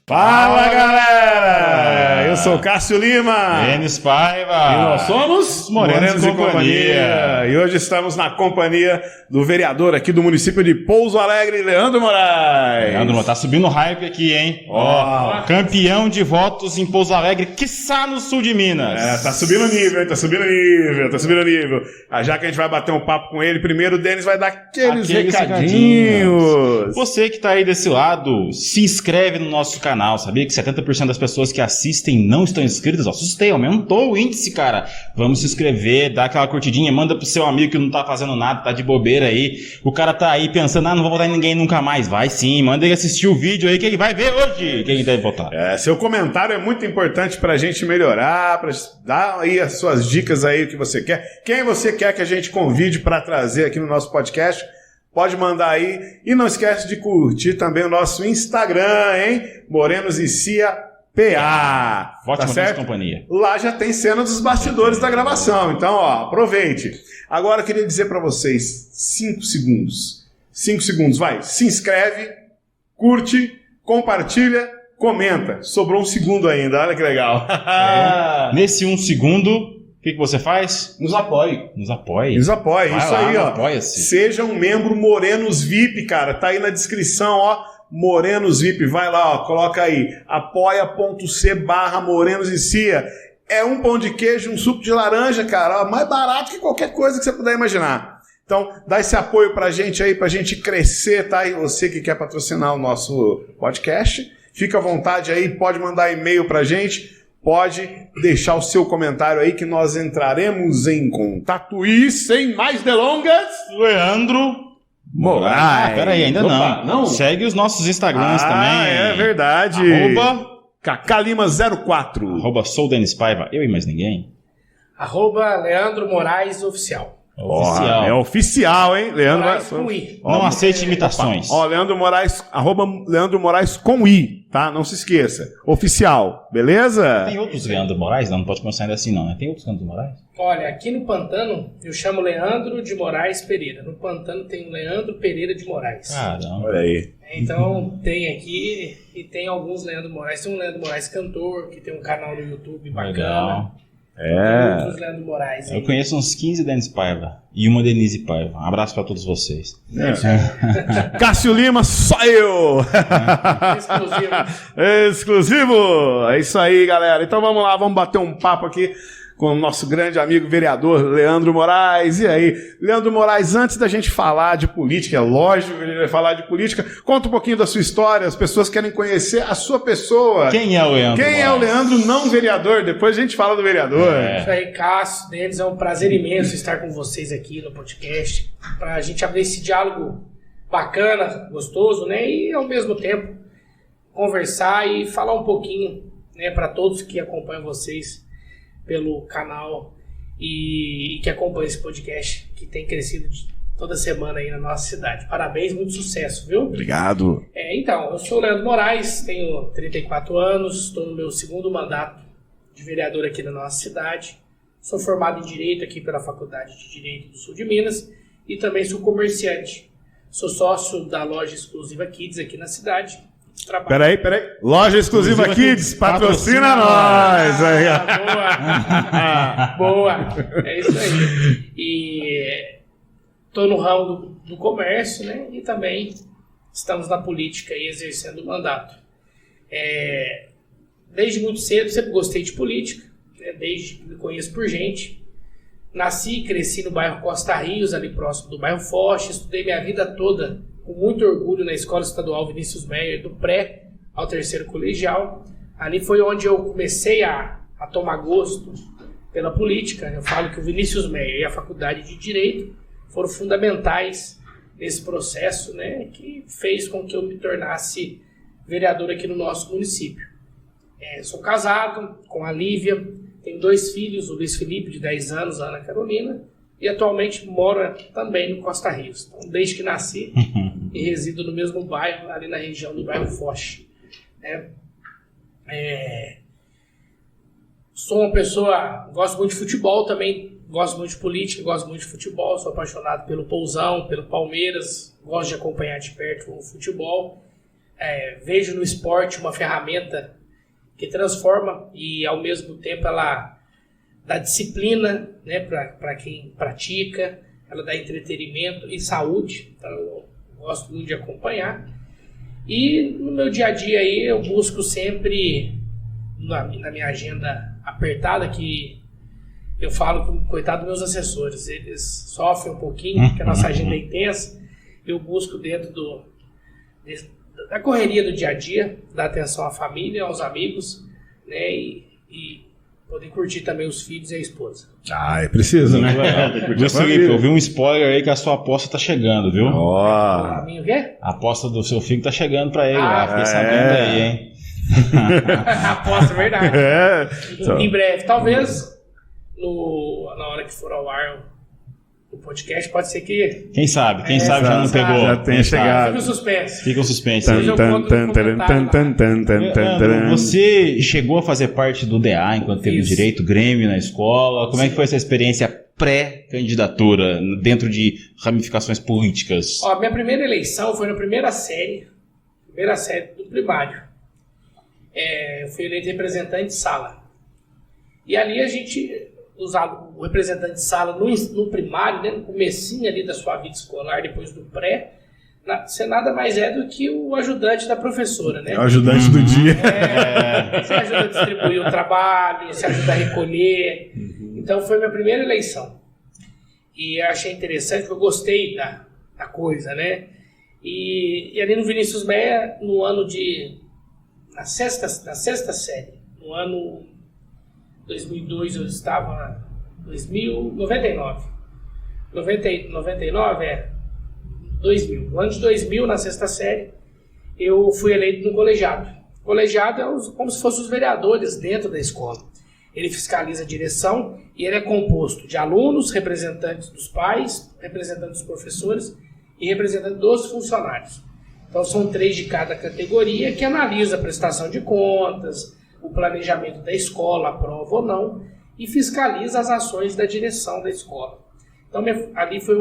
Fala, galera! Eu sou o Cássio Lima. Denis Paiva. E nós somos Morenos e Companhia. E hoje estamos na companhia do vereador aqui do município de Pouso Alegre, Leandro Moraes. Leandro, tá subindo hype aqui, hein? Ó, campeão de votos em Pouso Alegre, quiçá no sul de Minas. Tá subindo o nível, hein? Tá subindo o nível. Já que a gente vai bater um papo com ele, primeiro o Denis vai dar aqueles recadinhos. Você que tá aí desse lado, se inscreve no nosso canal. Sabia que 70% das pessoas que assistem não estão inscritas? Assustei, aumentou o índice, cara. Vamos se inscrever, dá aquela curtidinha, manda pro seu amigo que não tá fazendo nada, tá de bobeira aí. O cara tá aí pensando, não vou votar em ninguém nunca mais. Vai sim, manda ele assistir o vídeo aí que ele vai ver hoje quem deve votar. Seu comentário é muito importante pra gente melhorar, pra dar aí as suas dicas aí, o que você quer. Quem você quer que a gente convide pra trazer aqui no nosso podcast, pode mandar aí. E não esquece de curtir também o nosso Instagram, hein? Morenos e Cia PA. Vote tá certo? Companhia. Lá já tem cena dos bastidores da gravação. Então, ó, aproveite. Agora eu queria dizer pra vocês 5 segundos. 5 segundos, vai. Se inscreve, curte, compartilha, comenta. Sobrou um segundo ainda, olha que legal. Nesse 1 segundo, o que você faz? Nos apoie. Nos apoie. Nos apoie. Vai isso lá, aí, ó. apoia-se. Seja um membro Morenos VIP, cara. Tá aí na descrição, ó. Morenos VIP. Vai lá, ó. Coloca aí. apoia.c/Morenos e Cia. É um pão de queijo, um suco de laranja, cara. Ó, mais barato que qualquer coisa que você puder imaginar. Então, dá esse apoio pra gente aí, pra gente crescer, tá? E você que quer patrocinar o nosso podcast, fica à vontade aí. Pode mandar e-mail pra gente. Pode deixar o seu comentário aí que nós entraremos em contato. E sem mais delongas, Leandro Moraes. Peraí, ainda não. Segue os nossos Instagrams também. É verdade. @Cacalima04. Sou Denis Paiva. Eu e mais ninguém. @Leandro Moraes Oficial. Oficial. É oficial, hein? Leandro Moraes com I. Não aceite imitações. Leandro Moraes, @Leandro Moraes com I, tá? Não se esqueça. Oficial, beleza? Tem outros Leandro Moraes? Não pode começar ainda assim, não, né? Tem outros Leandro Moraes? Olha, aqui no Pantano eu chamo Leandro de Moraes Pereira. No Pantano tem o Leandro Pereira de Moraes. Caramba. Olha aí. Então tem aqui e tem alguns Leandro Moraes. Tem um Leandro Moraes cantor, que tem um canal no YouTube bacana. Legal. Tem outros Leandro Moraes aí. Eu conheço uns 15 Denis Paiva e uma Denise Paiva. Um abraço pra todos vocês. Cássio Lima, só eu! Exclusivo! É isso aí, galera. Então vamos lá, vamos bater um papo aqui com o nosso grande amigo vereador Leandro Moraes. E aí, Leandro Moraes, antes da gente falar de política, é lógico que a gente vai falar de política, conta um pouquinho da sua história, as pessoas querem conhecer a sua pessoa. Quem é o Leandro Quem Moraes? é o Leandro não vereador? Depois a gente fala do vereador. Isso aí, Cássio, Denis, é um prazer imenso estar com vocês aqui no podcast, pra gente abrir esse diálogo bacana, gostoso, né? E ao mesmo tempo conversar e falar um pouquinho, né, para todos que acompanham vocês pelo canal e que acompanha esse podcast, que tem crescido toda semana aí na nossa cidade. Parabéns, muito sucesso, viu? Obrigado. Então, eu sou o Leandro Moraes, tenho 34 anos, estou no meu 2º mandato de vereador aqui na nossa cidade. Sou formado em Direito aqui pela Faculdade de Direito do Sul de Minas e também sou comerciante. Sou sócio da loja exclusiva Kids aqui na cidade. Peraí. Loja Exclusiva Kids, patrocina nós! Boa! É isso aí. E estou no ramo do comércio, né? E também estamos na política e exercendo o mandato. Desde muito cedo sempre gostei de política, né? Desde que me conheço por gente. Nasci e cresci no bairro Costa Rios, ali próximo do bairro Forte. Estudei minha vida toda com muito orgulho na Escola Estadual Vinícius Meyer, do pré ao 3º colegial. Ali foi onde eu comecei a tomar gosto pela política. Eu falo que o Vinícius Meyer e a Faculdade de Direito foram fundamentais nesse processo, né, que fez com que eu me tornasse vereador aqui no nosso município. Sou casado com a Lívia, tenho 2 filhos, o Luiz Felipe, de 10 anos, a Ana Carolina, e atualmente moro também no Costa Rios. Então, desde que nasci e resido no mesmo bairro, ali na região do bairro Foch. Sou uma pessoa, gosto muito de futebol também, gosto muito de política, gosto muito de futebol, sou apaixonado pelo Pousão, pelo Palmeiras, gosto de acompanhar de perto o futebol. vejo no esporte uma ferramenta que transforma e, ao mesmo tempo, ela dá disciplina, né, para quem pratica, ela dá entretenimento e saúde. Então, eu gosto muito de acompanhar. E no meu dia a dia aí, eu busco sempre, na minha agenda apertada, que eu falo com coitado dos meus assessores, eles sofrem um pouquinho, porque a nossa agenda é intensa. Eu busco dentro da correria do dia a dia, dar atenção à família, aos amigos, né, e poder curtir também os filhos e a esposa. É preciso, né? Viu, Felipe, eu vi um spoiler aí que a sua aposta tá chegando, viu? A minha o quê? A aposta do seu filho tá chegando pra ele, fiquei sabendo aí, hein? Aposta, verdade. Em breve, talvez na hora que for ao ar o podcast, pode ser que... Quem sabe já não pegou. Já tem chegado. Fica o suspense. Você chegou a fazer parte do DA enquanto teve direito, Grêmio na escola. Como é que foi essa experiência pré-candidatura, dentro de ramificações políticas? Minha primeira eleição foi na primeira série do primário. Eu fui eleito representante de sala. E ali a gente... o representante de sala no primário, né, no comecinho ali da sua vida escolar, depois do pré, você nada mais é do que o ajudante da professora, né? É o ajudante do dia. Você ajuda a distribuir o trabalho, você ajuda a recolher. Então foi minha primeira eleição. E eu achei interessante, porque eu gostei da coisa, né? E ali no Vinícius Meia, no ano na sexta série, no ano 2002 eu estava... 99. 99 2000. No ano de 2000, na sexta série, eu fui eleito no colegiado. O colegiado é como se fossem os vereadores dentro da escola. Ele fiscaliza a direção e ele é composto de alunos, representantes dos pais, representantes dos professores e representantes dos funcionários. Então são 3 de cada categoria que analisa a prestação de contas, o planejamento da escola, aprova ou não, e fiscaliza as ações da direção da escola. Então ali foi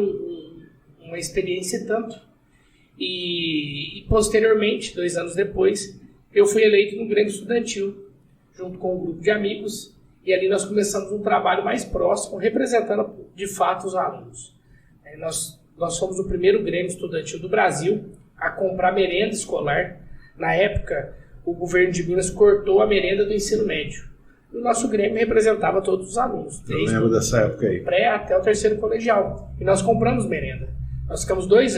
uma experiência e tanto. E posteriormente, 2 anos depois, eu fui eleito no Grêmio Estudantil, junto com um grupo de amigos, e ali nós começamos um trabalho mais próximo, representando de fato os alunos. Nós fomos o primeiro Grêmio Estudantil do Brasil a comprar merenda escolar. Na época, o governo de Minas cortou a merenda do ensino médio. E o nosso Grêmio representava todos os alunos, desde lembro dessa época aí. Pré até o 3º colegial. E nós compramos merenda. Nós ficamos 2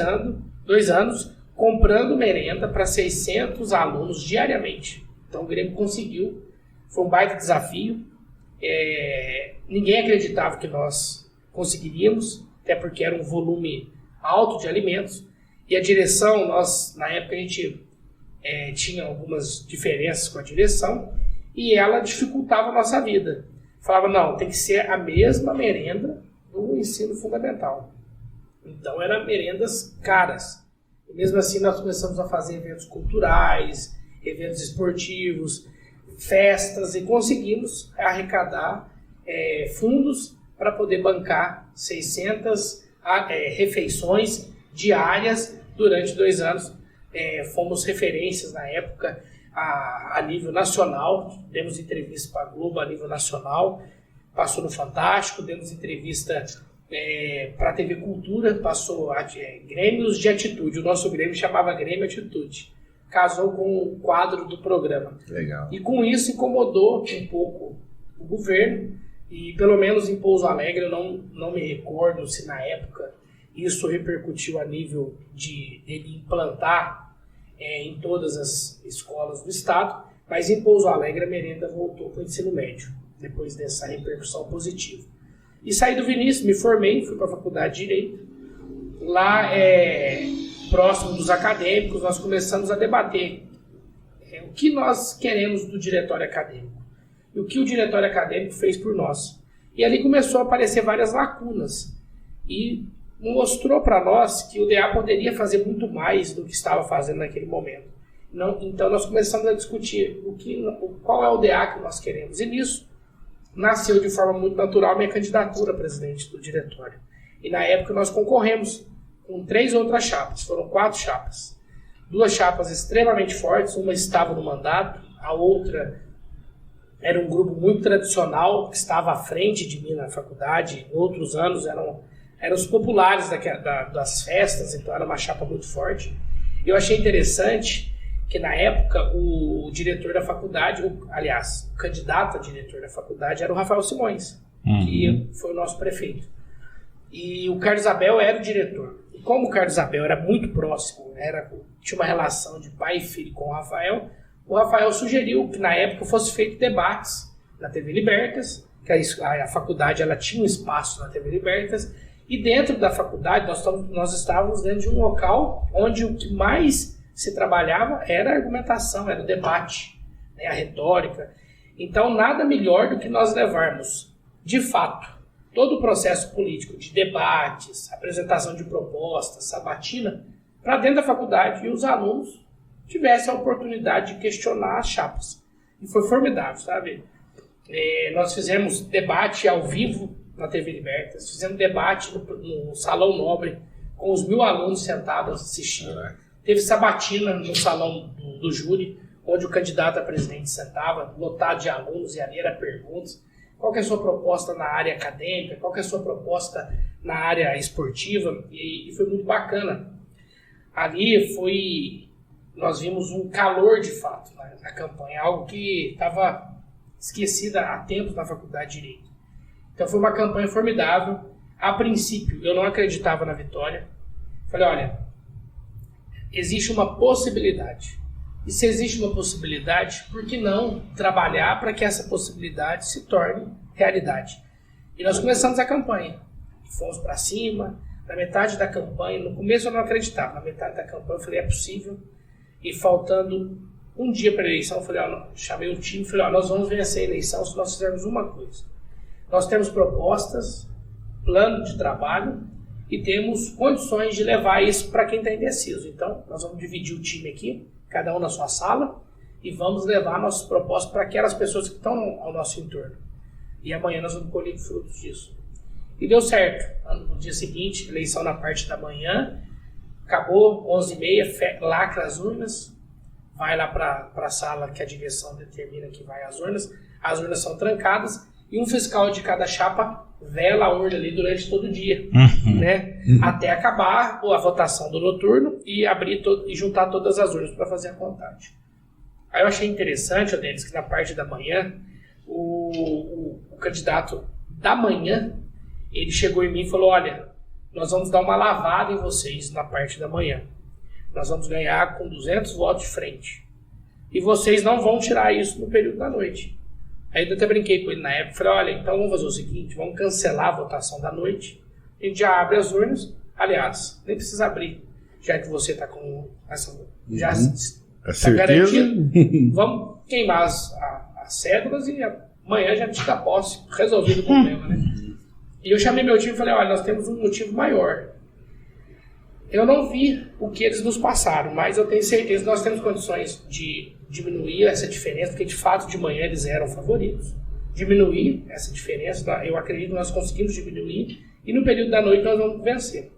anos comprando merenda para 600 alunos diariamente. Então o Grêmio conseguiu. Foi um baita desafio. Ninguém acreditava que nós conseguiríamos, até porque era um volume alto de alimentos. E a direção, na época a gente tinha algumas diferenças com a direção, e ela dificultava a nossa vida. Falava, não, tem que ser a mesma merenda do ensino fundamental. Então eram merendas caras. E mesmo assim nós começamos a fazer eventos culturais, eventos esportivos, festas, e conseguimos arrecadar fundos para poder bancar 600 refeições diárias durante 2 anos. Fomos referências na época a nível nacional, demos entrevista para a Globo a nível nacional, passou no Fantástico, demos entrevista para a TV Cultura, passou Grêmios de Atitude, o nosso Grêmio chamava Grêmio Atitude, casou com o quadro do programa. Legal. E com isso incomodou um pouco o governo, e pelo menos em Pouso Alegre eu não me recordo se na época isso repercutiu a nível de ele implantar em todas as escolas do estado, mas em Pouso Alegre a merenda voltou para o ensino médio, depois dessa repercussão positiva. E saí do Vinícius, me formei, fui para a faculdade de Direito. Lá, próximo dos acadêmicos, nós começamos a debater o que nós queremos do diretório acadêmico e o que o diretório acadêmico fez por nós. E ali começou a aparecer várias lacunas e mostrou para nós que o DA poderia fazer muito mais do que estava fazendo naquele momento. Então nós começamos a discutir qual é o DA que nós queremos. E nisso nasceu de forma muito natural a minha candidatura a presidente do diretório. E na época nós concorremos com 3 outras chapas, foram 4 chapas. duas chapas extremamente fortes, uma estava no mandato, a outra era um grupo muito tradicional, que estava à frente de mim na faculdade, em outros anos eram os populares das festas, então era uma chapa muito forte. Eu achei interessante que na época o diretor da faculdade, aliás, o candidato a diretor da faculdade era o Rafael Simões, que foi o nosso prefeito. E o Carlos Abel era o diretor. E como o Carlos Abel era muito próximo, tinha uma relação de pai e filho com o Rafael sugeriu que na época fosse feito debates na TV Libertas, que a faculdade ela tinha um espaço na TV Libertas, e dentro da faculdade nós estávamos dentro de um local onde o que mais se trabalhava era a argumentação, era o debate, né, a retórica. Então nada melhor do que nós levarmos, de fato, todo o processo político de debates, apresentação de propostas, sabatina, para dentro da faculdade, e os alunos tivessem a oportunidade de questionar as chapas. E foi formidável, sabe? Nós fizemos debate ao vivo na TV Libertas, fizemos debate no Salão Nobre, com os 1.000 alunos sentados assistindo. Teve sabatina no salão do júri, onde o candidato a presidente sentava, lotado de alunos, e ali era perguntas. Qual que é a sua proposta na área acadêmica? Qual que é a sua proposta na área esportiva? E foi muito bacana. Ali nós vimos um calor de fato na campanha, algo que estava esquecido há tempos na faculdade de Direito. Então foi uma campanha formidável. A princípio, eu não acreditava na vitória. Falei, olha, existe uma possibilidade. E se existe uma possibilidade, por que não trabalhar para que essa possibilidade se torne realidade? E nós começamos a campanha. Fomos para cima. Na metade da campanha, no começo eu não acreditava, na metade da campanha eu falei, é possível. E faltando um dia para a eleição, eu falei, chamei o time e falei, nós vamos vencer a eleição se nós fizermos uma coisa. Nós temos propostas, plano de trabalho e temos condições de levar isso para quem está indeciso. Então, nós vamos dividir o time aqui, cada um na sua sala, e vamos levar nossas propostas para aquelas pessoas que estão ao nosso entorno. E amanhã nós vamos colher frutos disso. E deu certo. No dia seguinte, eleição na parte da manhã, acabou, 11h30, lacra as urnas, vai lá para a sala que a direção determina que vai às urnas são trancadas, e um fiscal de cada chapa vela a urna ali durante todo o dia, né? Até acabar a votação do noturno e e juntar todas as urnas para fazer a contagem. Aí eu achei interessante, Denis, que na parte da manhã, o candidato da manhã, ele chegou em mim e falou, olha, nós vamos dar uma lavada em vocês na parte da manhã. Nós vamos ganhar com 200 votos de frente. E vocês não vão tirar isso no período da noite. Aí eu até brinquei com ele na época, falei, olha, então vamos fazer o seguinte, vamos cancelar a votação da noite, a gente já abre as urnas, aliás, nem precisa abrir, já que você está com essa... Já está garantido, vamos queimar as cédulas e amanhã já te dá posse, resolvido o problema, né? E eu chamei meu time e falei, olha, nós temos um motivo maior. Eu não vi o que eles nos passaram, mas eu tenho certeza que nós temos condições de diminuir essa diferença, porque de fato de manhã eles eram favoritos. Diminuir essa diferença, eu acredito que nós conseguimos diminuir, e no período da noite nós vamos vencer.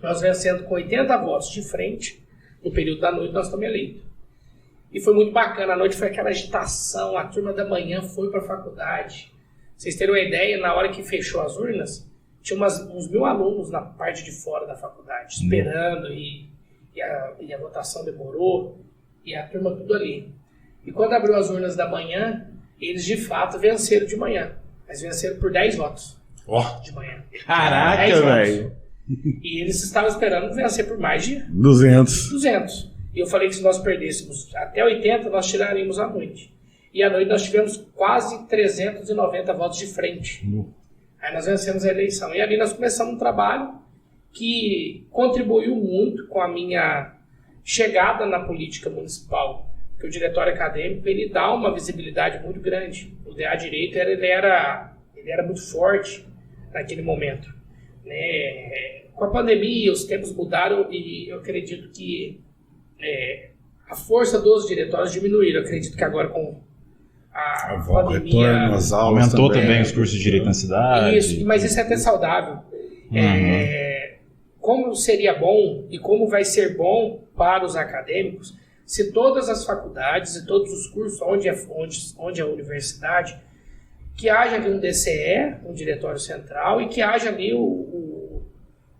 Nós vencendo com 80 votos de frente, no período da noite nós estamos eleitos. E foi muito bacana, a noite foi aquela agitação, a turma da manhã foi para a faculdade. Vocês terem uma ideia, na hora que fechou as urnas, tinha uns 1.000 alunos na parte de fora da faculdade, esperando, e a votação demorou, e a turma tudo ali. E quando abriu as urnas da manhã, eles de fato venceram de manhã, mas venceram por 10 votos de manhã. Caraca, velho! E eles estavam esperando vencer por mais de 200. E eu falei que se nós perdêssemos até 80, nós tiraríamos a noite. E à noite nós tivemos quase 390 votos de frente. Aí nós vencemos a eleição. E ali nós começamos um trabalho que contribuiu muito com a minha chegada na política municipal. Porque o diretório acadêmico, ele dá uma visibilidade muito grande. O DA Direito, ele era muito forte naquele momento. Né? Com a pandemia, os tempos mudaram e eu acredito que a força dos diretórios diminuíram. Eu acredito que agora com a pandemia aumentou também os cursos de direito na cidade. Isso, mas isso é até saudável. como seria bom e como vai ser bom para os acadêmicos se todas as faculdades e todos os cursos onde é a universidade, que haja ali um DCE, um diretório central, e que haja ali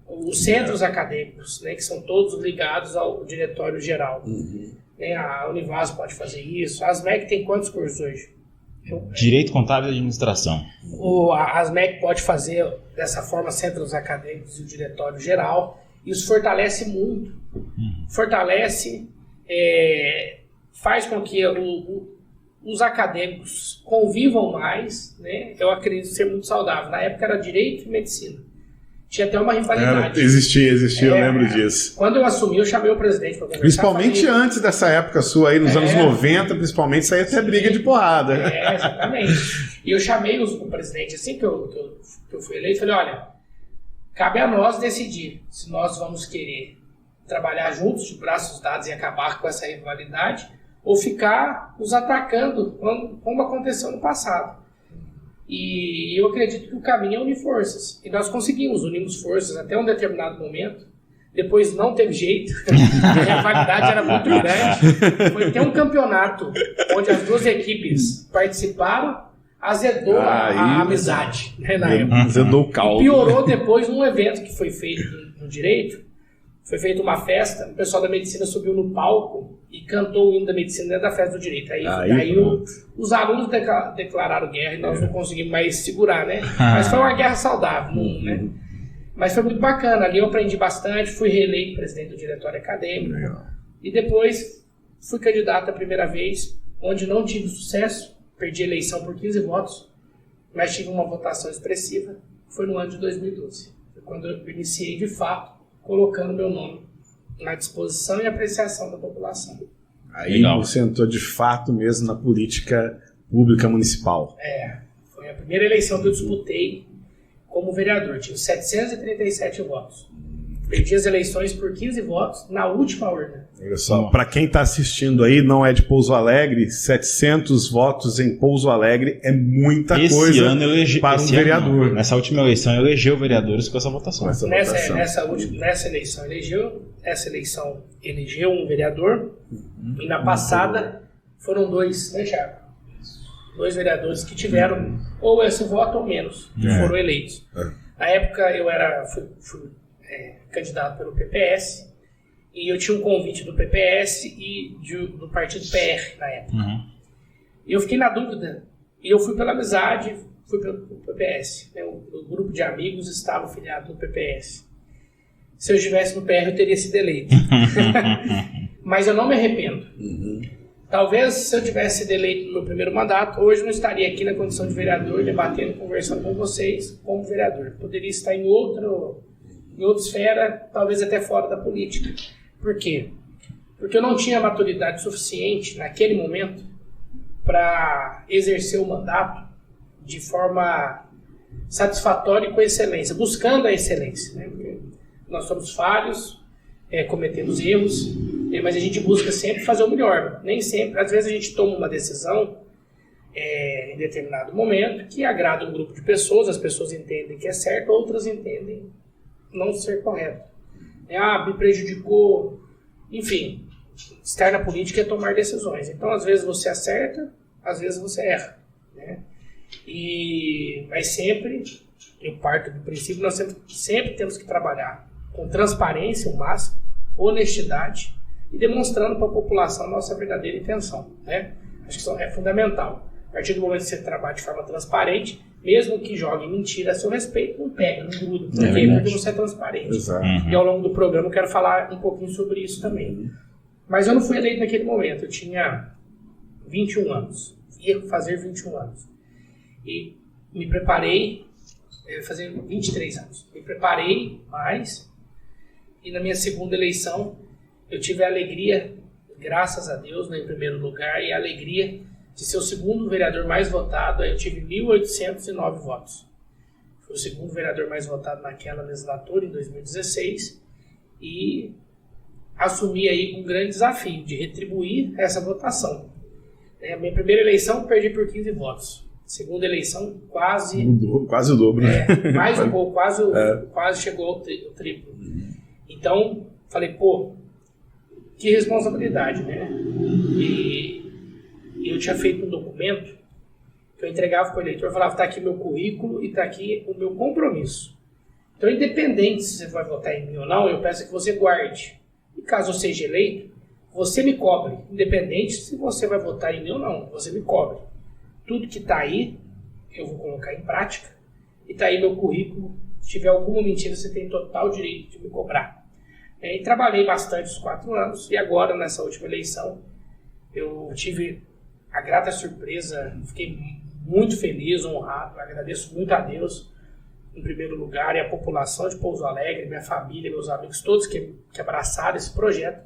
os centros acadêmicos, né, que são todos ligados ao diretório geral. A Univas pode fazer isso. A ASMEC tem quantos cursos hoje? Direito Contábil e Administração. A ASMEC pode fazer dessa forma centros acadêmicos e o diretório geral. Isso fortalece muito. Fortalece, faz com que os acadêmicos convivam mais, né? Eu acredito ser muito saudável. Na época era direito e medicina. Tinha até uma rivalidade. Existia, eu lembro disso. Quando eu assumi, eu chamei o presidente para conversar. Principalmente antes dessa época sua aí, nos anos 90, principalmente, saía até briga de porrada. Exatamente. E eu chamei o presidente, assim que eu fui eleito, falei, olha, cabe a nós decidir se nós vamos querer trabalhar juntos, de braços dados, e acabar com essa rivalidade, ou ficar nos atacando, como aconteceu no passado. E eu acredito que o caminho é unir forças. E nós unimos forças até um determinado momento. Depois não teve jeito. A rivalidade era muito grande. Foi ter um campeonato onde as duas equipes participaram, azedou a amizade, né, na época. Azedou o caldo. E piorou depois num evento que foi feito no direito. Foi feita uma festa, o pessoal da medicina subiu no palco e cantou o hino da medicina dentro da festa do direito. Aí os alunos declararam guerra e nós não conseguimos mais segurar, né? Mas foi uma guerra saudável, né? Mas foi muito bacana. Ali eu aprendi bastante, fui reeleito presidente do diretório acadêmico. E depois fui candidato a primeira vez, onde não tive sucesso, perdi a eleição por 15 votos, mas tive uma votação expressiva. Foi no ano de 2012, quando eu iniciei de fato, colocando meu nome na disposição e apreciação da população. Aí você entrou de fato mesmo na política pública municipal. Foi a primeira eleição que eu disputei como vereador. Tive 737 votos. Perdi as eleições por 15 votos na última urna. Olha só, para quem está assistindo aí, não é de Pouso Alegre, 700 votos em Pouso Alegre é muita coisa para um vereador. Nessa última eleição, elegeu vereadores com essa votação. Nessa eleição elegeu um vereador, e na passada foram dois, né, Thiago? 2 vereadores que tiveram ou esse voto ou menos, foram eleitos. Na época eu fui candidato pelo PPS, e eu tinha um convite do PPS e do partido PR na época. E eu fiquei na dúvida, e eu fui pela amizade, fui pelo PPS. O grupo de amigos estava afiliado no PPS. Se eu estivesse no PR, eu teria sido eleito. Mas eu não me arrependo. Talvez, se eu tivesse sido eleito no meu primeiro mandato, hoje eu não estaria aqui na condição de vereador, debatendo, conversando com vocês como vereador. Poderia estar em outra esfera, talvez até fora da política. Por quê? Porque eu não tinha maturidade suficiente naquele momento para exercer o mandato de forma satisfatória e com excelência, buscando a excelência, né? Porque nós somos falhos, cometemos erros, mas a gente busca sempre fazer o melhor. Nem sempre, às vezes a gente toma uma decisão em determinado momento que agrada um grupo de pessoas, as pessoas entendem que é certo, outras entendem não ser correto. Me prejudicou, enfim, estar na política é tomar decisões. Então, às vezes você acerta, às vezes você erra, né? Mas sempre, eu parto do princípio, nós sempre temos que trabalhar com transparência, o máximo, honestidade, e demonstrando para a população a nossa verdadeira intenção, né? Acho que isso é fundamental. A partir do momento que você trabalha de forma transparente, mesmo que jogue mentira a seu respeito, não pega, não gruda. Por quê? Porque você é transparente. E ao longo do programa eu quero falar um pouquinho sobre isso também. Mas eu não fui eleito naquele momento. Eu tinha 21 anos. Ia fazer 21 anos. E me preparei, eu ia fazer 23 anos. Me preparei mais. E na minha segunda eleição, eu tive a alegria, graças a Deus, em primeiro lugar, e a alegria de ser o segundo vereador mais votado. Aí eu tive 1.809 votos. Fui o segundo vereador mais votado naquela legislatura, em 2016, e assumi aí um grande desafio de retribuir essa votação. A minha primeira eleição perdi por 15 votos. Segunda eleição, quase o dobro, né? Mais um pouco, quase chegou ao triplo. Então, falei, pô, que responsabilidade, né? E eu tinha feito um documento que eu entregava para o eleitor, falava, tá aqui meu currículo e tá aqui o meu compromisso. Então, independente se você vai votar em mim ou não, eu peço que você guarde. E caso eu seja eleito, você me cobre. Independente se você vai votar em mim ou não, você me cobre. Tudo que está aí, eu vou colocar em prática. E está aí meu currículo. Se tiver alguma mentira, você tem total direito de me cobrar. E trabalhei bastante os 4 anos. E agora, nessa última eleição, eu tive a grata surpresa. Fiquei muito feliz, honrado. Agradeço muito a Deus, em primeiro lugar, e a população de Pouso Alegre, minha família, meus amigos, todos que abraçaram esse projeto.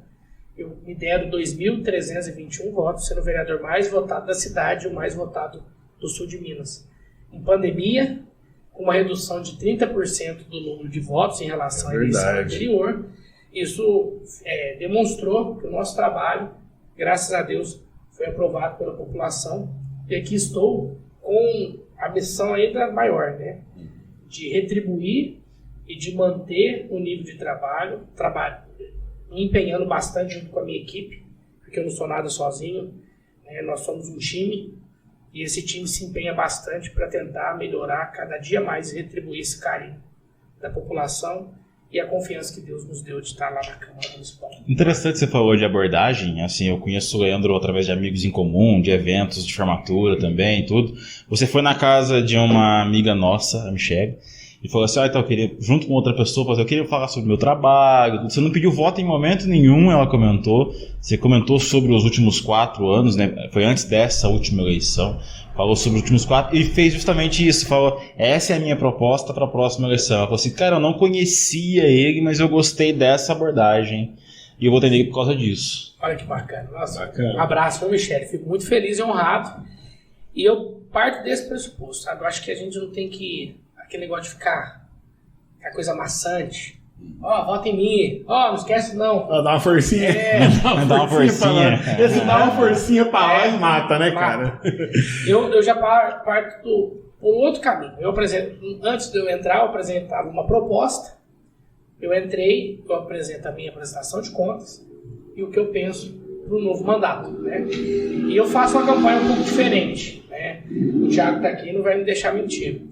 Eu me deram 2.321 votos, sendo o vereador mais votado da cidade e o mais votado do sul de Minas. Em pandemia, com uma redução de 30% do número de votos em relação à eleição anterior, isso demonstrou que o nosso trabalho, graças a Deus, foi aprovado pela população. E aqui estou com a missão ainda maior, né? De retribuir e de manter o nível de trabalho, me empenhando bastante junto com a minha equipe, porque eu não sou nada sozinho, nós somos um time, e esse time se empenha bastante para tentar melhorar cada dia mais e retribuir esse carinho da população e a confiança que Deus nos deu de estar lá na Câmara Municipal. Interessante, você falou de abordagem, assim, eu conheço o Leandro através de amigos em comum, de eventos de formatura também, tudo. Você foi na casa de uma amiga nossa, a Michelle, e falou assim, então eu queria, junto com outra pessoa, eu queria falar sobre o meu trabalho, tudo. Você não pediu voto em momento nenhum, ela comentou. Você comentou sobre os últimos 4 anos, né? Foi antes dessa última eleição. Falou sobre os últimos 4 e fez justamente isso. Falou, essa é a minha proposta para a próxima eleição. Ela falou assim, cara, eu não conhecia ele, mas eu gostei dessa abordagem e eu vou ter ele por causa disso. Olha que bacana. Nossa, bacana. Um abraço para o Michele. Fico muito feliz e honrado. E eu parto desse pressuposto, sabe? Eu acho que a gente não tem que... aquele negócio de ficar a coisa maçante. Vota em mim. Não esquece não. Dá uma forcinha. Dá uma forcinha. Esse dá uma forcinha pra lá e mata, né, cara? Eu já parto por outro caminho. Antes de eu entrar, eu apresentava uma proposta. Eu entrei, eu apresento a minha apresentação de contas e o que eu penso para o novo mandato, né? E eu faço uma campanha um pouco diferente, né? O Thiago está aqui e não vai me deixar mentir.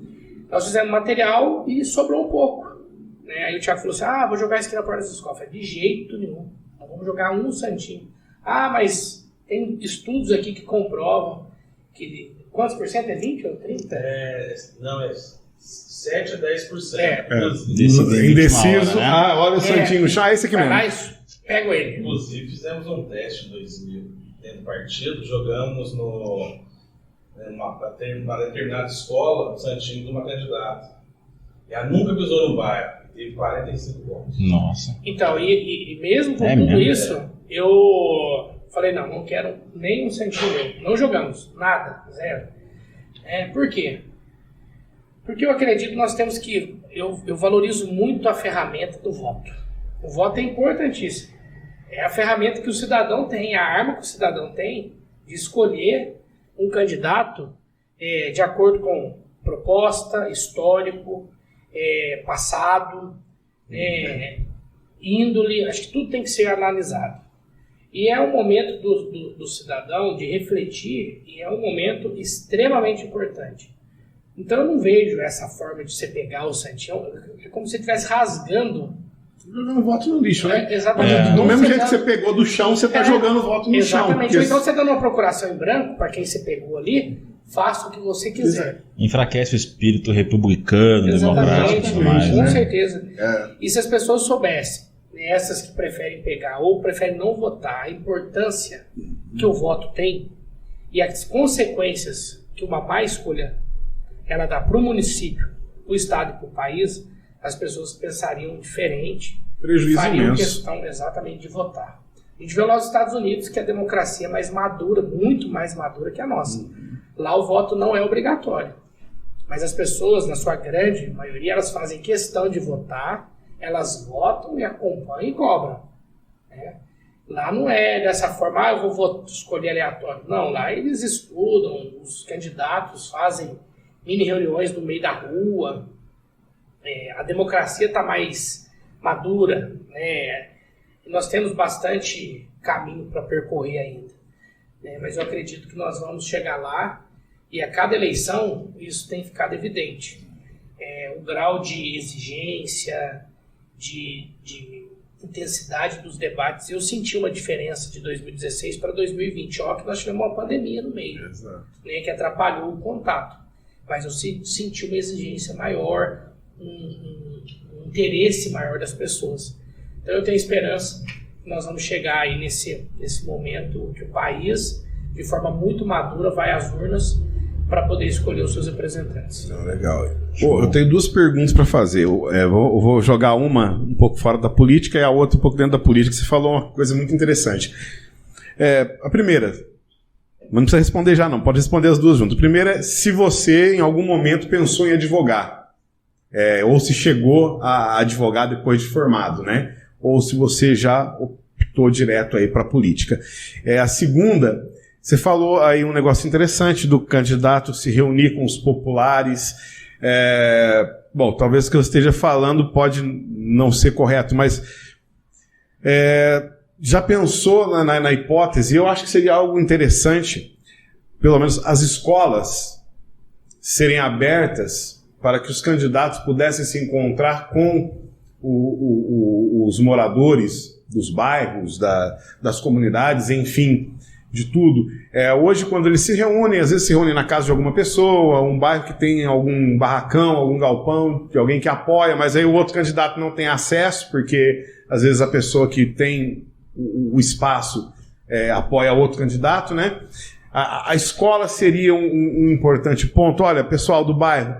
Nós fizemos material e sobrou um pouco, né? Aí o Thiago falou assim, vou jogar isso aqui na porta das escolas. Eu falei, de jeito nenhum, nós vamos jogar um santinho. Mas tem estudos aqui que comprovam que... Quantos por cento? É 20 ou 30? Não, é 7 a 10%. Indeciso. Hora, né? Olha o santinho no chá, esse aqui mesmo. Pego ele. Inclusive, fizemos um teste em 2000 dentro do partido, jogamos numa determinada escola, o santinho de uma candidata. E ela nunca pisou no bairro, teve 45 votos. Nossa. Então, e mesmo com tudo isso, eu falei, não quero nem um santinho meu. Não jogamos, nada, 0. Por quê? Porque eu acredito que nós temos que... Eu valorizo muito a ferramenta do voto. O voto é importantíssimo. É a ferramenta que o cidadão tem, a arma que o cidadão tem de escolher um candidato de acordo com proposta, histórico, passado, índole. Acho que tudo tem que ser analisado. E é um momento do cidadão de refletir e é um momento extremamente importante. Então eu não vejo essa forma de você pegar o santinho, é como se você estivesse rasgando. Jogando voto no lixo, né? Exatamente. Do mesmo jeito que você pegou do chão, você está jogando voto no chão. Exatamente. Então você dando uma procuração em branco, para quem você pegou ali, faça o que você quiser. Enfraquece o espírito republicano, democrático. Exatamente, mais, com né? certeza. E se as pessoas soubessem, essas que preferem pegar ou preferem não votar, a importância que o voto tem e as consequências que uma má escolha ela dá para o município, para o estado e para o país, as pessoas pensariam diferente, fariam questão exatamente de votar. A gente vê lá nos Estados Unidos que a democracia é mais madura, muito mais madura que a nossa. Lá o voto não é obrigatório, mas as pessoas, na sua grande maioria, elas fazem questão de votar, elas votam e acompanham e cobram. Né? Lá não é dessa forma, eu vou escolher aleatório. Não, lá eles estudam, os candidatos fazem mini reuniões no meio da rua. A democracia está mais madura, né? Nós temos bastante caminho para percorrer ainda, né? Mas eu acredito que nós vamos chegar lá e a cada eleição isso tem ficado evidente. O grau de exigência, de intensidade dos debates. Eu senti uma diferença de 2016 para 2020. Ó, que nós tivemos uma pandemia no meio, né, que atrapalhou o contato. Mas eu senti uma exigência maior, um interesse maior das pessoas. Então eu tenho esperança que nós vamos chegar aí nesse momento que o país, de forma muito madura, vai às urnas para poder escolher os seus representantes. Legal. Pô, eu tenho 2 perguntas para fazer. Eu vou jogar uma um pouco fora da política e a outra um pouco dentro da política. Você falou uma coisa muito interessante. A primeira, mas não precisa responder já não, pode responder as duas juntas. A primeira é se você em algum momento pensou em advogar, ou se chegou a advogar depois de formado, né? Ou se você já optou direto aí para a política. A segunda, você falou aí um negócio interessante do candidato se reunir com os populares. Bom, talvez o que eu esteja falando pode não ser correto, mas já pensou na hipótese? Eu acho que seria algo interessante, pelo menos as escolas serem abertas para que os candidatos pudessem se encontrar com os moradores dos bairros, das comunidades, enfim, de tudo. Hoje, quando eles se reúnem, às vezes se reúnem na casa de alguma pessoa, um bairro que tem algum barracão, algum galpão, de alguém que apoia, mas aí o outro candidato não tem acesso, porque às vezes a pessoa que tem o espaço apoia outro candidato, né? A escola seria um importante ponto. Olha, pessoal do bairro,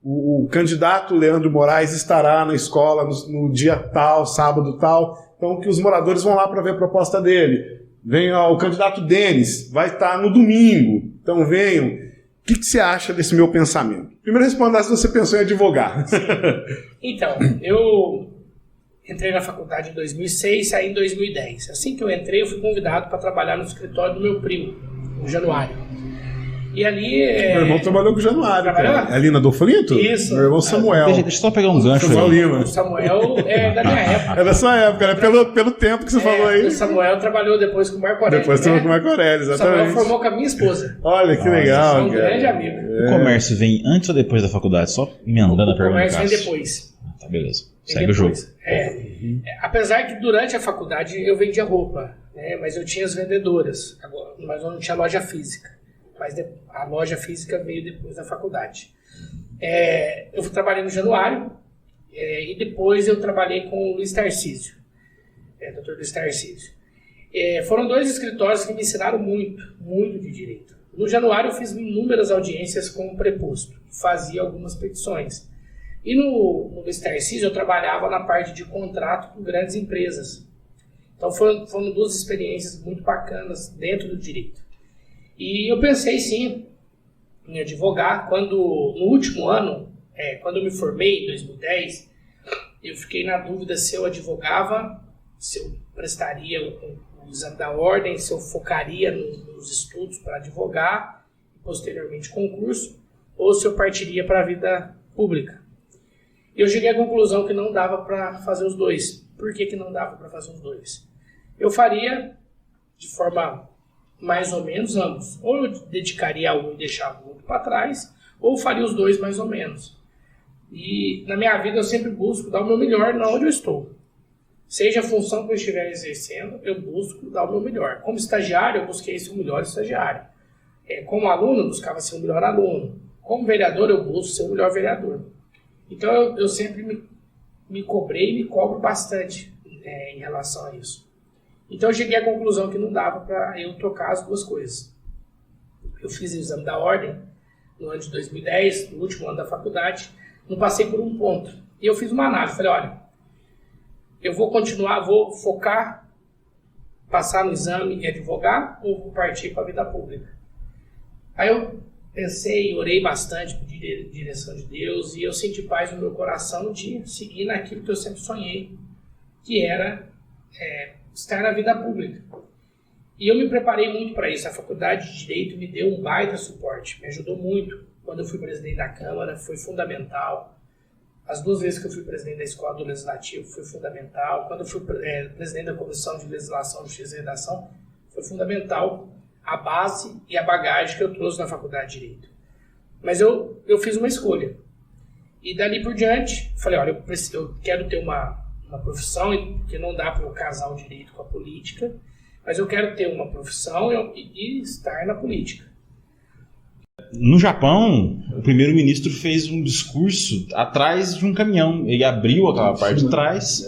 o candidato Leandro Moraes estará na escola no dia tal, sábado tal, então que os moradores vão lá para ver a proposta dele. Vem o candidato Denis, vai estar no domingo, então venham. O que você acha desse meu pensamento? Primeiro responda se você pensou em advogar. Então, eu entrei na faculdade em 2006, saí em 2010. Assim que eu entrei, eu fui convidado para trabalhar no escritório do meu primo, no Januário. E ali... Meu irmão trabalhou com o Januário, cara. É ali na Adolfo Linto? Isso. Meu irmão Samuel. Deixa eu só pegar um gancho aí. O Samuel é da minha época. É da sua época, né? Pelo tempo que você falou aí. O Samuel trabalhou depois com o Marco Aurélio. Depois trabalhou com o Marco Aurélio, exatamente. O Samuel formou com a minha esposa. Olha que legal, um grande amigo. O comércio vem antes ou depois da faculdade? Só emendando a pergunta. O comércio vem depois. Tá, beleza. Segue o jogo. Apesar que durante a faculdade eu vendia roupa, né? Mas eu tinha as vendedoras, mas eu não tinha loja física. Mas a loja física veio depois da faculdade. Eu trabalhei no Januário e depois eu trabalhei com o Luiz Tarcísio, Dr. Luiz Tarcísio. Foram 2 escritórios que me ensinaram muito, muito de direito. No Januário eu fiz inúmeras audiências com o preposto, fazia algumas petições. E no Luiz Tarcísio eu trabalhava na parte de contrato com grandes empresas. Então foram 2 experiências muito bacanas dentro do direito. E eu pensei sim em advogar. No último ano, quando eu me formei em 2010, eu fiquei na dúvida se eu advogava, se eu prestaria o exame da ordem, se eu focaria nos estudos para advogar, posteriormente concurso, ou se eu partiria para a vida pública. E eu cheguei à conclusão que não dava para fazer os dois. Por que não dava para fazer os dois? Eu faria de forma mais ou menos ambos. Ou eu dedicaria a um e deixava o outro para trás, ou faria os dois mais ou menos. E na minha vida eu sempre busco dar o meu melhor na onde eu estou. Seja a função que eu estiver exercendo, eu busco dar o meu melhor. Como estagiário, eu busquei ser o melhor estagiário. Como aluno, eu buscava ser o melhor aluno. Como vereador, eu busco ser o melhor vereador. Então eu sempre me cobrei e me cobro bastante em relação a isso. Então eu cheguei à conclusão que não dava para eu tocar as duas coisas. Eu fiz o exame da ordem no ano de 2010, no último ano da faculdade, não passei por um ponto. E eu fiz uma análise, falei, olha, eu vou continuar, vou focar, passar no exame e advogar, ou vou partir para a vida pública? Aí eu pensei, orei bastante, pedi direção de Deus, e eu senti paz no meu coração de seguir naquilo que eu sempre sonhei, que era estar na vida pública. E eu me preparei muito para isso. A faculdade de Direito me deu um baita suporte, me ajudou muito. Quando eu fui presidente da Câmara, foi fundamental. As 2 vezes que eu fui presidente da Escola do Legislativo foi fundamental. Quando eu fui presidente da Comissão de Legislação, Justiça e Redação, foi fundamental a base e a bagagem que eu trouxe na Faculdade de Direito. Mas eu fiz uma escolha. E dali por diante, falei, olha, eu quero ter uma profissão, que não dá para eu casar o direito com a política, mas eu quero ter uma profissão e estar na política. No Japão, o primeiro-ministro fez um discurso atrás de um caminhão. Ele abriu aquela parte de trás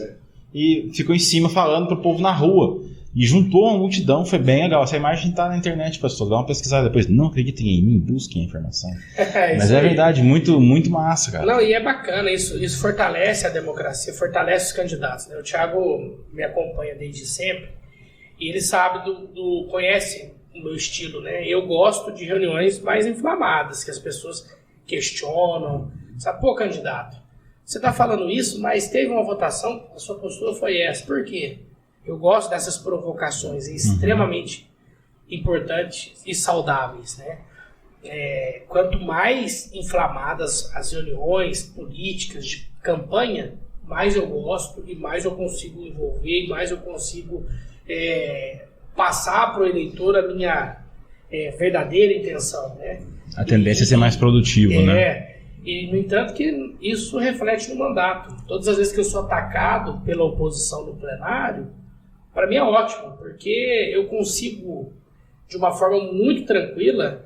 e ficou em cima falando para o povo na rua. E juntou uma multidão, foi bem legal. Essa imagem está na internet, pessoal. Dá uma pesquisada depois. Não acreditem em mim, busquem a informação. Mas é verdade, muito, muito massa, cara. Não, e é bacana, isso fortalece a democracia, fortalece os candidatos. Né? O Thiago me acompanha desde sempre e ele sabe conhece o meu estilo, né? Eu gosto de reuniões mais inflamadas, que as pessoas questionam. Sabe, pô, candidato, você está falando isso, mas teve uma votação, a sua postura foi essa. Por quê? Eu gosto dessas provocações extremamente importantes e saudáveis, né? Quanto mais inflamadas as reuniões políticas de campanha, mais eu gosto e mais eu consigo envolver, e mais eu consigo passar para o eleitor a minha verdadeira intenção, né? A tendência é ser mais produtivo, né? E, no entanto, que isso reflete no mandato. Todas as vezes que eu sou atacado pela oposição no plenário, para mim é ótimo, porque eu consigo, de uma forma muito tranquila,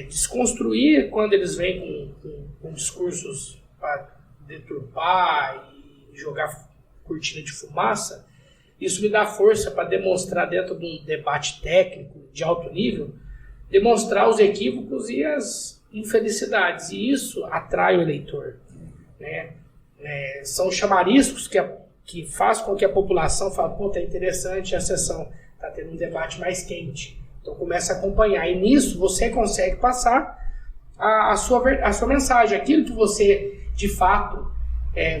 desconstruir quando eles vêm com discursos para deturpar e jogar cortina de fumaça. Isso me dá força para demonstrar, dentro de um debate técnico de alto nível, demonstrar os equívocos e as infelicidades. E isso atrai o eleitor, né? São chamariscos que faz com que a população fale, pô, tá interessante a sessão, tá tendo um debate mais quente. Então começa a acompanhar. E nisso você consegue passar a sua mensagem, aquilo que você, de fato,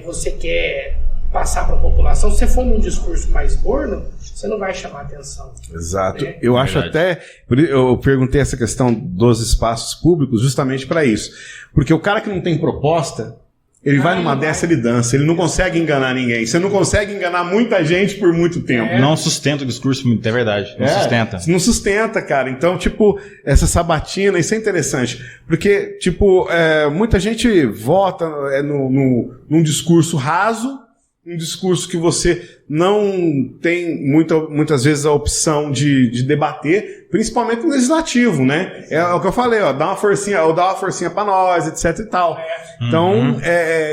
você quer passar para a população. Se você for num discurso mais morno, você não vai chamar atenção. Exato. Né? Eu acho até... Eu perguntei essa questão dos espaços públicos justamente para isso. Porque o cara que não tem proposta, ele vai numa dessa, ele dança. Ele não consegue enganar ninguém. Você não consegue enganar muita gente por muito tempo. Não sustenta o discurso, é verdade. Não sustenta. Não sustenta, cara. Então, tipo, essa sabatina, isso é interessante. Porque, tipo, muita gente vota num discurso raso, um discurso que você não tem muitas vezes a opção de debater, principalmente no legislativo, né? É o que eu falei, ó, dá uma forcinha pra nós, etc e tal. Então,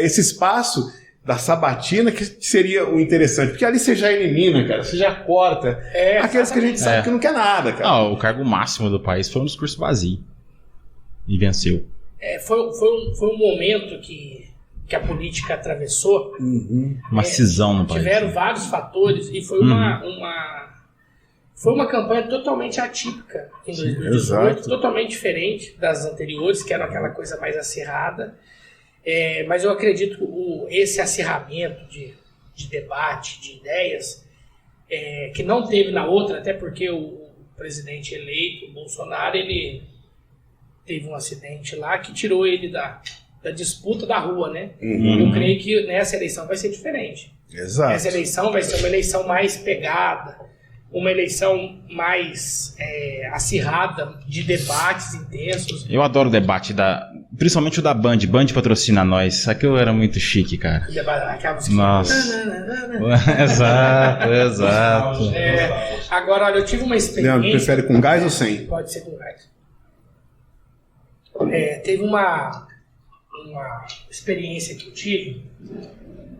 esse espaço da sabatina que seria o interessante, porque ali você já elimina, cara, você já corta aqueles que a gente sabe que não quer nada, cara. Não, o cargo máximo do país foi um discurso vazio. E venceu. Foi um momento que a política atravessou. Uma cisão no país. Tiveram vários fatores e foi uma campanha totalmente atípica em 2018, totalmente diferente das anteriores, que eram aquela coisa mais acirrada. Mas eu acredito que esse acirramento de debate, de ideias, que não teve na outra, até porque o presidente eleito, o Bolsonaro, ele teve um acidente lá que tirou ele da disputa da rua, né? Eu creio que nessa eleição vai ser diferente. Exato. Essa eleição vai ser uma eleição mais pegada, uma eleição mais acirrada, de debates intensos. Eu adoro o debate, principalmente o da Band. Band patrocina nós. Aquilo era muito chique, cara. Nossa. Exato. Agora, olha, eu tive uma experiência... Leandro, prefere com gás ou sem? Pode ser com gás. Teve uma experiência que eu tive.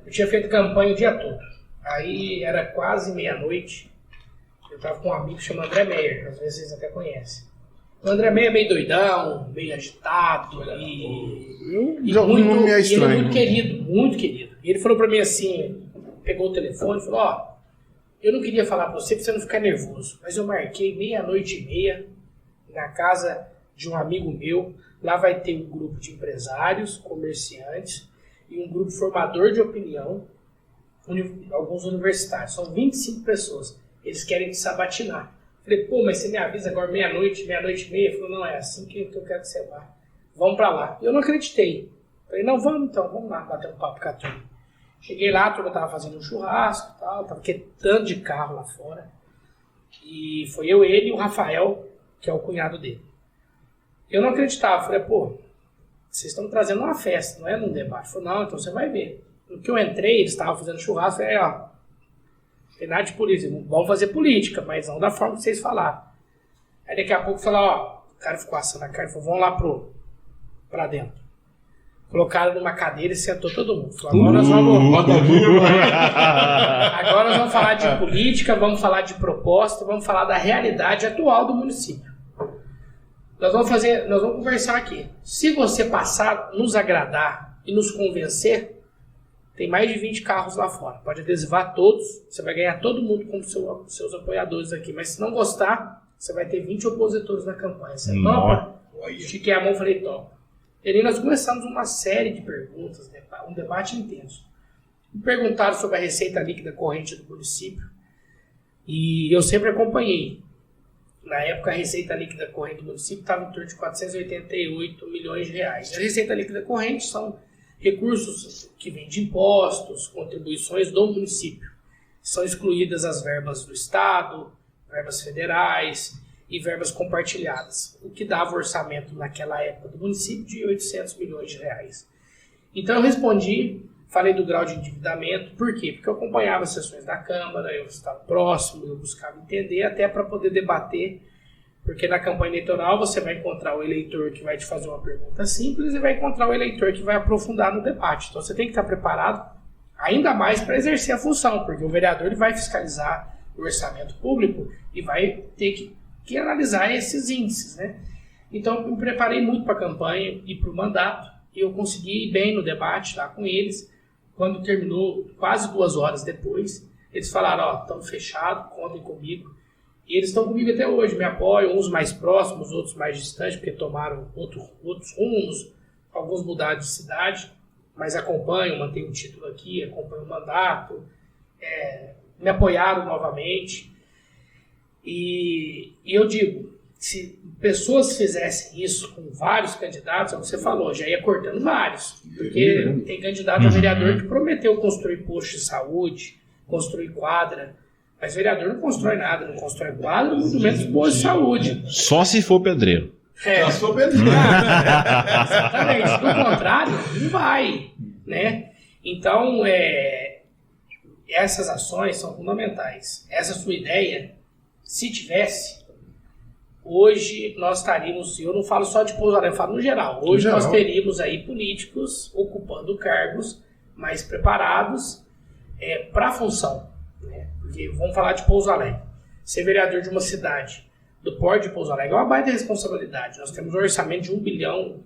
Eu tinha feito campanha o dia todo. Aí era quase meia-noite. Eu tava com um amigo chamado André Meyer, que às vezes vocês até conhecem. O André Meyer é meio doidão, meio agitado e ele é muito querido, muito querido. E ele falou pra mim assim, pegou o telefone e falou, eu não queria falar pra você não ficar nervoso, mas eu marquei 00:30 na casa de um amigo meu. Lá vai ter um grupo de empresários, comerciantes e um grupo formador de opinião, alguns universitários. São 25 pessoas. Eles querem te sabatinar. Falei, mas você me avisa agora 00:30, 00:30? Ele falou, não, é assim que eu quero que você vá. Vamos pra lá. Eu não acreditei. Falei, não, vamos lá, bater um papo com a turma. Cheguei lá, a turma tava fazendo um churrasco e tal, tava quetando de carro lá fora. E foi eu, ele e o Rafael, que é o cunhado dele. Eu não acreditava, falei, pô, vocês estão trazendo uma festa, não é num debate. Falei, não, então você vai ver. No que eu entrei, eles estavam fazendo churrasco, falei, ó, tem nada de política, vamos fazer política, mas não da forma que vocês falaram. Aí daqui a pouco falaram, ó, o cara ficou assando a cara, falou, vamos lá pra dentro. Colocaram numa cadeira e sentou todo mundo. Falou, agora nós vamos falar de política, vamos falar de proposta, vamos falar da realidade atual do município. Nós vamos conversar aqui. Se você passar, nos agradar e nos convencer, tem mais de 20 carros lá fora. Pode adesivar todos, você vai ganhar todo mundo como seus apoiadores aqui. Mas se não gostar, você vai ter 20 opositores na campanha. Você topa? Estiquei a mão e falei, topa. E aí nós começamos uma série de perguntas, um debate intenso. Me perguntaram sobre a receita líquida corrente do município e eu sempre acompanhei. Na época, a receita líquida corrente do município estava em torno de 488 milhões de reais. A receita líquida corrente são recursos que vêm de impostos, contribuições do município. São excluídas as verbas do Estado, verbas federais e verbas compartilhadas, o que dava orçamento naquela época do município de 800 milhões de reais. Então eu respondi, falei do grau de endividamento, por quê? Porque eu acompanhava as sessões da Câmara, eu estava próximo, eu buscava entender, até para poder debater, porque na campanha eleitoral você vai encontrar o eleitor que vai te fazer uma pergunta simples e vai encontrar o eleitor que vai aprofundar no debate. Então você tem que estar preparado ainda mais para exercer a função, porque o vereador ele vai fiscalizar o orçamento público e vai ter que analisar esses índices, né? Então eu me preparei muito para a campanha e para o mandato e eu consegui ir bem no debate lá com eles. Quando terminou, quase 2 horas depois, eles falaram, ó, estamos fechados, contem comigo. E eles estão comigo até hoje, me apoiam, uns mais próximos, outros mais distantes, porque tomaram outros rumos, alguns mudaram de cidade, mas acompanham, mantêm o título aqui, acompanham o mandato, me apoiaram novamente. E eu digo, se pessoas fizessem isso com vários candidatos, como você falou, já ia cortando vários. Porque tem candidato a vereador que prometeu construir posto de saúde, construir quadra, mas vereador não constrói nada, não constrói quadra, muito menos posto de saúde. Só se for pedreiro. Só se for pedreiro. Exatamente. Do contrário, não vai, né? Então, essas ações são fundamentais. Essa sua ideia, se tivesse, hoje nós estaríamos, eu não falo só de Pouso Alegre, eu falo no geral, hoje nós teríamos aí políticos ocupando cargos mais preparados para a função, né? Porque vamos falar de Pouso Alegre. Ser vereador de uma cidade do porte de Pouso Alegre é uma baita responsabilidade. Nós temos um orçamento de R$1 bilhão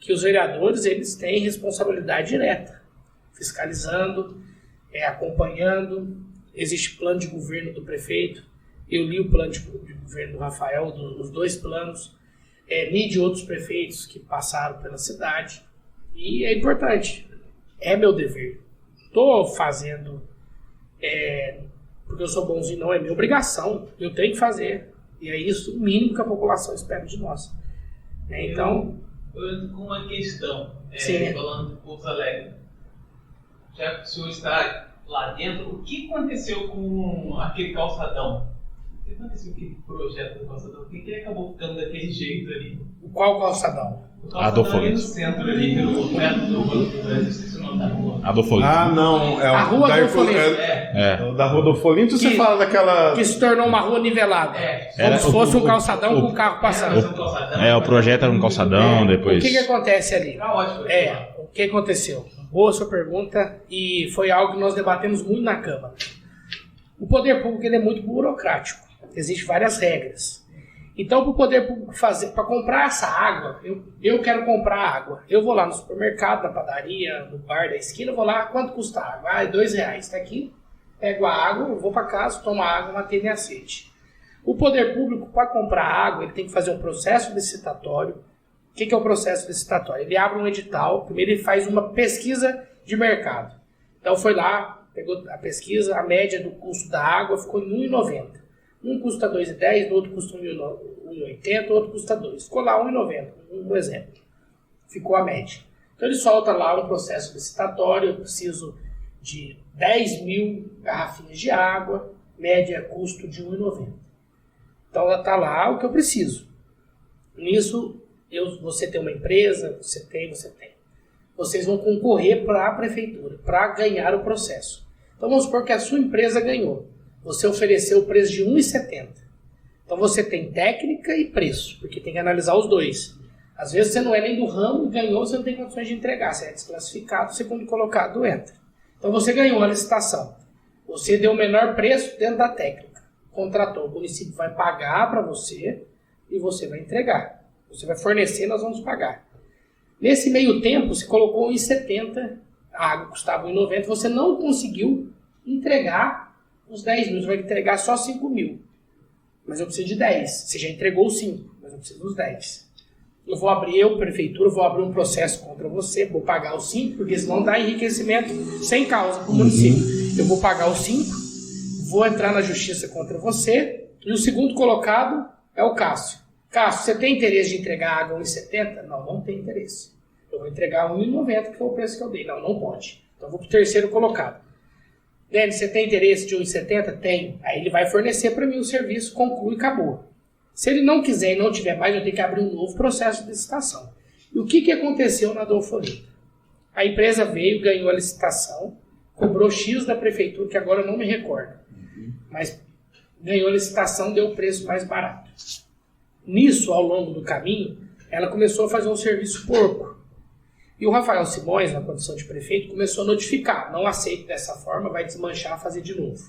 que os vereadores eles têm responsabilidade direta, fiscalizando, acompanhando. Existe plano de governo do prefeito. Eu li o plano de governo do Rafael, os 2 planos. Li de outros prefeitos que passaram pela cidade. E é importante. É meu dever. Estou fazendo porque eu sou bonzinho, não é minha obrigação. Eu tenho que fazer. E é isso o mínimo que a população espera de nós. Então... Eu entro com uma questão. Sim. Falando do Pouso Alegre. Já que o senhor está lá dentro, o que aconteceu com aquele calçadão? O que aconteceu com aquele projeto do calçadão? Por que ele acabou ficando daquele jeito ali? Qual calçadão? O calçadão ali no centro, ali, pelo perto do banco do exercício não da rua. Adolfo Olinto. Ah, não. A rua Adolfo Olinto. Da rua do Olinto, você fala daquela... Que se tornou uma rua nivelada. Como se fosse um calçadão com o carro passando. O projeto era um calçadão, depois... O que acontece ali? Tá ótimo. O que aconteceu? Boa sua pergunta, e foi algo que nós debatemos muito na Câmara. O poder público ele é muito burocrático. Existem várias regras. Então, para o poder público fazer, para comprar essa água, eu quero comprar água. Eu vou lá no supermercado, na padaria, no bar da esquina, vou lá, quanto custa a água? R$2. Está aqui, pego a água, eu vou para casa, tomo a água, matei minha sede. O poder público, para comprar água, ele tem que fazer um processo licitatório. O que é o processo licitatório? Ele abre um edital, primeiro ele faz uma pesquisa de mercado. Então foi lá, pegou a pesquisa, a média do custo da água ficou em R$1,90. Um custa R$2,10, o outro custa R$1,80, o outro custa R$2. Ficou lá R$1,90, um exemplo. ficou a média. Então ele solta lá um processo licitatório, eu preciso de 10 mil garrafinhas de água, média custo de R$ 1,90. Então está lá o que eu preciso. Nisso, você tem uma empresa, você tem. Vocês vão concorrer para a prefeitura, para ganhar o processo. Então vamos supor que a sua empresa ganhou. Você ofereceu o preço de R$ 1,70. Então você tem técnica e preço, porque tem que analisar os dois. Às vezes você não é nem do ramo, ganhou, você não tem condições de entregar. Você é desclassificado, segundo colocado entra. Então você ganhou a licitação. Você deu o menor preço dentro da técnica. Contratou, o município vai pagar para você e você vai entregar. Você vai fornecer, nós vamos pagar. Nesse meio tempo, você colocou R$ 1,70, a água custava R$ 1,90, você não conseguiu entregar os 10 mil, você vai entregar só 5 mil. Mas eu preciso de 10. Você já entregou os 5, mas eu preciso dos 10. Prefeitura, vou abrir um processo contra você, vou pagar os 5, porque senão dá enriquecimento sem causa para o município. Eu vou pagar os 5, vou entrar na justiça contra você, e o segundo colocado é o Cássio. Cássio, você tem interesse de entregar água a R$ 1,70? Não tem interesse. Eu vou entregar R$ 1,90, que foi o preço que eu dei. Não pode. Então eu vou para o terceiro colocado. Denis, você tem interesse de R$ 1,70? Tem. Aí ele vai fornecer para mim o serviço, conclui e acabou. Se ele não quiser e não tiver mais, eu tenho que abrir um novo processo de licitação. E o que aconteceu na Adolfo Olímpio? A empresa veio, ganhou a licitação, cobrou X da prefeitura, que agora eu não me recordo. Mas ganhou a licitação, deu o preço mais barato. Nisso, ao longo do caminho, ela começou a fazer um serviço porco. E o Rafael Simões, na condição de prefeito, começou a notificar. Não aceito dessa forma, vai desmanchar, fazer de novo.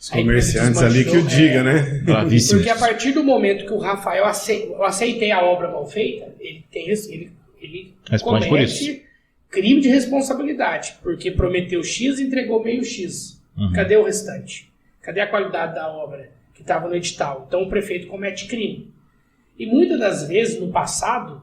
Os comerciantes ali que o diga, né? Porque a partir do momento que o Rafael eu aceitei a obra mal feita, ele comete crime de responsabilidade. Porque prometeu X e entregou meio X. Cadê o restante? Cadê a qualidade da obra que estava no edital? Então o prefeito comete crime. E muitas das vezes, no passado,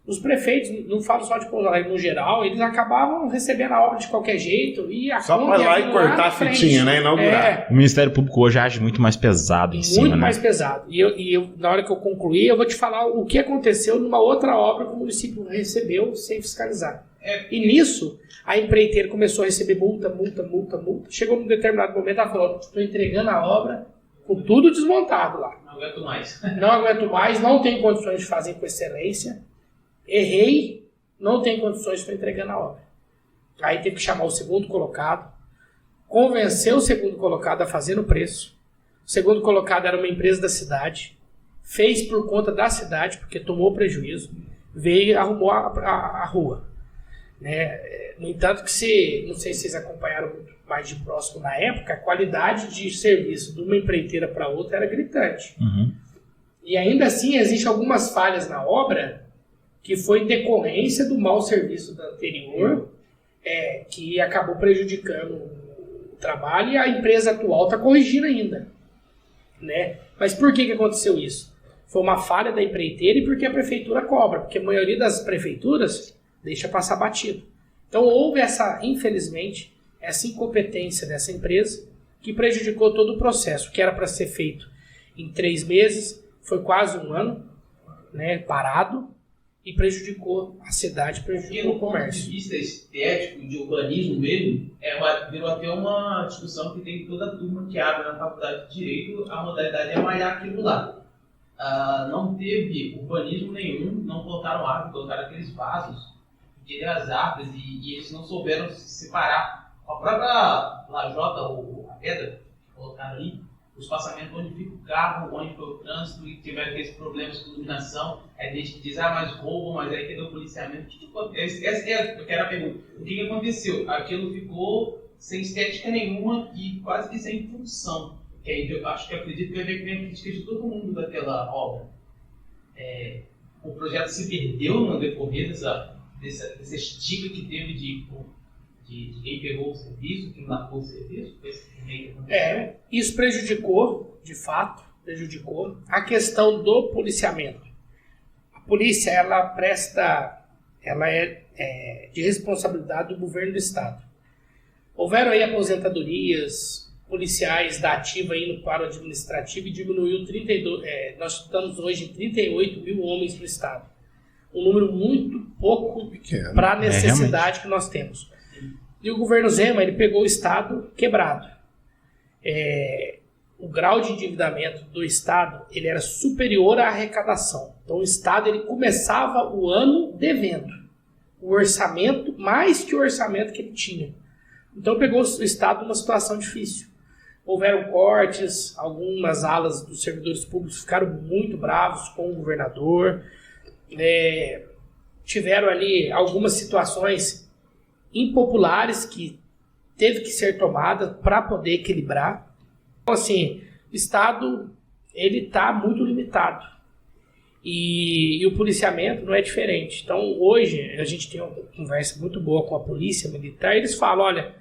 os prefeitos, não falo só de Pouso Alegre, no geral, eles acabavam recebendo a obra de qualquer jeito e a só para lá e cortar a fitinha, né? Inaugurar. O Ministério Público hoje age muito mais pesado em cima, muito mais pesado. E eu, na hora que eu concluir, eu vou te falar o que aconteceu numa outra obra que o município recebeu sem fiscalizar. E nisso, a empreiteira começou a receber multa. Chegou num determinado momento, ela falou, estou entregando a obra com tudo desmontado lá. Não aguento mais. Não aguento mais, não tenho condições de fazer com excelência. Errei, não tenho condições, estou entregando a obra. Aí teve que chamar o segundo colocado, convencer o segundo colocado a fazer no preço. O segundo colocado era uma empresa da cidade, fez por conta da cidade, porque tomou prejuízo, veio e arrumou a rua. Né? No entanto, que não sei se vocês acompanharam muito mais de próximo na época, a qualidade de serviço de uma empreiteira para outra era gritante. E ainda assim, existem algumas falhas na obra que foi decorrência do mau serviço da anterior, que acabou prejudicando o trabalho, e a empresa atual está corrigindo ainda. Né? Mas por que aconteceu isso? Foi uma falha da empreiteira e porque a prefeitura cobra, porque a maioria das prefeituras deixa passar batido. Então houve infelizmente, essa incompetência dessa empresa que prejudicou todo o processo, que era para ser feito em 3 meses, foi quase 1 ano, né, parado, e prejudicou a cidade, prejudicou o comércio. Do ponto de vista estético, de urbanismo mesmo, virou até uma discussão que tem toda a turma que abre na faculdade de Direito, a modalidade é malhar aquilo lá. Não teve urbanismo nenhum, não colocaram árvore, colocaram aqueles vasos, as árvores, e eles não souberam separar. A própria lajota, a pedra que colocaram ali, os passamentos onde fica o carro, onde foi o trânsito, e tiveram aqueles problemas com iluminação, aí gente que diz, mas roubam, mas aí cadê o policiamento? Essa é a pergunta. O que aconteceu? Aquilo ficou sem estética nenhuma e quase que sem função. Que aí eu acredito que vai ver que vem a crítica de todo mundo daquela obra. O projeto se perdeu no decorrer dessa estica que teve de quem pegou o serviço, quem largou o serviço, isso prejudicou, de fato, a questão do policiamento. A polícia, ela é de responsabilidade do governo do estado. Houveram aí aposentadorias, policiais da ativa indo para o administrativo e diminuiu 32, nós estamos hoje em 38 mil homens no estado. um número muito pouco para a necessidade que nós temos. E o governo Zema, ele pegou o Estado quebrado. O grau de endividamento do Estado, ele era superior à arrecadação. Então o Estado, ele começava o ano devendo o orçamento, mais que o orçamento que ele tinha. Então pegou o Estado numa situação difícil. Houveram cortes, algumas alas dos servidores públicos ficaram muito bravos com o governador. Tiveram ali algumas situações impopulares que teve que ser tomada para poder equilibrar. Então, assim, o Estado ele está muito limitado. E o policiamento não é diferente. Então, hoje, a gente tem uma conversa muito boa com a polícia militar. Eles falam, olha,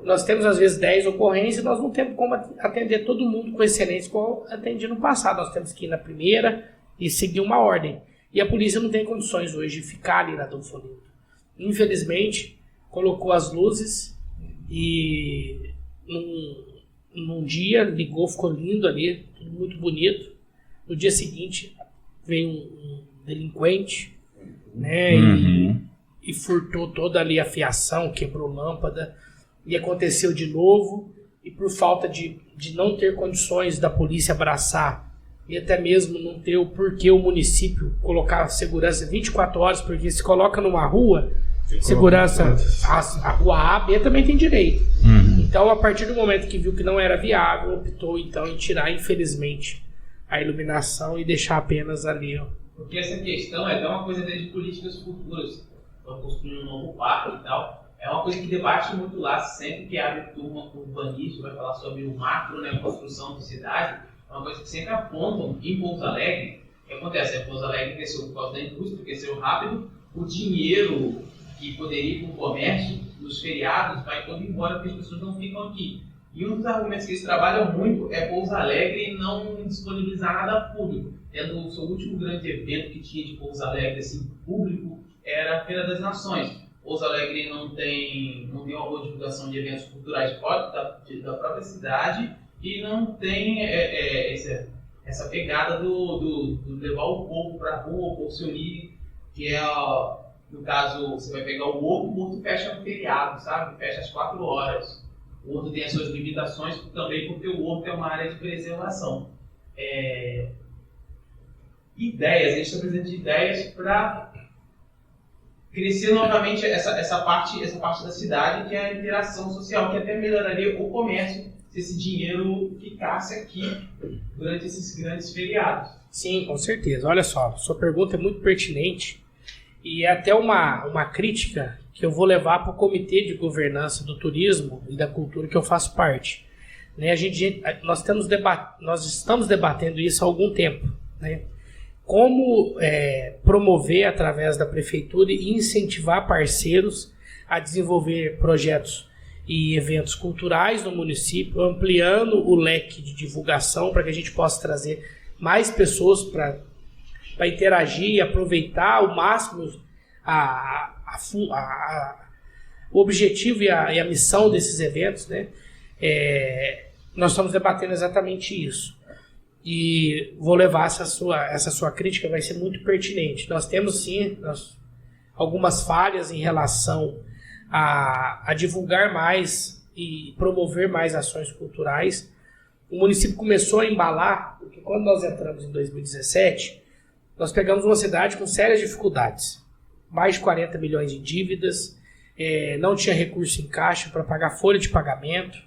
nós temos às vezes 10 ocorrências, nós não temos como atender todo mundo com excelência como atendi no passado. Nós temos que ir na primeira e seguir uma ordem. E a polícia não tem condições hoje de ficar ali na Adolfo Olinto. Infelizmente, colocou as luzes e num dia ligou, ficou lindo ali, tudo muito bonito. No dia seguinte veio um delinquente, né, e furtou toda ali a fiação, quebrou lâmpada, e aconteceu de novo, e por falta de não ter condições da polícia abraçar, e até mesmo não ter o porquê o município colocar segurança 24 horas, porque se coloca numa rua, segurança, a rua A, B também tem direito. Então, a partir do momento que viu que não era viável, optou então em tirar, infelizmente, a iluminação e deixar apenas ali. Porque essa questão é até uma coisa de políticas futuras. Estão construindo um novo parque e tal. É uma coisa que debate muito lá, sempre que abre turma com o urbanismo, vai falar sobre o macro, né, construção de cidade. É uma coisa que sempre apontam em Pouso Alegre. O que acontece? Pouso Alegre cresceu por causa da indústria, cresceu rápido, o dinheiro que poderia ir para o comércio, nos feriados, vai todo embora porque as pessoas não ficam aqui. E um dos argumentos que eles trabalham muito é Pouso Alegre não disponibilizar nada público. Tendo o seu último grande evento que tinha de Pouso Alegre assim, público era a Feira das Nações. Pouso Alegre não tem uma boa divulgação de eventos culturais fora da própria cidade e não tem essa pegada do levar o povo para a rua, o povo se unir, que é, no caso, você vai pegar o Horto fecha no feriado, sabe? Fecha às 4 horas. O Horto tem as suas limitações também porque o Horto é uma área de preservação. Ideias, a gente está precisando de ideias para crescer novamente essa parte da cidade, que é a interação social, que até melhoraria o comércio se esse dinheiro ficasse aqui durante esses grandes feriados. Sim, com certeza. Olha só, sua pergunta é muito pertinente e é até uma crítica que eu vou levar para o Comitê de Governança do Turismo e da Cultura que eu faço parte. Né, nós estamos debatendo isso há algum tempo, né? Como promover através da prefeitura e incentivar parceiros a desenvolver projetos e eventos culturais no município, ampliando o leque de divulgação para que a gente possa trazer mais pessoas para interagir e aproveitar ao máximo o objetivo e a missão desses eventos, né? Nós estamos debatendo exatamente isso. E vou levar essa sua crítica, vai ser muito pertinente. Nós temos sim algumas falhas em relação a divulgar mais e promover mais ações culturais. O município começou a embalar, porque quando nós entramos em 2017, nós pegamos uma cidade com sérias dificuldades. Mais de 40 milhões de dívidas, não tinha recurso em caixa para pagar folha de pagamento.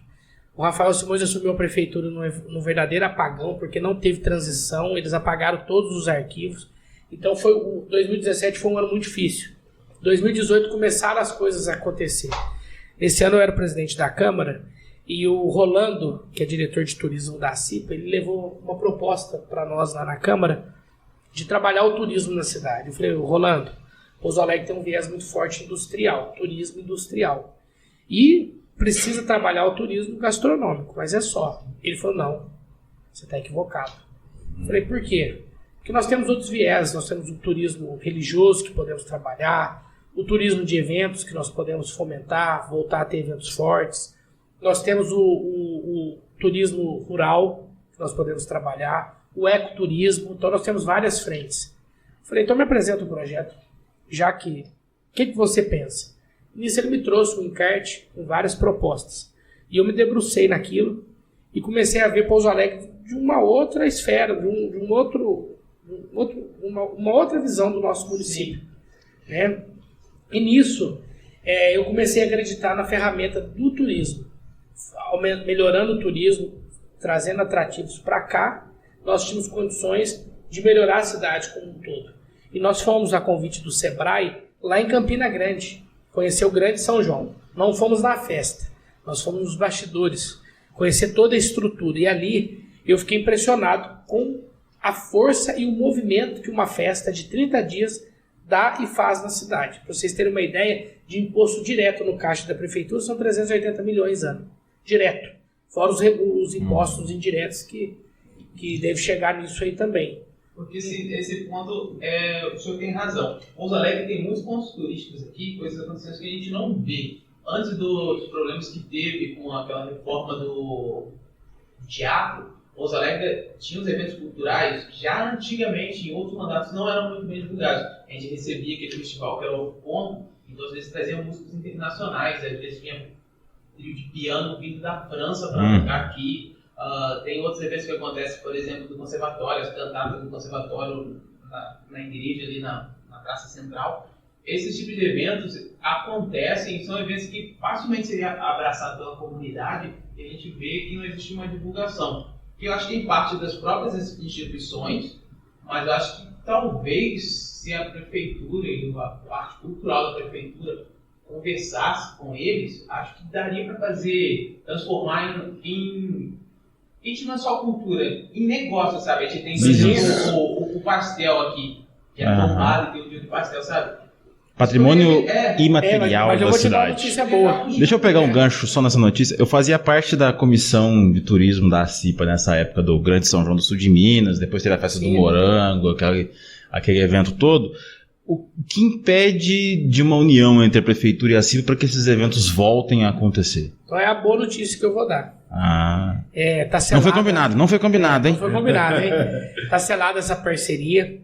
O Rafael Simões assumiu a prefeitura no verdadeiro apagão, porque não teve transição, eles apagaram todos os arquivos. Então 2017 foi um ano muito difícil. 2018 começaram as coisas a acontecer. Esse ano eu era presidente da Câmara e o Rolando, que é diretor de turismo da CIPA, ele levou uma proposta para nós lá na Câmara de trabalhar o turismo na cidade. Eu falei, Rolando, Pouso Alegre tem um viés muito forte industrial, turismo industrial. E precisa trabalhar o turismo gastronômico, mas é só. Ele falou, não, você está equivocado. Falei, por quê? Porque nós temos outros viés, nós temos o turismo religioso que podemos trabalhar, o turismo de eventos que nós podemos fomentar, voltar a ter eventos fortes, nós temos o turismo rural que nós podemos trabalhar, o ecoturismo, então nós temos várias frentes. Falei, então me apresenta o projeto. já que... O que você pensa? Nisso ele me trouxe um encarte com várias propostas. E eu me debrucei naquilo e comecei a ver Pouso Alegre de uma outra esfera, uma outra visão do nosso município. Né? E nisso, eu comecei a acreditar na ferramenta do turismo. Melhorando o turismo, trazendo atrativos para cá, nós tínhamos condições de melhorar a cidade como um todo. E nós fomos a convite do Sebrae lá em Campina Grande, conhecer o Grande São João. Não fomos na festa, nós fomos nos bastidores, conhecer toda a estrutura. E ali eu fiquei impressionado com a força e o movimento que uma festa de 30 dias dá e faz na cidade. Para vocês terem uma ideia, de imposto direto no caixa da prefeitura são 380 milhões ano. Direto. Fora os impostos indiretos que deve chegar nisso aí também. Porque esse ponto, o senhor tem razão. Pouso Alegre tem muitos pontos turísticos aqui, coisas acontecendo que a gente não vê. Antes dos problemas que teve com aquela reforma do teatro, Pouso Alegre tinha os eventos culturais que já antigamente, em outros mandatos, não eram muito bem divulgados. A gente recebia aquele festival que era o Ponto, então às vezes traziam músicos internacionais, às vezes tinha trio de piano vindo da França para tocar aqui. Tem outros eventos que acontecem, por exemplo, do conservatório, as cantatas do conservatório na igreja, ali na Praça Central. Esses tipos de eventos acontecem, são eventos que facilmente seriam abraçados pela comunidade e a gente vê que não existe uma divulgação. Que eu acho que tem parte das próprias instituições, mas eu acho que talvez se a prefeitura e a parte cultural da prefeitura conversasse com eles, acho que daria para transformar em a gente não é só cultura, em negócio, sabe? A gente tem, por exemplo, o pastel aqui, que é bombado e tem o dia do pastel, sabe? Patrimônio imaterial mas eu da vou te dar uma cidade. notícia boa. Deixa eu pegar um gancho só nessa notícia. Eu fazia parte da comissão de turismo da CIPA nessa época do Grande São João do Sul de Minas, depois teve a festa do Morango, aquele evento todo. O que impede de uma união entre a prefeitura e a CIPA para que esses eventos voltem a acontecer? Então é a boa notícia que eu vou dar. Tá selada, não foi combinado, hein? Não foi combinado, hein? Tá selada essa parceria.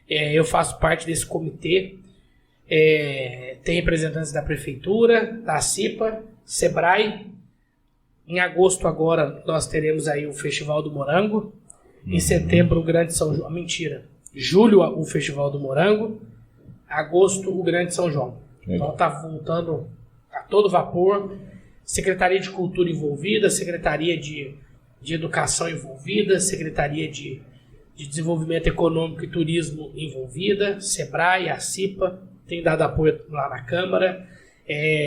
Eu faço parte desse comitê. Tem representantes da prefeitura, da CIPA, Sebrae. Em agosto agora nós teremos aí o Festival do Morango. Em setembro o Grande São João. Mentira. Julho o Festival do Morango. Agosto o Grande São João. Então tá voltando a todo vapor. Secretaria de Cultura envolvida, Secretaria de Educação envolvida, Secretaria de Desenvolvimento Econômico e Turismo envolvida, Sebrae, a CIPA, tem dado apoio lá na Câmara.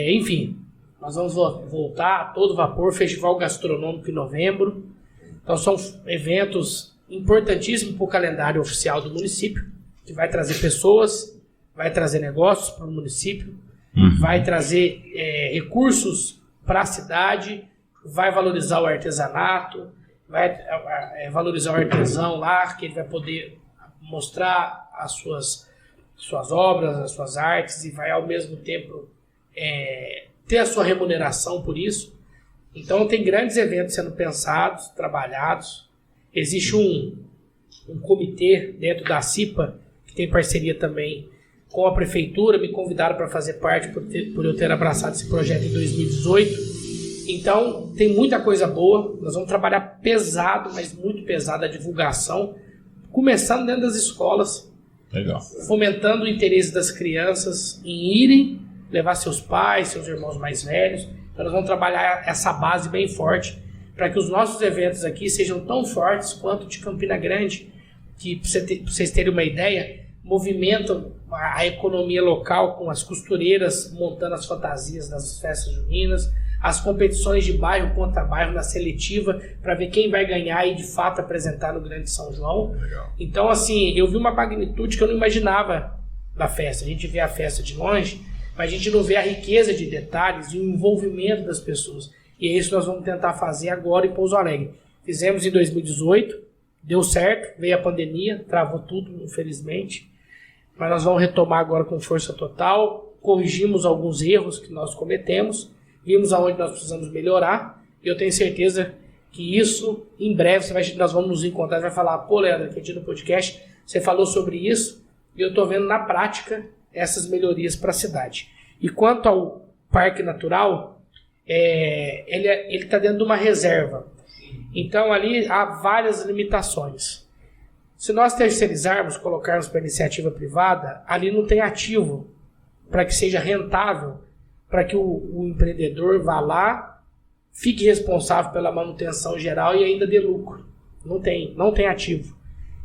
Enfim, nós vamos voltar a todo vapor, Festival Gastronômico em novembro. Então são eventos importantíssimos para o calendário oficial do município, que vai trazer pessoas, vai trazer negócios para o município, vai trazer recursos para a cidade, vai valorizar o artesanato, vai valorizar o artesão lá, que ele vai poder mostrar as suas obras, as suas artes, e vai ao mesmo tempo ter a sua remuneração por isso. Então tem grandes eventos sendo pensados, trabalhados. Existe um comitê dentro da CIPA, que tem parceria também com a prefeitura, me convidaram para fazer parte por eu ter abraçado esse projeto em 2018. Então, tem muita coisa boa. Nós vamos trabalhar pesado, mas muito pesado a divulgação, começando dentro das escolas. Legal. Fomentando o interesse das crianças em irem, levar seus pais, seus irmãos mais velhos. Então, nós vamos trabalhar essa base bem forte para que os nossos eventos aqui sejam tão fortes quanto o de Campina Grande, que, para vocês terem uma ideia, movimentam a economia local com as costureiras montando as fantasias das festas juninas, as competições de bairro contra bairro na seletiva para ver quem vai ganhar e de fato apresentar no Grande São João. Legal. Então, assim, eu vi uma magnitude que eu não imaginava da festa. A gente vê a festa de longe, mas a gente não vê a riqueza de detalhes e o envolvimento das pessoas. E é isso que nós vamos tentar fazer agora em Pouso Alegre. Fizemos em 2018, deu certo, veio a pandemia, travou tudo, infelizmente. Mas nós vamos retomar agora com força total, corrigimos alguns erros que nós cometemos, vimos aonde nós precisamos melhorar, e eu tenho certeza que isso, em breve, nós vamos nos encontrar e vai falar, pô, Leandro, aqui no podcast, você falou sobre isso, e eu estou vendo na prática essas melhorias para a cidade. E quanto ao Parque Natural, ele está dentro de uma reserva. Então ali há várias limitações. Se nós terceirizarmos, colocarmos para iniciativa privada, ali não tem ativo para que seja rentável, para que o empreendedor vá lá, fique responsável pela manutenção geral e ainda dê lucro. Não tem ativo.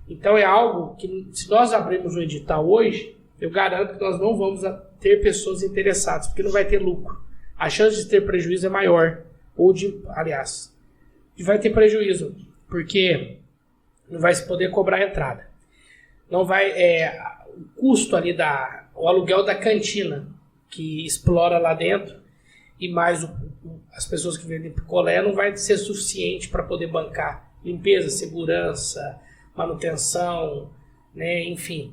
Então é algo que, se nós abrirmos um edital hoje, eu garanto que nós não vamos ter pessoas interessadas, porque não vai ter lucro. A chance de ter prejuízo é maior. Vai ter prejuízo, porque não vai se poder cobrar a entrada. Não vai, o custo ali o aluguel da cantina que explora lá dentro e mais as pessoas que vendem picolé não vai ser suficiente para poder bancar limpeza, segurança, manutenção, né, enfim.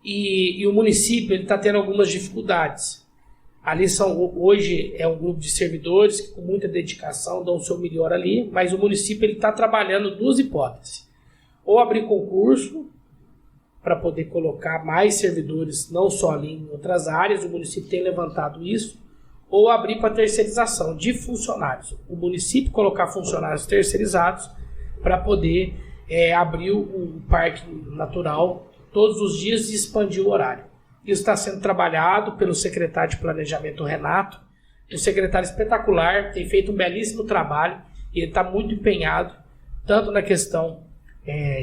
E o município está tendo algumas dificuldades. Ali hoje é um grupo de servidores que com muita dedicação dão o seu melhor ali, mas o município está trabalhando duas hipóteses. Ou abrir concurso para poder colocar mais servidores, não só ali em outras áreas, o município tem levantado isso, ou abrir para terceirização de funcionários. O município colocar funcionários terceirizados para poder abrir o Parque Natural todos os dias e expandir o horário. Isso está sendo trabalhado pelo secretário de Planejamento, Renato, um secretário espetacular, tem feito um belíssimo trabalho e ele está muito empenhado, tanto na questão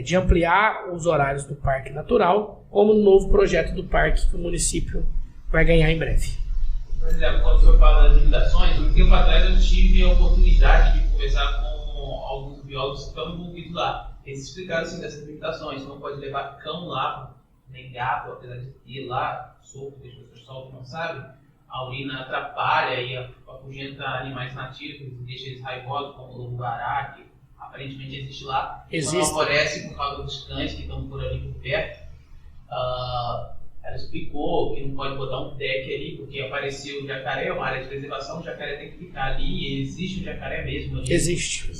de ampliar os horários do Parque Natural, como no novo projeto do parque que o município vai ganhar em breve. Por exemplo, quando o senhor fala das limitações, um tempo atrás eu tive a oportunidade de conversar com alguns biólogos que estão envolvidos lá. Eles explicaram assim dessas limitações, você não pode levar cão lá, nem gato, apesar de ir lá, solto, que as pessoas soltam, não sabem. A urina atrapalha e afugenta animais nativos, deixa eles raivosos, como o lobo-guará, que aparentemente existe lá. Existe. Não aparece por causa dos cães que estão por ali por perto. Ela explicou que não pode botar um deck ali, porque apareceu o jacaré, uma área de preservação, o jacaré tem que ficar ali, e existe o jacaré mesmo ali. Existe.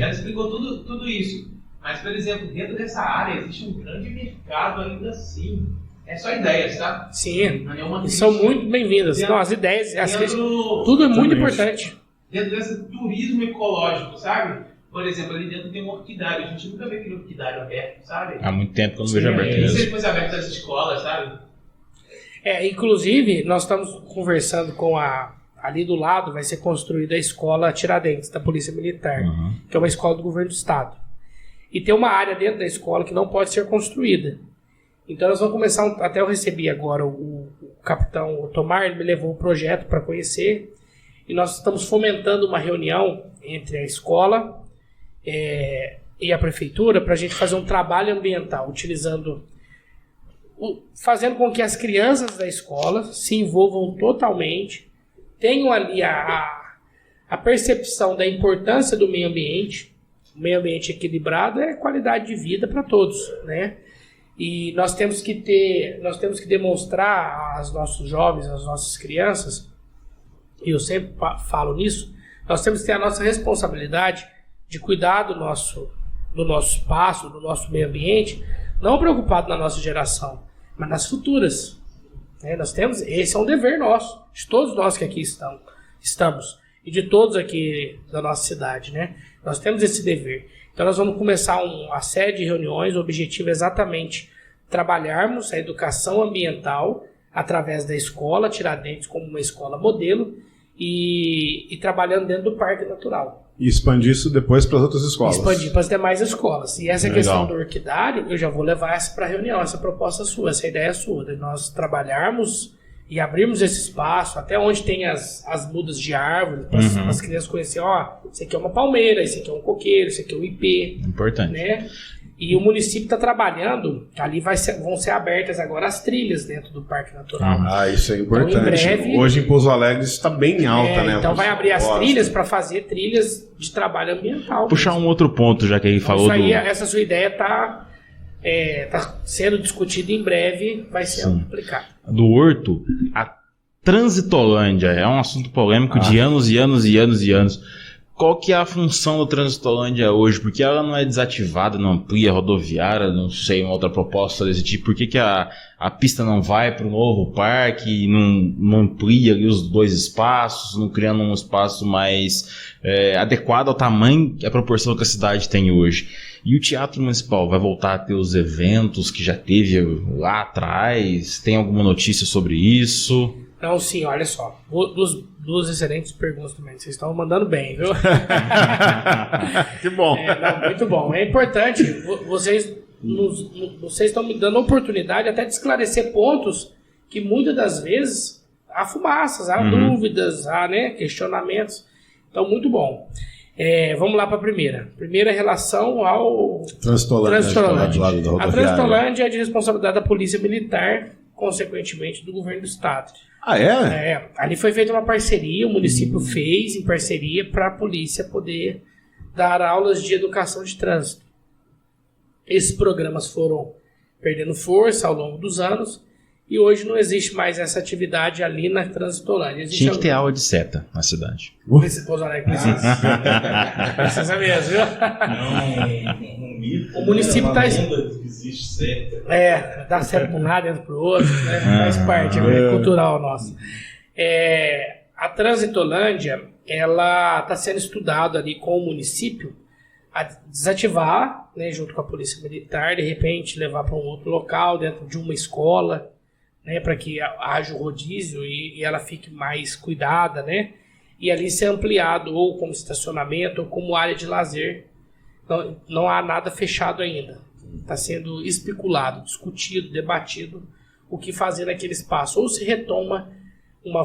Ela explicou tudo isso. Mas, por exemplo, dentro dessa área existe um grande mercado ainda assim. É só ideias, tá? Sim, e são muito bem-vindas. Não, as ideias, tudo é muito importante. Dentro desse turismo ecológico, sabe? Por exemplo, ali dentro tem um orquidário. A gente nunca vê aquele orquidário aberto, sabe? Há muito tempo que eu não vejo aberto mesmo. Isso depois aberto das escolas, sabe? Inclusive, nós estamos conversando com ali do lado vai ser construída a escola Tiradentes, da Polícia Militar, que é uma escola do governo do estado. E tem uma área dentro da escola que não pode ser construída. Então nós vamos começar, até eu recebi agora o capitão Otomar, ele me levou o projeto para conhecer, e nós estamos fomentando uma reunião entre a escola e a prefeitura para a gente fazer um trabalho ambiental, fazendo com que as crianças da escola se envolvam totalmente, tenham ali a percepção da importância do meio ambiente. O meio ambiente equilibrado é qualidade de vida para todos, né? E nós temos que demonstrar aos nossos jovens, às nossas crianças, e eu sempre falo nisso, nós temos que ter a nossa responsabilidade de cuidar do nosso espaço, do nosso meio ambiente, não preocupado na nossa geração, mas nas futuras. Né? Esse é um dever nosso, de todos nós que aqui estamos, e de todos aqui da nossa cidade, né? Nós temos esse dever. Então nós vamos começar uma série de reuniões, o objetivo é exatamente trabalharmos a educação ambiental através da escola Tiradentes como uma escola modelo e trabalhando dentro do Parque Natural. E expandir isso depois para as outras escolas. Expandir para as demais escolas. E essa questão do orquidário, eu já vou levar essa para a reunião, essa proposta sua, essa ideia sua, de nós trabalharmos e abrimos esse espaço, até onde tem as mudas de árvore, para as crianças conhecerem, isso aqui é uma palmeira, isso aqui é um coqueiro, isso aqui é um ipê. Importante. Né? E o município está trabalhando, ali vão ser abertas agora as trilhas dentro do Parque Natural. Isso é importante. Então, em breve, hoje em Pouso Alegre isso está bem alta, né? Então vai abrir as trilhas para fazer trilhas de trabalho ambiental. Puxar um outro ponto, já que ele falou essa sua ideia está sendo discutida, em breve vai ser aplicada. Do Horto, a Transitolândia é um assunto polêmico de anos e anos e anos e anos. qual que é a função do Transitolândia hoje? Por que ela não é desativada, não amplia a rodoviária, não sei, uma outra proposta desse tipo? Por que a pista não vai para o novo parque, não amplia ali os 2 espaços, não criando um espaço mais adequado ao tamanho e à proporção que a cidade tem hoje? E o Teatro Municipal vai voltar a ter os eventos que já teve lá atrás? Tem alguma notícia sobre isso? Não, sim, olha só. Duas excelentes perguntas também. Vocês estão mandando bem, viu? Que bom. Não, muito bom. É importante. Vocês estão me dando a oportunidade até de esclarecer pontos que muitas das vezes há fumaças, há dúvidas, há questionamentos. Então, muito bom. Vamos lá para a primeira. Primeira relação ao Transitolândia. A Transitolândia é de responsabilidade da Polícia Militar, consequentemente do Governo do Estado. Ah, é? Ali foi feita uma parceria, o município fez em parceria para a polícia poder dar aulas de educação de trânsito. Esses programas foram perdendo força ao longo dos anos e hoje não existe mais essa atividade ali na Transitolândia. Tinha que ter aula de seta na cidade. Pouso Alegre precisa. Precisa mesmo, viu? Não, o município está... Existe seta. Dá seta para um lado, dentro para o outro, né? Faz parte, é cultural nosso. A Transitolândia, ela está sendo estudada ali com o município a desativar, né, junto com a Polícia Militar, de repente levar para um outro local, dentro de uma escola, né, para que haja o rodízio e ela fique mais cuidada, né, e ali ser ampliado ou como estacionamento ou como área de lazer. Não há nada fechado ainda. Está sendo especulado, discutido, debatido o que fazer naquele espaço. Ou se retoma,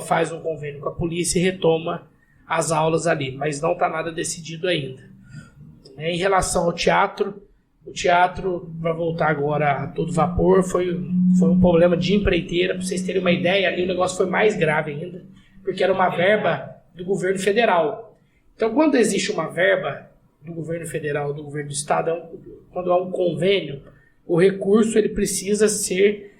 faz um convênio com a polícia e retoma as aulas ali, mas não está nada decidido ainda. Em relação ao teatro, o teatro vai voltar agora a todo vapor. Foi um problema de empreiteira. Para vocês terem uma ideia, ali o negócio foi mais grave ainda, porque era uma verba do governo federal. Então, quando existe uma verba do governo federal, do governo do estado, quando há um convênio, o recurso ele precisa ser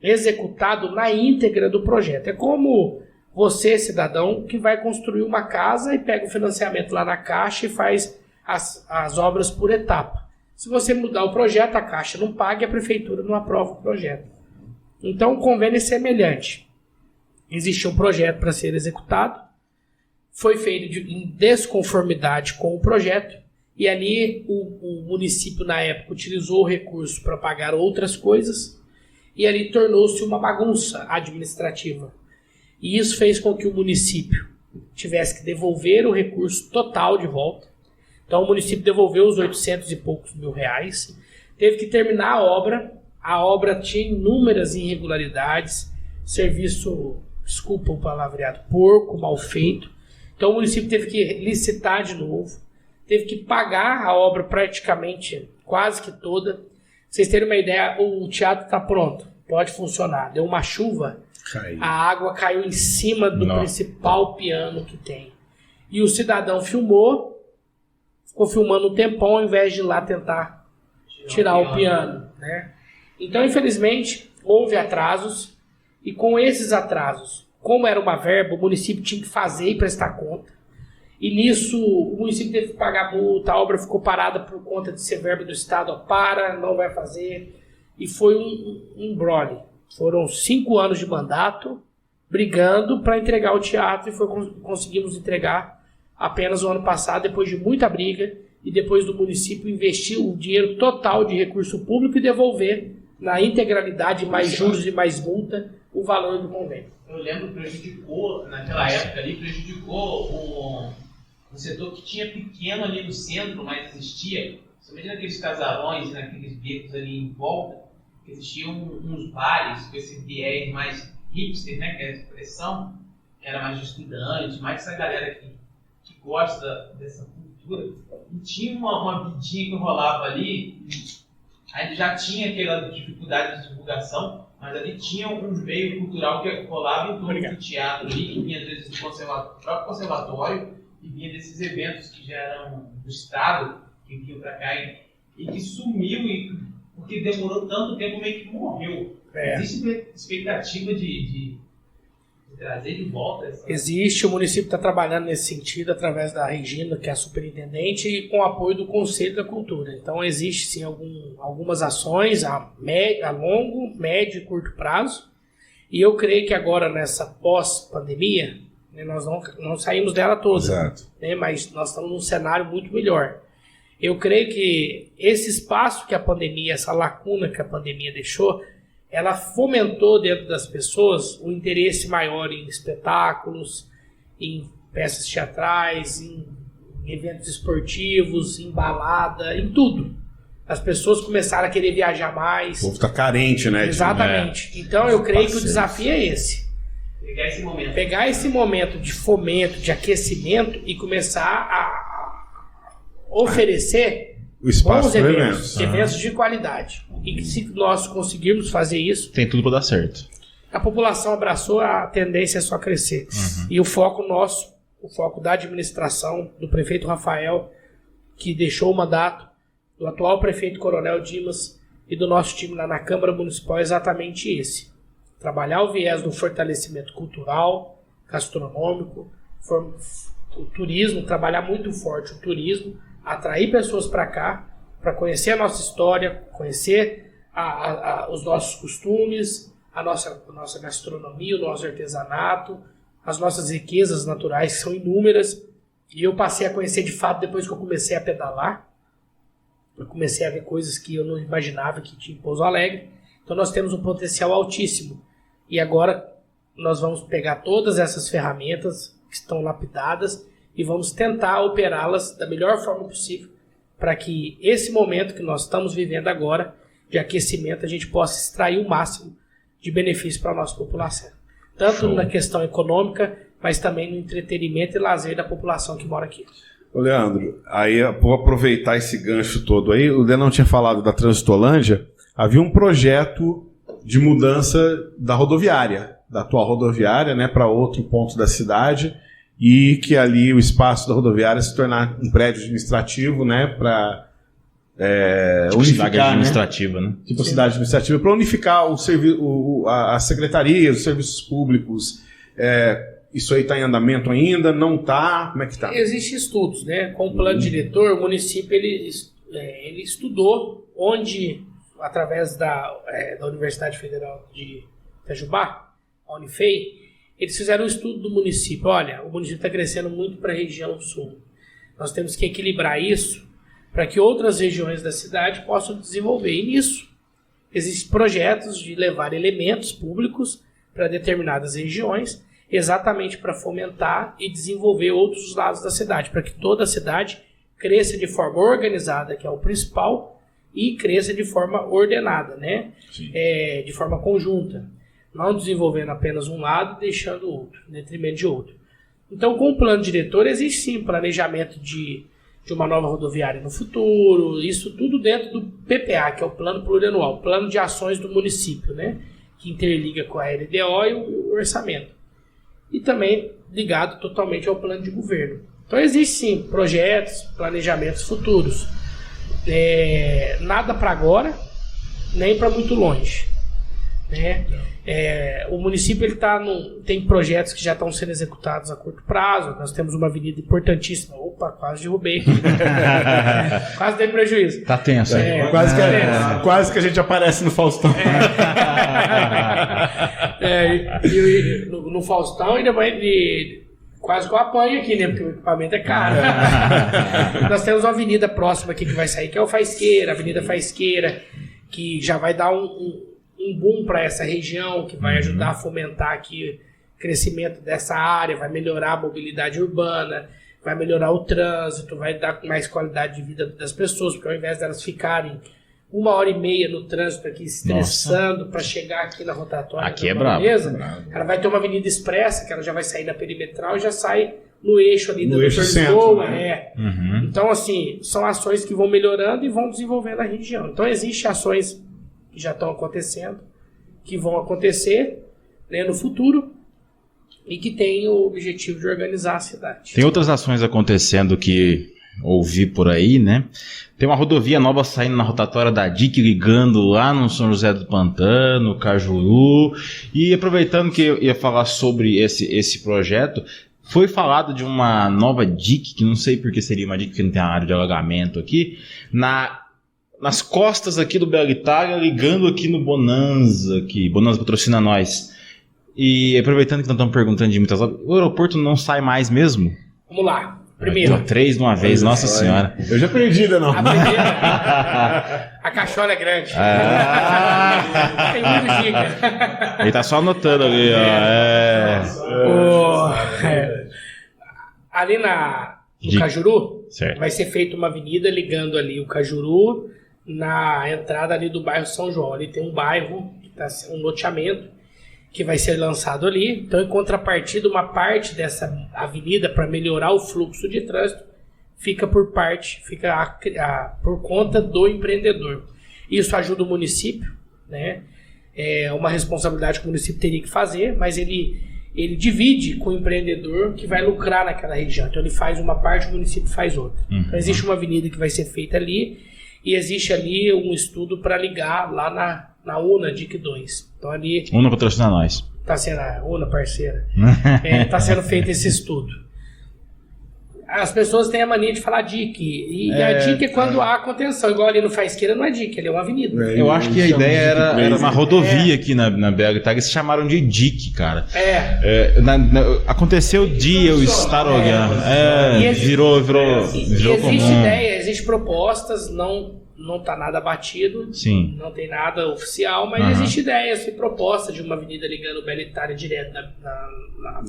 executado na íntegra do projeto. É como você, cidadão, que vai construir uma casa e pega o financiamento lá na Caixa e faz as obras por etapa. Se você mudar o projeto, a Caixa não paga e a Prefeitura não aprova o projeto. Então, o convênio é semelhante. Existe um projeto para ser executado, foi feito em desconformidade com o projeto, e ali o município, na época, utilizou o recurso para pagar outras coisas, e ali tornou-se uma bagunça administrativa. E isso fez com que o município tivesse que devolver o recurso total de volta. Então o município devolveu os 800 e poucos mil reais, teve que terminar a obra tinha inúmeras irregularidades, serviço, desculpa o palavreado, porco, mal feito. Então o município teve que licitar de novo, teve que pagar a obra praticamente quase que toda. Pra vocês terem uma ideia, o teatro está pronto, pode funcionar. Deu uma chuva, a água caiu em cima do principal piano que tem. E o cidadão ficou filmando um tempão ao invés de ir lá tentar tirar o piano, né? Então, infelizmente, houve atrasos, e com esses atrasos, como era uma verba, o município tinha que fazer e prestar conta. E nisso, o município teve que pagar multa, a obra ficou parada por conta de ser verba do Estado. Não vai fazer. E foi um embrolhe. Foram 5 anos de mandato, brigando para entregar o teatro, e conseguimos entregar apenas o ano passado, depois de muita briga, e depois do município investir o dinheiro total de recurso público e devolver na integralidade, mais juros e mais multa, o valor do convênio. Eu lembro, naquela época ali, prejudicou um setor que tinha pequeno ali no centro, mas existia, somente naqueles casarões, naqueles becos ali em volta, existiam uns bares com esse viés mais hipster, né, que é a expressão, que era mais de estudante, mais essa galera que gosta dessa cultura. E tinha uma vidinha que rolava ali, aí já tinha aquela dificuldade de divulgação, mas ali tinha um veio cultural que rolava em torno do teatro ali, que vinha às vezes do próprio conservatório, e vinha desses eventos que já eram do Estado, que vinham para cá, e que sumiu, porque demorou tanto tempo, meio que morreu. Existe expectativa de trazer de volta essa... Existe, o município está trabalhando nesse sentido através da Regina, que é a superintendente, e com o apoio do Conselho da Cultura. Então, existe sim algumas ações a longo, médio e curto prazo. E eu creio que agora, nessa pós-pandemia, né, nós não saímos dela toda. Exato. Né, mas nós estamos num cenário muito melhor. Eu creio que esse espaço que a pandemia, essa lacuna que a pandemia deixou, ela fomentou dentro das pessoas um interesse maior em espetáculos, em peças teatrais, em eventos esportivos, em balada, em tudo. As pessoas começaram a querer viajar mais. O povo tá carente, né? Exatamente. Então eu creio que o desafio é esse. Pegar esse momento de fomento, de aquecimento e começar a oferecer o espaço bons para eventos de qualidade. E que se nós conseguirmos fazer isso, Tem tudo pra dar certo. a população abraçou, a tendência é só crescer. E o foco nosso, o foco da administração, do prefeito Rafael, que deixou o mandato, do atual prefeito Coronel Dimas e do nosso time lá na Câmara Municipal é exatamente esse. Trabalhar o viés do fortalecimento cultural, gastronômico, o turismo, trabalhar muito forte o turismo, atrair pessoas para cá, para conhecer a nossa história, conhecer os nossos costumes, a nossa gastronomia, o nosso artesanato, as nossas riquezas naturais, que são inúmeras. E eu passei a conhecer de fato depois que eu comecei a pedalar. Eu comecei a ver coisas que eu não imaginava que tinha em Pouso Alegre. Então nós temos um potencial altíssimo. E agora nós vamos pegar todas essas ferramentas que estão lapidadas e vamos tentar operá-las da melhor forma possível para que esse momento que nós estamos vivendo agora de aquecimento a gente possa extrair o máximo de benefício para a nossa população. Tanto na questão econômica, mas também no entretenimento e lazer da população que mora aqui. Ô Leandro, aí vou aproveitar esse gancho todo aí. O Leandro tinha falado da Transitolândia. Havia um projeto de mudança da rodoviária, da atual rodoviária, né, para outro ponto da cidade, e que ali o espaço da rodoviária se tornar um prédio administrativo, né, para Cidade unificar, administrativa, né? Tipo cidade administrativa, para unificar as secretarias, os serviços públicos. Isso aí está em andamento ainda? Não está? Como é que está? Existem estudos, né? Com o plano diretor, o município ele estudou onde, através da Universidade Federal de Itajubá, a Unifei, eles fizeram um estudo do município. Olha, o município está crescendo muito para a região sul. Nós temos que equilibrar isso para que outras regiões da cidade possam desenvolver. E nisso, existem projetos de levar elementos públicos para determinadas regiões, exatamente para fomentar e desenvolver outros lados da cidade, para que toda a cidade cresça de forma organizada, que é o principal, e cresça de forma ordenada, né? De forma conjunta. Não desenvolvendo apenas um lado e deixando o outro, em detrimento de outro. Então, com o plano diretor, existe sim planejamento de uma nova rodoviária no futuro, isso tudo dentro do PPA, que é o Plano Plurianual, Plano de Ações do Município, né? Que interliga com a LDO e o orçamento. E também ligado totalmente ao plano de governo. Então, existem sim projetos, planejamentos futuros. Nada para agora, nem para muito longe, né? O município ele tem projetos que já estão sendo executados a curto prazo. Nós temos uma avenida importantíssima. Opa, quase derrubei. Quase dei prejuízo. Tá tenso. Quase que a gente aparece no Faustão. No Faustão ainda vai quase que eu apanho aqui, né? Porque o equipamento é caro. Nós temos uma avenida próxima aqui que vai sair, que é o Faisqueira, a Avenida Faisqueira, que já vai dar um boom para essa região, que vai ajudar a fomentar aqui o crescimento dessa área, vai melhorar a mobilidade urbana, vai melhorar o trânsito, vai dar mais qualidade de vida das pessoas, porque ao invés delas ficarem 1h30 no trânsito aqui, estressando para chegar aqui na rotatória. Aqui é brabo. Ela vai ter uma avenida expressa, que ela já vai sair da perimetral e já sai no eixo ali no eixo centro, né? Então, assim, são ações que vão melhorando e vão desenvolvendo a região. Então, existem ações que já estão acontecendo, que vão acontecer, né, no futuro e que têm o objetivo de organizar a cidade. Tem outras ações acontecendo que ouvir por aí, né? Tem uma rodovia nova saindo na rotatória da DIC, ligando lá no São José do Pantano, Cajuru. E aproveitando que eu ia falar sobre esse projeto, foi falado de uma nova DIC, que não sei porque seria uma DIC que não tem a área de alagamento aqui, nas costas aqui do Bela Itália, ligando aqui no Bonanza, Bonanza patrocina nós. E aproveitando que nós estamos perguntando de muitas obras, o aeroporto não sai mais mesmo? Vamos lá. Primeiro. 3 de uma vez, nossa senhora. Eu já perdi ainda não. A primeira, a cachola é grande. Tem muito giga. Ele tá só anotando ali, ó. Ali no Cajuru, certo. vai ser feita uma avenida ligando ali o Cajuru na entrada ali do bairro São João. Ali tem um bairro, um loteamento, que vai ser lançado ali. Então, em contrapartida, uma parte dessa avenida para melhorar o fluxo de trânsito fica por conta do empreendedor. Isso ajuda o município, né? É uma responsabilidade que o município teria que fazer, mas ele divide com o empreendedor que vai lucrar naquela região. Então, ele faz uma parte, o município faz outra. Então, existe uma avenida que vai ser feita ali e existe ali um estudo para ligar lá na UNA DIC 2. Então ali... UNA patrocina nós. Tá sendo a UNA parceira. Tá sendo feito esse estudo. As pessoas têm a mania de falar DIC. E a DIC é quando há contenção. Igual ali no Faisqueira não é DIC, ele é uma avenida. Eu acho que a ideia era uma rodovia aqui na Bela Itália, se chamaram de DIC, cara. Aconteceu o dia eu estar olhando. Virou comum. Existe propostas, não está nada batido, sim. Não tem nada oficial, mas existe ideias e propostas de uma avenida ligando o Bela Itália direto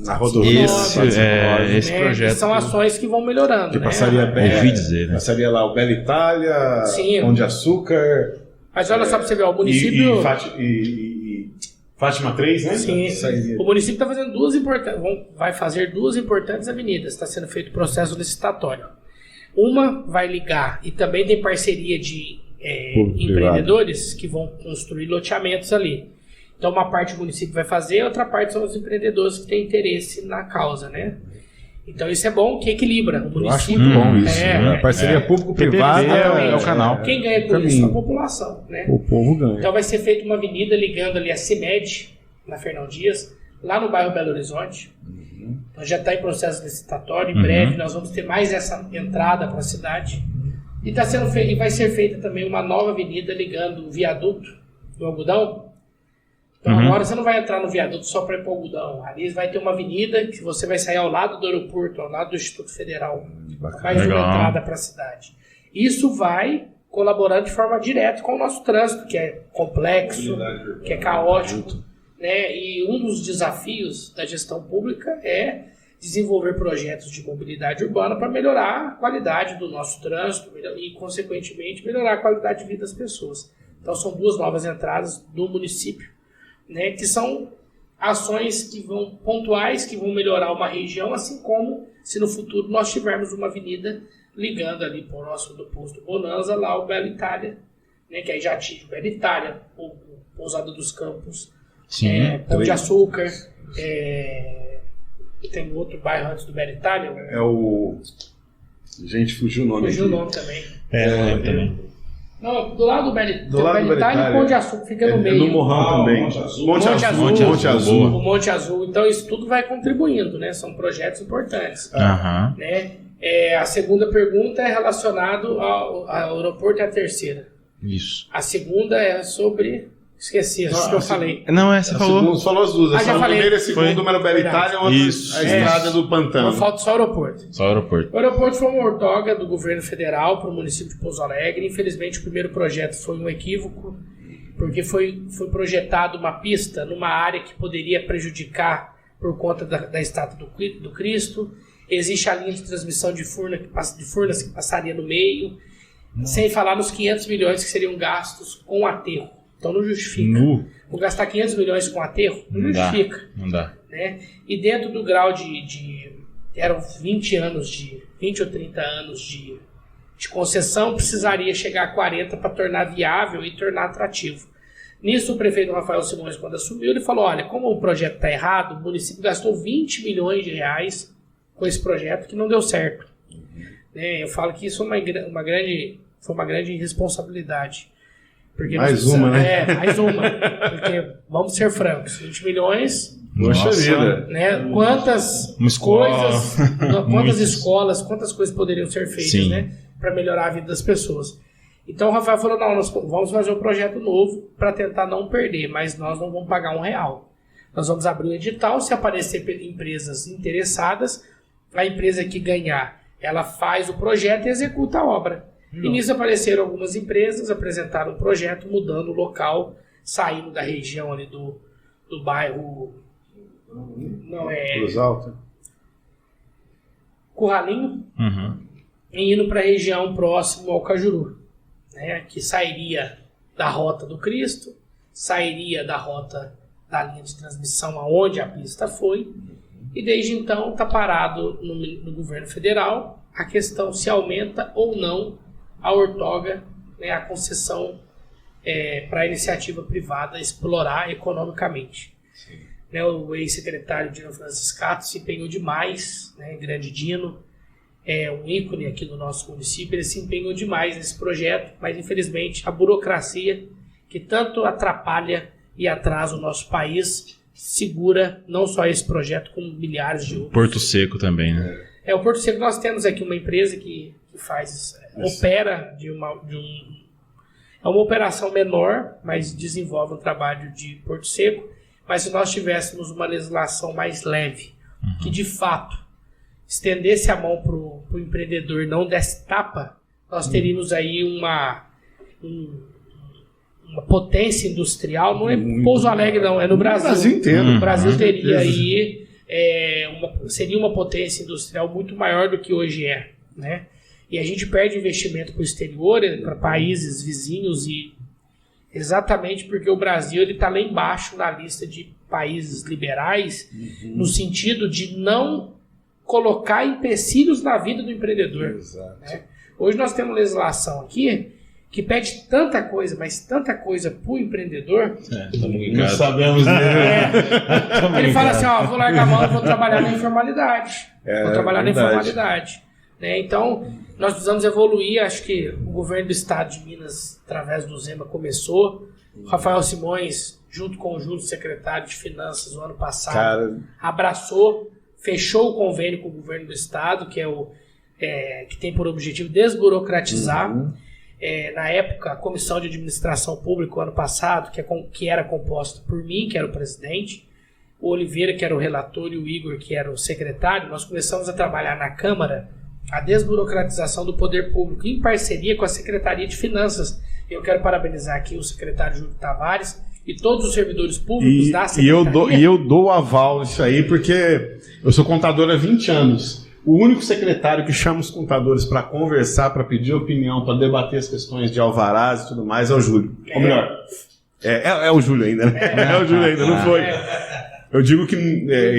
na rodovia. Esse projeto. São ações que vão melhorando. Que passaria ouvi dizer, né? Passaria lá o Bela Itália, sim. Pão de Açúcar. Mas olha só para você ver, o município. E Fátima 3, né? Sim. O município está fazendo vai fazer duas importantes avenidas. Está sendo feito o processo licitatório. Uma vai ligar, e também tem parceria de empreendedores que vão construir loteamentos ali. Então uma parte o município vai fazer, outra parte são os empreendedores que têm interesse na causa, né? Então isso é bom, que equilibra. O município, eu acho muito bom isso. A parceria público-privada é o canal. Quem ganha com isso? A população, né? O povo ganha. Então vai ser feita uma avenida ligando ali a CIMED, na Fernão Dias, lá no bairro Belo Horizonte. Então já está em processo licitatório, em breve nós vamos ter mais essa entrada para a cidade. E vai ser feita também uma nova avenida ligando o viaduto do Algodão. Então agora você não vai entrar no viaduto só para ir para o Algodão. Ali vai ter uma avenida que você vai sair ao lado do aeroporto, ao lado do Instituto Federal. Mais uma entrada para a cidade. Isso vai colaborando de forma direta com o nosso trânsito, que é complexo, que é caótico. Né? E um dos desafios da gestão pública é desenvolver projetos de mobilidade urbana para melhorar a qualidade do nosso trânsito e, consequentemente, melhorar a qualidade de vida das pessoas. Então, são duas novas entradas do município, né? Que são ações pontuais que vão melhorar uma região, assim como se no futuro nós tivermos uma avenida ligando ali próximo do posto Bonanza, lá o Bela Itália, né? Que aí já atinge o Bela Itália, o Pousada dos Campos, Pão de Açúcar, tem outro bairro antes do Bela Itália. Gente, fugiu o nome. Fugiu o nome também. Eu lembro também. Não, do lado do Bela Itália e o Pão de Açúcar fica no meio. No Morrão também. Monte Azul. O Monte Azul. Então isso tudo vai contribuindo, né? São projetos importantes. Né? A segunda pergunta é relacionada ao aeroporto e a terceira. Isso. A segunda é sobre... Esqueci, acho que eu falei. Você falou. Você falou as duas. Já a falei. primeira e a segunda, uma era Bela Itália, a outra a estrada do Pantano. Não falta só o aeroporto. Só o aeroporto. O aeroporto foi uma ortoga do governo federal para o município de Pouso Alegre. Infelizmente, o primeiro projeto foi um equívoco, porque foi projetado uma pista numa área que poderia prejudicar por conta da estátua do Cristo. Existe a linha de transmissão de Furnas que passaria no meio, sem falar nos 500 milhões que seriam gastos com aterro. Então não justifica. Vou gastar 500 milhões com aterro? Não justifica. Não dá. Né? E dentro do grau eram 20 ou 30 anos de concessão, precisaria chegar a 40 para tornar viável e tornar atrativo. Nisso, o prefeito Rafael Simões, quando assumiu, ele falou, olha, como o projeto está errado, o município gastou 20 milhões de reais com esse projeto que não deu certo. Eu falo que isso foi uma grande responsabilidade. Porque Mais uma, né? Mais uma. Porque, vamos ser francos, 20 milhões... Poxa vida. Né? Quantas escolas, quantas coisas poderiam ser feitas, né? Para melhorar a vida das pessoas. Então o Rafael falou, não, nós vamos fazer um projeto novo para tentar não perder, mas nós não vamos pagar R$1. Nós vamos abrir o edital, se aparecer empresas interessadas, a empresa que ganhar, ela faz o projeto e executa a obra. E nisso apareceram algumas empresas, apresentaram um projeto mudando o local, saindo da região ali do bairro... Não é... Cruz Alta. Curralinho. E indo para a região próximo ao Cajuru, né, que sairia da Rota do Cristo, sairia da rota da linha de transmissão aonde a pista foi, e desde então está parado no governo federal a questão se aumenta ou não a outorga, né, a concessão para a iniciativa privada explorar economicamente. Né, o ex-secretário Dino Franciscato se empenhou demais, né, grande Dino, um ícone aqui do nosso município, ele se empenhou demais nesse projeto, mas infelizmente a burocracia que tanto atrapalha e atrasa o nosso país segura não só esse projeto, como milhares de outros. Porto Seco também, né? O Porto Seco, nós temos aqui uma empresa que opera é uma operação menor, mas desenvolve um trabalho de Porto Seco, mas se nós tivéssemos uma legislação mais leve, que de fato estendesse a mão para o empreendedor, não desse tapa, nós teríamos aí uma potência industrial, não é Pouso Alegre não, é no Brasil. O Brasil inteiro. O Brasil teria aí, seria uma potência industrial muito maior do que hoje é, né? E a gente perde investimento para o exterior, para países vizinhos, e exatamente porque o Brasil está lá embaixo na lista de países liberais, no sentido de não colocar empecilhos na vida do empreendedor. Né? Hoje nós temos legislação aqui que pede tanta coisa, mas tanta coisa para o empreendedor. Não sabemos ele fala assim, vou largar a mão e vou trabalhar na informalidade. Na informalidade. Né? Então, nós precisamos evoluir. Acho que o governo do estado de Minas, através do Zema, começou. O Rafael Simões, junto com o Júlio, secretário de Finanças, no ano passado, abraçou, fechou o convênio com o governo do estado, que que tem por objetivo desburocratizar. Na época, a Comissão de Administração Pública, ano passado, que era composta por mim, que era o presidente, o Oliveira, que era o relator, e o Igor, que era o secretário, nós começamos a trabalhar na Câmara a desburocratização do poder público, em parceria com a Secretaria de Finanças. Eu quero parabenizar aqui o secretário Júlio Tavares e todos os servidores públicos da Secretaria. E eu dou aval nisso aí, porque eu sou contador há 20 anos. O único secretário que chama os contadores para conversar, para pedir opinião, para debater as questões de alvarás e tudo mais é o Júlio. Ou melhor, é o Júlio ainda, né? É o Júlio ainda, não foi? Eu digo que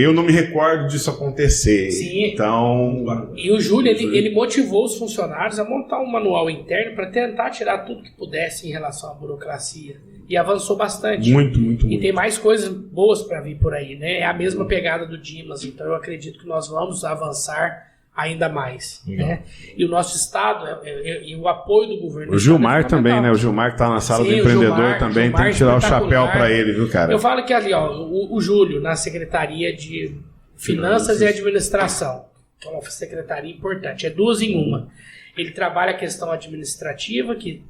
eu não me recordo disso acontecer. Sim. Então... E o Júlio, ele motivou os funcionários a montar um manual interno para tentar tirar tudo que pudesse em relação à burocracia. E avançou bastante. Muito. E tem mais coisas boas para vir por aí, né? É a mesma pegada do Dimas, então eu acredito que nós vamos avançar ainda mais. Né? E o nosso estado, e o apoio do governo... O Gilmar também, né? O Gilmar que está na sala do empreendedor também, tem que tirar o chapéu para ele, viu, cara? Eu falo que ali, o Júlio, na Secretaria de Finanças e Administração, que é uma secretaria importante, é 2 em 1. Ele trabalha a questão administrativa, que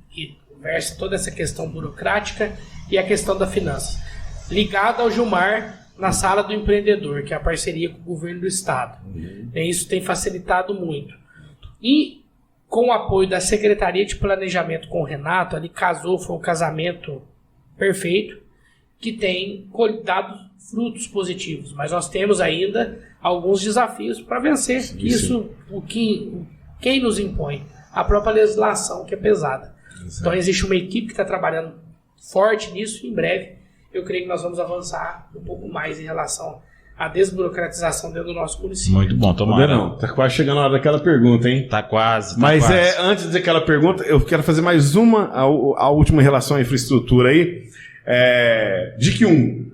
versa toda essa questão burocrática, e a questão da finança. Ligado ao Gilmar na sala do empreendedor, que é a parceria com o governo do estado. Isso tem facilitado muito. E com o apoio da Secretaria de Planejamento com o Renato, ali foi um casamento perfeito, que tem dado frutos positivos. Mas nós temos ainda alguns desafios para vencer. Quem nos impõe? A própria legislação, que é pesada. Então existe uma equipe que está trabalhando forte nisso, e em breve eu creio que nós vamos avançar um pouco mais em relação à desburocratização dentro do nosso município. Muito bom, tomara. Não, tá quase chegando a hora daquela pergunta, hein? Tá quase. Mas antes daquela pergunta, eu quero fazer mais a última em relação à infraestrutura aí. DIC 1,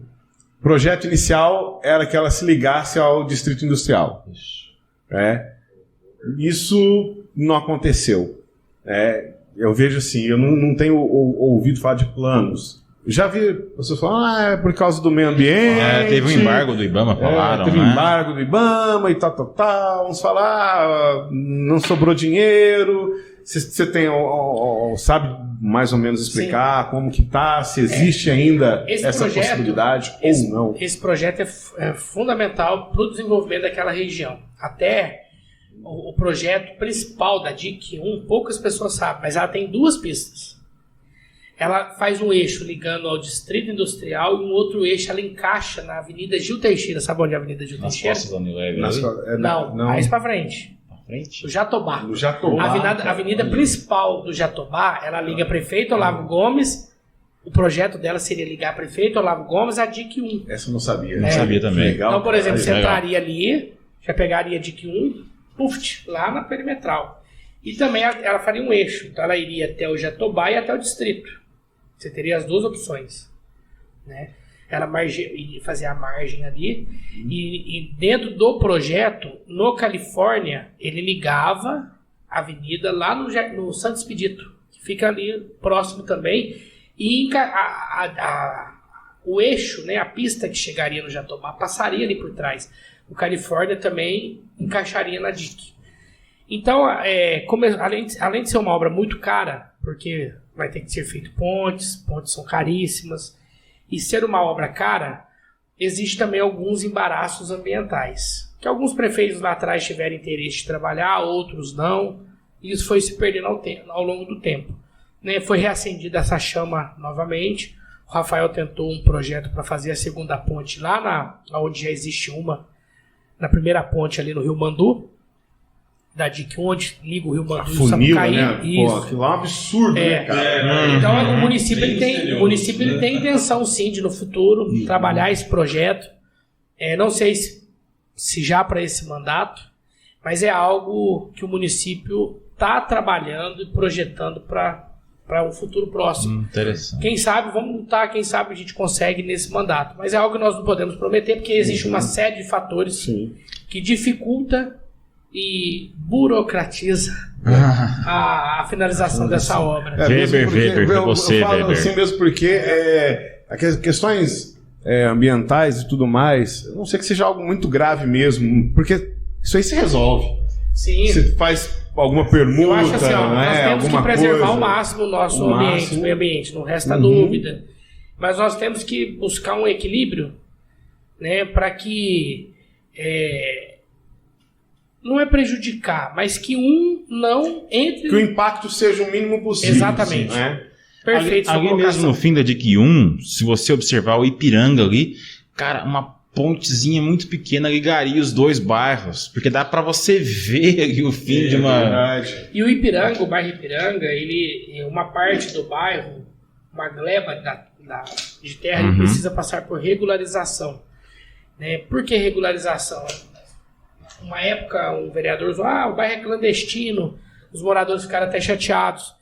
projeto inicial era que ela se ligasse ao distrito industrial. Isso não aconteceu? Eu vejo assim, eu não tenho ouvido falar de planos. Já vi pessoas falando, é por causa do meio ambiente. Teve um embargo do IBAMA, falaram, teve né? embargo do IBAMA e tal. Uns falar, não sobrou dinheiro. Você tem, sabe mais ou menos explicar como que tá, se existe ainda essa possibilidade ou não? Esse projeto é fundamental para o desenvolvimento daquela região. Até o projeto principal da DIC 1, poucas pessoas sabem, mas ela tem 2 pistas. Ela faz um eixo ligando ao Distrito Industrial e um outro eixo ela encaixa na Avenida Gil Teixeira. Sabe onde é a Avenida Gil Teixeira? Nas costas da Unilever. Não, mais pra frente. Frente? Do Jatobá. No Jatobá. A avenida principal do Jatobá, ela liga Prefeito Olavo Gomes. O projeto dela seria ligar Prefeito Olavo Gomes à DIC 1. Essa eu não sabia. Não sabia também. Legal. Então, por exemplo, você legal. entraria ali, já pegaria a DIC 1, lá na perimetral. E também ela faria um eixo. Então ela iria até o Jatobá e até o Distrito. Você teria as 2 opções, né? Ela fazia a margem ali e dentro do projeto, no Califórnia, ele ligava a avenida lá no Santo Expedito, que fica ali próximo também, e o eixo, né, a pista que chegaria no Jatobá passaria ali por trás. O Califórnia também encaixaria na DIC. Então, além de ser uma obra muito cara, porque vai ter que ser feito pontes são caríssimas, e ser uma obra cara, existe também alguns embaraços ambientais, que alguns prefeitos lá atrás tiveram interesse de trabalhar, outros não, e isso foi se perdendo ao longo do tempo. Né? Foi reacendida essa chama novamente, o Rafael tentou um projeto para fazer a segunda ponte lá onde já existe uma, na primeira ponte ali no Rio Mandu, da DIC, onde liga o Rio Mandu e o Sapucaí. Né? Pô, aquilo é um absurdo, né, cara? Então o município ele tem intenção sim de no futuro trabalhar esse projeto. Não sei se já para esse mandato, mas é algo que o município está trabalhando e projetando para um futuro próximo. Interessante. Quem sabe, vamos lutar, quem sabe a gente consegue nesse mandato. Mas é algo que nós não podemos prometer, porque existe uma série de fatores que dificulta e burocratiza a finalização dessa obra. Weber, você, eu falo Weber. assim mesmo porque questões ambientais e tudo mais, eu não sei que seja algo muito grave mesmo, porque isso aí se resolve. Sim. Você faz alguma permuta, Eu acho assim, nós temos alguma que preservar coisa. ao máximo o nosso meio ambiente, não resta dúvida. Mas nós temos que buscar um equilíbrio, né, para que não é prejudicar, mas que não entre... Que o impacto seja o mínimo possível. Exatamente. Assim, né? Perfeito. Ali mesmo no fim da DIC 1, se você observar o Ipiranga ali, cara, uma pontezinha muito pequena ligaria os 2 bairros, porque dá pra você ver ali o fim de uma... Verdade. E o bairro Ipiranga, uma parte do bairro, uma gleba de terra, ele precisa passar por regularização. Né? Por que regularização? Uma época, um vereador falou, o bairro é clandestino, os moradores ficaram até chateados.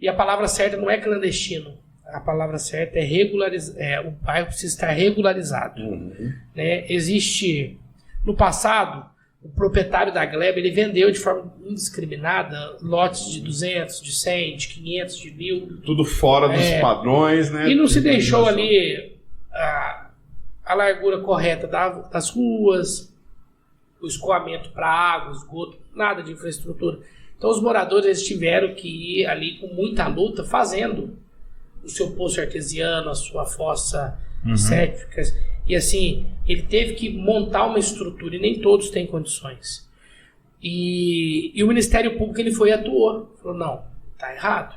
E a palavra certa não é clandestino. A palavra certa é regularizar. O bairro precisa estar regularizado. Né? Existe, no passado, o proprietário da gleba, ele vendeu de forma indiscriminada lotes de 200, de 100, de 500, de 1000. Tudo fora dos padrões, né? E não se deixou ali a largura correta das ruas, o escoamento para água, esgoto, nada de infraestrutura. Então os moradores eles tiveram que ir ali com muita luta, fazendo o seu poço artesiano, a sua fossa séptica. E assim, ele teve que montar uma estrutura e nem todos têm condições. E o Ministério Público ele foi e atuou. Falou, não, tá errado.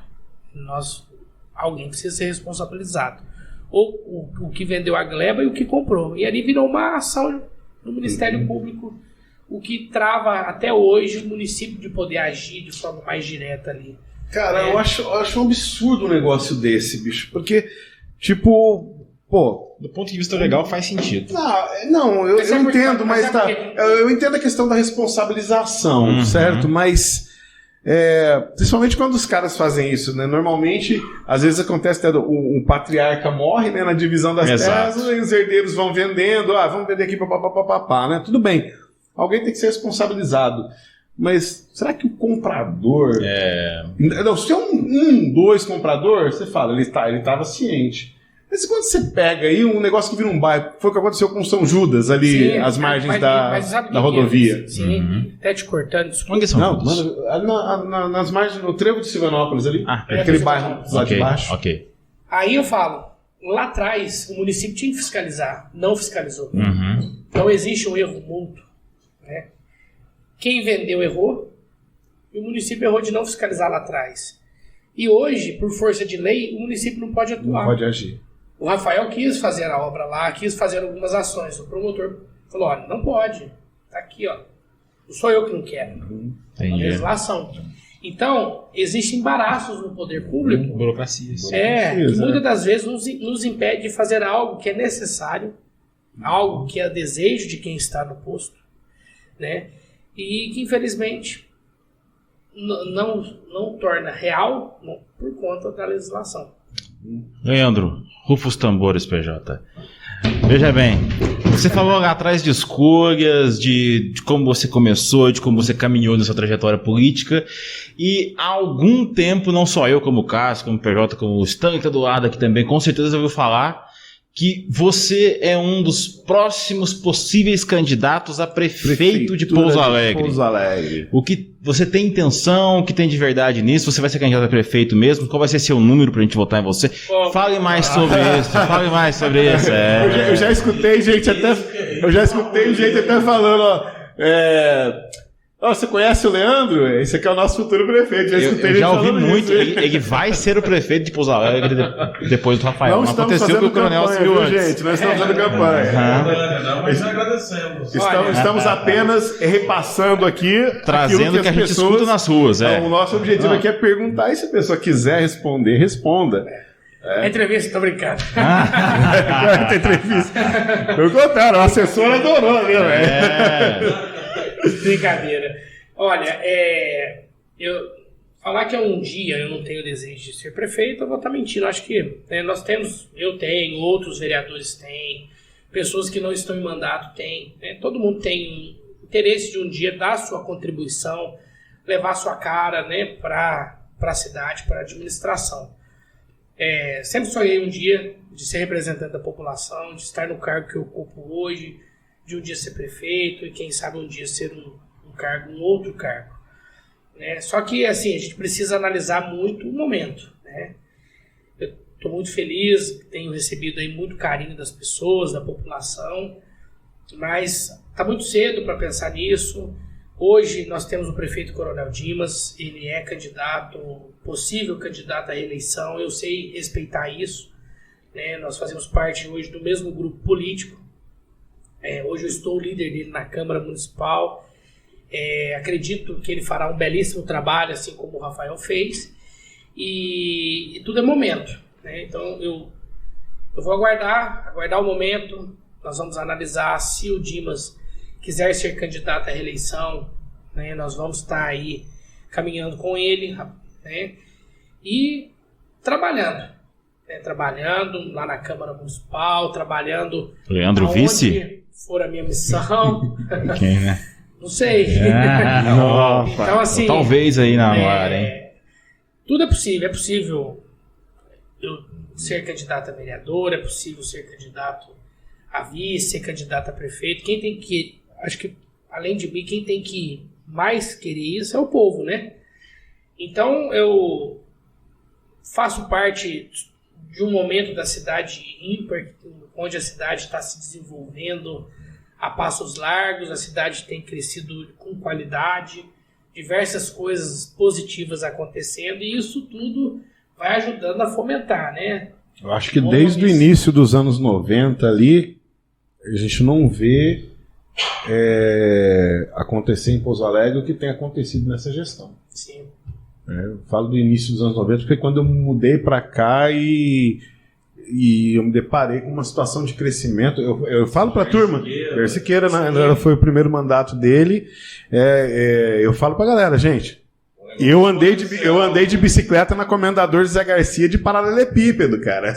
Alguém precisa ser responsabilizado. Ou o que vendeu a gleba e o que comprou. E ali virou uma ação no Ministério Público, o que trava até hoje o município de poder agir de forma mais direta ali. Cara, eu acho um absurdo um negócio desse, bicho. Porque, tipo, do ponto de vista legal faz sentido. Não, eu entendo, mas eu entendo a questão da responsabilização, certo? Mas, principalmente quando os caras fazem isso, né? Normalmente, às vezes acontece até um patriarca morre, né, na divisão das terras, e os herdeiros vão vendendo, vamos vender aqui, papapá, né? Tudo bem. Alguém tem que ser responsabilizado. Mas será que o comprador... Não, se é dois comprador, você fala, ele estava ciente. Mas quando você pega aí um negócio que vira um bairro, foi o que aconteceu com São Judas, ali, Sim, as margens mas sabe da o que rodovia. é? Sim, até te cortando, desculpa. Onde são? Não, mano, nas margens, no trevo de Silvanópolis ali, aquele bairro lá de baixo. Ok. Aí eu falo, lá atrás o município tinha que fiscalizar, não fiscalizou. Uhum. Então existe um erro mútuo, né? Quem vendeu errou e o município errou de não fiscalizar lá atrás. E hoje, por força de lei, o município não pode atuar. Não pode agir. O Rafael quis fazer a obra lá, quis fazer algumas ações. O promotor falou, olha, não pode. Tá aqui, ó. Não sou eu que não quero. É a legislação. Então, existem embaraços no poder público. Burocracias. Que muitas das vezes nos impede de fazer algo que é necessário, algo que é desejo de quem está no posto, né? E que, infelizmente, não torna real por conta da legislação. Leandro, rufa os tambores, PJ. Veja bem, você falou lá atrás de escolhas, de como você começou, de como você caminhou na sua trajetória política, e há algum tempo, não só eu como Cássio, como PJ, como o Stan que está do lado aqui também, com certeza ouviu falar que você é um dos próximos possíveis candidatos a prefeito de Pouso Alegre. O que você tem intenção, o que tem de verdade nisso? Você vai ser candidato a prefeito mesmo? Qual vai ser seu número pra gente votar em você? Fale mais sobre isso, fale mais sobre isso. Eu já escutei gente até falando, você conhece o Leandro? Esse aqui é o nosso futuro prefeito. Eu já ouvi muito. Ele vai ser o prefeito de Pouso Alegre depois do Rafael. Não aconteceu que o Coronel se viu antes. Gente, nós estamos fazendo campanha. Mas agradecemos. Estamos apenas repassando aqui, trazendo o que a gente escuta nas ruas. Então, o nosso objetivo aqui é perguntar, e se a pessoa quiser responder, responda. Entrevista, tô brincando. Entrevista. Foi o contrário, o assessor adorou, né, velho? Brincadeira. Olha, falar que um dia eu não tenho desejo de ser prefeito, eu vou estar mentindo. Acho que eu tenho, outros vereadores têm, pessoas que não estão em mandato têm. Todo mundo tem interesse de um dia dar sua contribuição, levar sua cara, né, para a cidade, para a administração. Sempre sonhei um dia de ser representante da população, de estar no cargo que eu ocupo hoje, de um dia ser prefeito e quem sabe um dia ser um outro cargo. Né? Só que assim, a gente precisa analisar muito o momento. Né? Eu estou muito feliz, tenho recebido aí muito carinho das pessoas, da população, mas está muito cedo para pensar nisso. Hoje nós temos o prefeito Coronel Dimas, ele é possível candidato à reeleição, eu sei respeitar isso. Né? Nós fazemos parte hoje do mesmo grupo político. Hoje eu estou o líder dele na Câmara Municipal. Acredito que ele fará um belíssimo trabalho, assim como o Rafael fez. E tudo é momento. Né? Então eu vou aguardar o momento. Nós vamos analisar se o Dimas quiser ser candidato à reeleição. Né? Nós vamos estar aí caminhando com ele. Né? E trabalhando. Trabalhando lá na Câmara Municipal, trabalhando... Leandro Vice? For a minha missão. Quem, né? Não sei. Então, assim... Talvez aí na hora, hein? Tudo é possível. É possível eu ser candidato a vereador, é possível ser candidato a vice, ser candidato a prefeito. Quem tem que... Acho que, além de mim, quem tem que mais querer isso é o povo, né? Então, eu faço parte de um momento da cidade ímpar, onde a cidade está se desenvolvendo a passos largos, a cidade tem crescido com qualidade, diversas coisas positivas acontecendo, e isso tudo vai ajudando a fomentar, né? Eu acho que desde o início dos anos 90 ali, a gente não vê acontecer em Pouso Alegre o que tem acontecido nessa gestão. Sim. Eu falo do início dos anos 90 porque quando eu mudei para cá e eu me deparei com uma situação de crescimento, eu falo para a turma, Siqueira, foi o primeiro mandato dele, eu falo para a galera, gente, Eu andei de bicicleta na Comendador Zé Garcia de paralelepípedo, cara.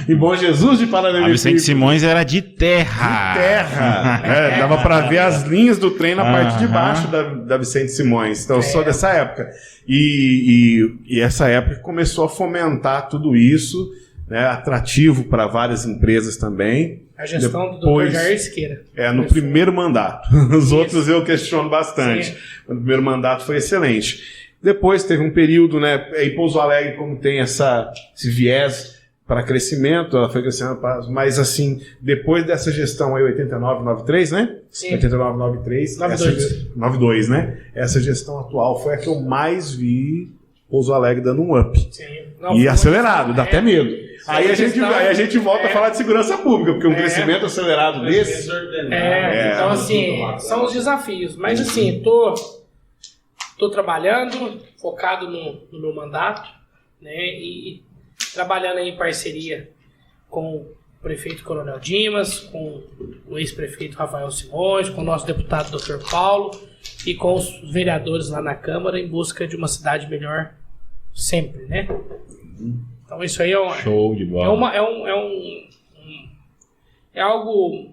E Bom Jesus de A paralelepípedo. Vicente Simões era de terra. Terra. Dava pra ver as linhas do trem na parte de baixo da Vicente Simões. Então eu sou dessa época. E essa época começou a fomentar tudo isso, né, atrativo para várias empresas também. A gestão do Dr. Jair Siqueira. No primeiro mandato. Os outros eu questiono bastante. Sim. O primeiro mandato foi excelente. Depois teve um período, né? Em Pouso Alegre, como tem esse viés para crescimento, ela foi crescendo, mas assim, depois dessa gestão aí, 89, 93, né? Sim. 89, 93. 92, né? Essa gestão atual foi a que eu mais vi Pouso Alegre dando um up. Sim. E acelerado, dá até medo. Aí a gente volta a falar de segurança pública, porque um crescimento acelerado desse... Então, assim, são os desafios. Mas, assim, tô trabalhando, focado no meu mandato, né? E trabalhando aí em parceria com o prefeito Coronel Dimas, com o ex-prefeito Rafael Simões, com o nosso deputado Dr. Paulo e com os vereadores lá na Câmara em busca de uma cidade melhor sempre, né? Então isso aí é Show de bola. É algo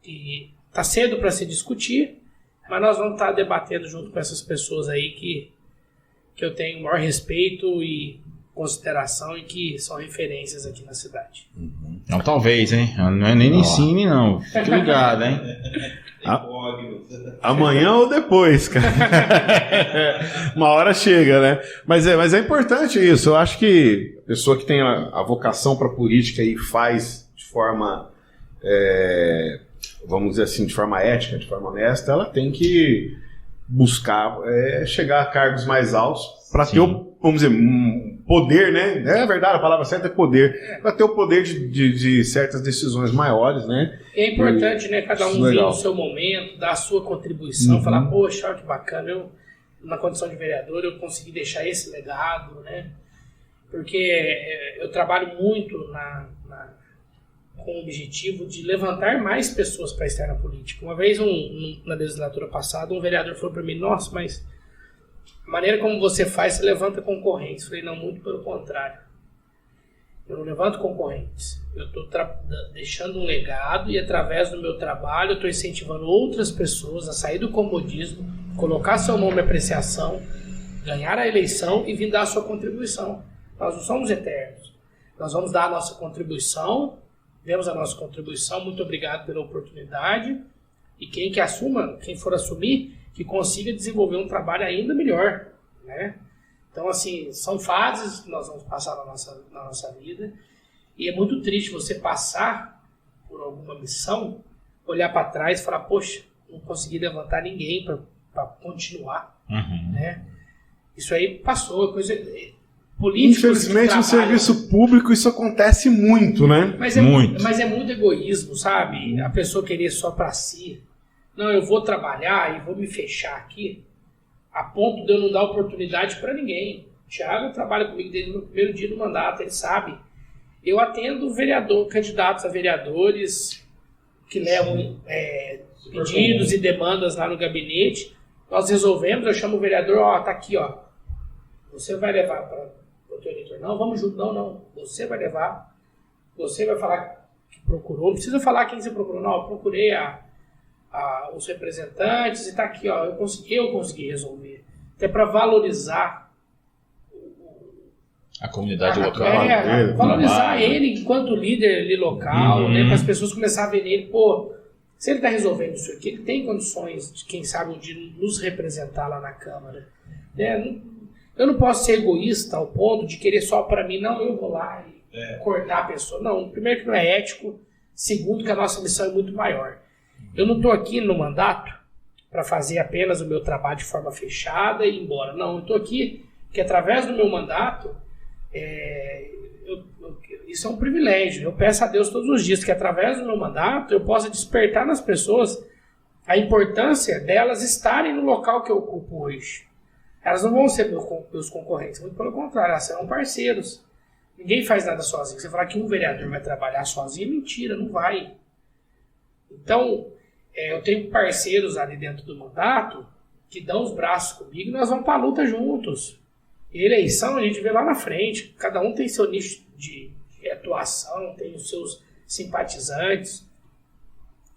que tá cedo para se discutir, mas nós vamos estar debatendo junto com essas pessoas aí que eu tenho o maior respeito e consideração e que são referências aqui na cidade. Não, talvez, hein? Não é nem ensine, não. Fique ligado, hein? Amanhã ou depois, cara. Uma hora chega, né? Mas é importante isso. Eu acho que a pessoa que tem a vocação para política e faz de forma, vamos dizer assim, de forma ética, de forma honesta, ela tem que buscar chegar a cargos mais altos para ter vamos dizer, poder, né? É verdade, a palavra certa é poder. Para ter o poder de certas decisões maiores, né? É importante, né? Cada um vir no seu momento, dar a sua contribuição, falar, poxa, olha que bacana, eu, na condição de vereador, eu consegui deixar esse legado, né? Porque eu trabalho muito com o objetivo de levantar mais pessoas para estar na política. Uma vez, na legislatura passada, um vereador falou para mim, nossa, mas a maneira como você faz, você levanta concorrentes. Eu falei, não, muito pelo contrário. Eu não levanto concorrentes. Eu estou deixando um legado e, através do meu trabalho, eu estou incentivando outras pessoas a sair do comodismo, colocar seu nome em apreciação, ganhar a eleição e vir dar a sua contribuição. Nós não somos eternos. Nós vamos dar a nossa contribuição, demos a nossa contribuição, muito obrigado pela oportunidade. E quem for assumir, que consiga desenvolver um trabalho ainda melhor, né? Então, assim, são fases que nós vamos passar na nossa vida, e é muito triste você passar por alguma missão, olhar para trás e falar, poxa, não consegui levantar ninguém para continuar, né? Isso aí passou, é coisa... Infelizmente, no serviço público isso acontece muito, né? Mas é muito egoísmo, sabe? A pessoa querer só para si. Não, eu vou trabalhar e vou me fechar aqui a ponto de eu não dar oportunidade para ninguém. O Thiago trabalha comigo desde o meu primeiro dia do mandato, ele sabe. Eu atendo candidatos a vereadores que levam pedidos e demandas lá no gabinete. Nós resolvemos, eu chamo o vereador, tá aqui, você vai levar para o teu eleitor. Não, vamos junto, não. Você vai levar, você vai falar que procurou, não precisa falar quem você procurou, não, eu procurei os representantes e tá aqui, eu consegui resolver. Até para valorizar a comunidade local. Valorizar ele enquanto líder ali local, né, para as pessoas começarem a ver nele, pô, se ele está resolvendo isso aqui, ele tem condições de, quem sabe, de nos representar lá na Câmara. Né? Eu não posso ser egoísta ao ponto de querer só para mim, não, eu vou lá e cortar a pessoa. Não, primeiro que não é ético, segundo que a nossa missão é muito maior. Eu não estou aqui no mandato para fazer apenas o meu trabalho de forma fechada e ir embora. Não, eu estou aqui porque através do meu mandato, isso é um privilégio. Eu peço a Deus todos os dias que através do meu mandato eu possa despertar nas pessoas a importância delas estarem no local que eu ocupo hoje. Elas não vão ser meus concorrentes, muito pelo contrário, elas serão parceiros. Ninguém faz nada sozinho. Você falar que um vereador vai trabalhar sozinho é mentira, não vai. Então, eu tenho parceiros ali dentro do mandato que dão os braços comigo e nós vamos para a luta juntos. E eleição a gente vê lá na frente. Cada um tem seu nicho de atuação, tem os seus simpatizantes.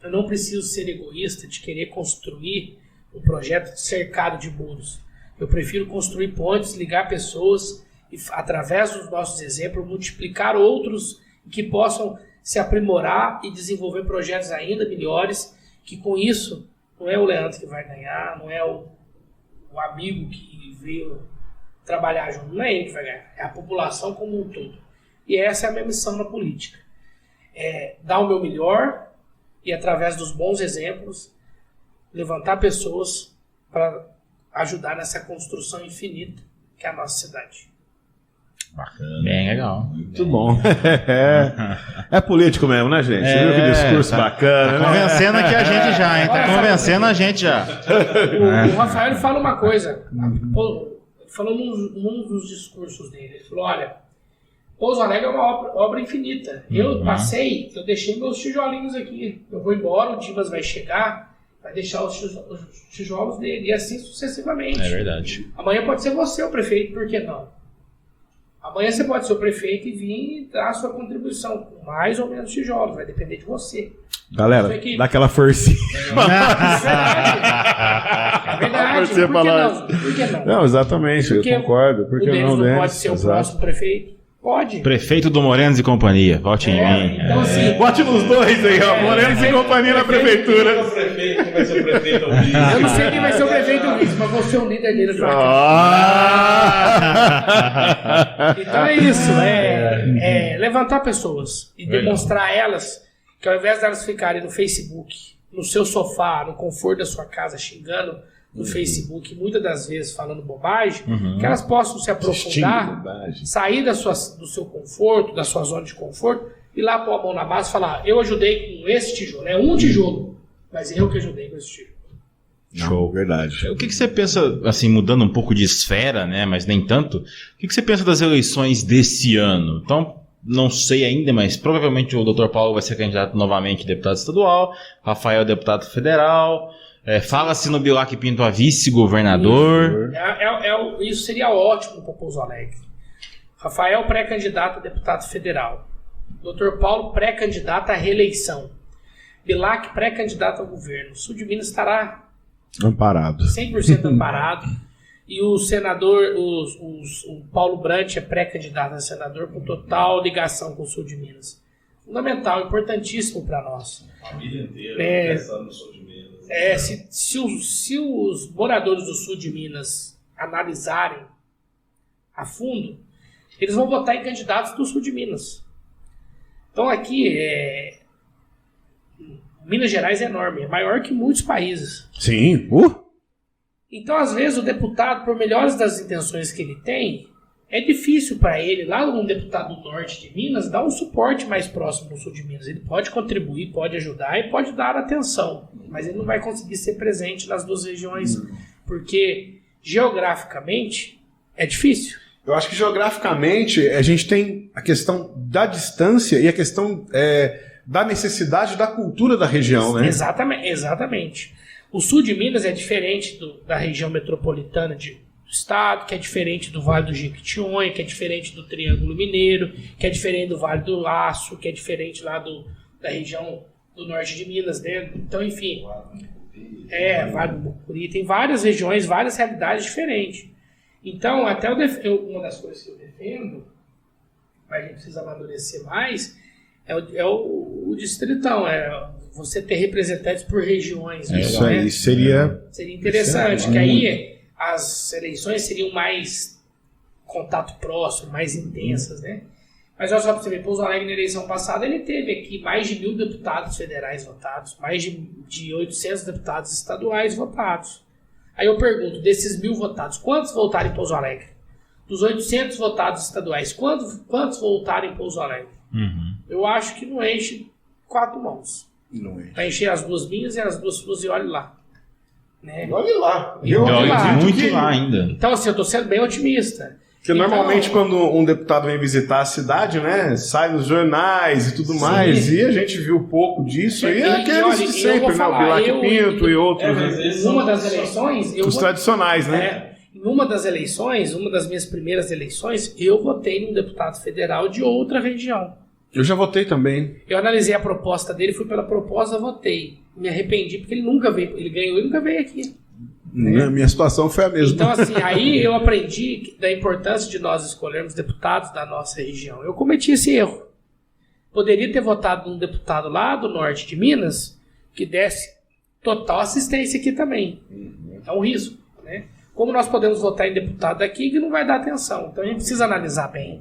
Eu não preciso ser egoísta de querer construir um projeto cercado de muros. Eu prefiro construir pontes, ligar pessoas e, através dos nossos exemplos, multiplicar outros que possam se aprimorar e desenvolver projetos ainda melhores, que com isso não é o Leandro que vai ganhar, não é o amigo que veio trabalhar junto, não é ele que vai ganhar, é a população como um todo. E essa é a minha missão na política. É dar o meu melhor e, através dos bons exemplos, levantar pessoas para ajudar nessa construção infinita que é a nossa cidade. Bacana. Bem legal. Muito bom. É político mesmo, né, gente? Viu que discurso bacana. Tá convencendo aqui a gente já, hein? Tá convencendo a gente já. O Rafael ele fala uma coisa. Falou num dos discursos dele. Ele falou, olha, Pouso Alegre é uma obra infinita. Eu deixei meus tijolinhos aqui. Eu vou embora, o Dimas vai chegar, vai deixar os tijolos dele. E assim sucessivamente. É verdade. Amanhã pode ser você o prefeito, por que não? Amanhã você pode ser o prefeito e vir e dar a sua contribuição com mais ou menos tijolos. Vai depender de você. Galera, dá aquela forcinha. É verdade. Por que não? Por que não? Não, exatamente. Porque eu concordo. Por que não, Denis? Pode ser o próximo prefeito? Pode. Prefeito do Morenos e Companhia. Vote em mim. Então, assim, vote nos dois aí, ó. Morenos e Companhia na prefeitura. Quem vai ser o prefeito ou vice? Eu não sei quem vai ser o prefeito ou vice, mas vou ser o líder dele. Então é isso. É levantar pessoas e demonstrar a elas que, ao invés de elas ficarem no Facebook, no seu sofá, no conforto da sua casa, xingando no Facebook, muitas das vezes falando bobagem, que elas possam se aprofundar, sair do seu conforto, da sua zona de conforto, e lá pôr a mão na base e falar, eu ajudei com esse tijolo, é um tijolo, mas eu que ajudei com esse tijolo. Show, verdade. O que você pensa, assim, mudando um pouco de esfera, né, mas nem tanto, o que você pensa das eleições desse ano? Então, não sei ainda, mas provavelmente o Dr. Paulo vai ser candidato novamente a deputado estadual, Rafael deputado federal. Fala-se no Bilac Pinto a vice-governador. Isso seria ótimo para Pouso Alegre. Rafael, pré-candidato a deputado federal. Dr. Paulo, pré-candidato à reeleição. Bilac, pré-candidato ao governo. O sul de Minas estará amparado. 100% amparado. E o senador, o Paulo Brant é pré-candidato a senador com total ligação com o sul de Minas. Fundamental, importantíssimo para nós. A família inteira pensando no sul de Minas. Se os moradores do sul de Minas analisarem a fundo, eles vão votar em candidatos do sul de Minas. Então aqui, Minas Gerais é enorme, é maior que muitos países. Sim. Então, às vezes, o deputado, por melhores das intenções que ele tem, é difícil para ele, lá um deputado do norte de Minas, dar um suporte mais próximo no sul de Minas. Ele pode contribuir, pode ajudar e pode dar atenção, mas ele não vai conseguir ser presente nas duas regiões, porque geograficamente é difícil. Eu acho que geograficamente a gente tem a questão da distância e a questão da necessidade da cultura da região, né? Exatamente. O sul de Minas é diferente da região metropolitana do estado, que é diferente do Vale do Jequitinhonha, que é diferente do Triângulo Mineiro, que é diferente do Vale do Aço, que é diferente lá da região do norte de Minas, né? Então, enfim, Vale do Mucuri, tem várias regiões, várias realidades diferentes. Então, até uma das coisas que eu defendo, mas a gente precisa amadurecer mais, é o distritão, você ter representantes por regiões. Isso aí seria interessante, que aí as eleições seriam mais contato próximo, mais intensas, né? Mas olha só para você ver, Pouso Alegre na eleição passada, ele teve aqui mais de 1.000 deputados federais votados, mais de 800 deputados estaduais votados. Aí eu pergunto, desses 1.000 votados, quantos votaram em Pouso Alegre? Dos 800 votados estaduais, quantos votaram em Pouso Alegre? Eu acho que não enche 4 mãos. Não enche. Vai encher as 2 minhas e as 2 suas e olhe lá. Né? Olhe lá. Muito lá ainda. Então, assim, eu estou sendo bem otimista. Porque normalmente quando um deputado vem visitar a cidade, né, sai nos jornais e tudo mais, e a gente viu pouco disso, e aqueles de sempre, né, o Bilac Pinto e outros. Uma das eleições... Os tradicionais, né? Em uma das eleições, uma das minhas primeiras eleições, eu votei num deputado federal de outra região. Eu já votei também. Eu analisei a proposta dele, fui pela proposta, votei. Me arrependi porque ele nunca veio, ele ganhou e nunca veio aqui. Minha situação foi a mesma. Então, assim, aí eu aprendi da importância de nós escolhermos deputados da nossa região. Eu cometi esse erro. Poderia ter votado num deputado lá do norte de Minas que desse total assistência aqui também. É um risco, né? Como nós podemos votar em deputado aqui que não vai dar atenção. Então, a gente precisa analisar bem.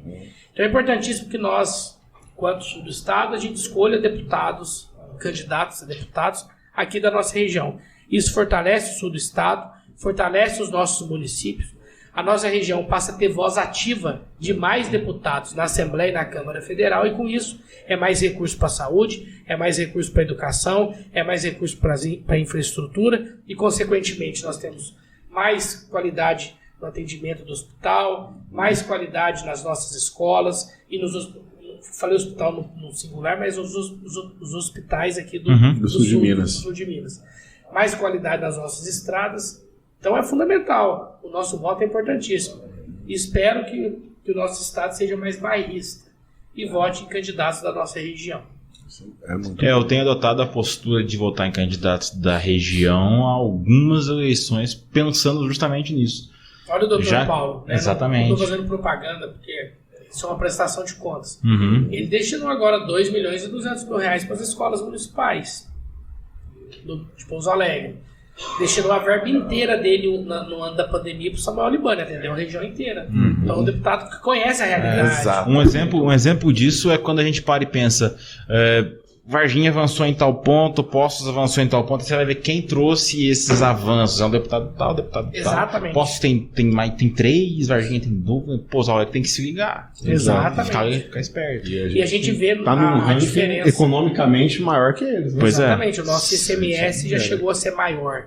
Então, é importantíssimo que nós, enquanto sul do estado, a gente escolha deputados, candidatos a deputados aqui da nossa região. Isso fortalece o sul do estado, fortalece os nossos municípios. A nossa região passa a ter voz ativa de mais deputados na Assembleia e na Câmara Federal, e com isso é mais recurso para a saúde, é mais recurso para a educação, é mais recurso para a infraestrutura e, consequentemente, nós temos mais qualidade no atendimento do hospital, mais qualidade nas nossas escolas e nos falei hospital no singular, mas os hospitais aqui do sul de Minas. Mais qualidade nas nossas estradas. Então é fundamental. O nosso voto é importantíssimo. E espero que o nosso estado seja mais bairrista e vote em candidatos da nossa região. Eu tenho adotado a postura de votar em candidatos da região há algumas eleições, pensando justamente nisso. Olha o doutor Paulo. Né? Exatamente. Não estou fazendo propaganda, porque isso é uma prestação de contas. Ele destinou agora R$2.200.000 para as escolas municipais de Pouso Alegre. Destinou a verba inteira dele no ano da pandemia para o Samuel Libani, atendeu a região inteira. Então, um deputado que conhece a realidade. Exato. Um exemplo disso é quando a gente para e pensa, Varginha avançou em tal ponto, Poços avançou em tal ponto, você vai ver quem trouxe esses avanços. É um deputado tal, deputado tal. Exatamente. Poços tem 3, Varginha tem 2, Pouso Alegre tem que se ligar. Exatamente. Ficar esperto. E a gente vê Tá num a ranking diferença. economicamente maior que eles. Né? Pois é. Exatamente. O nosso ICMS já chegou a ser maior.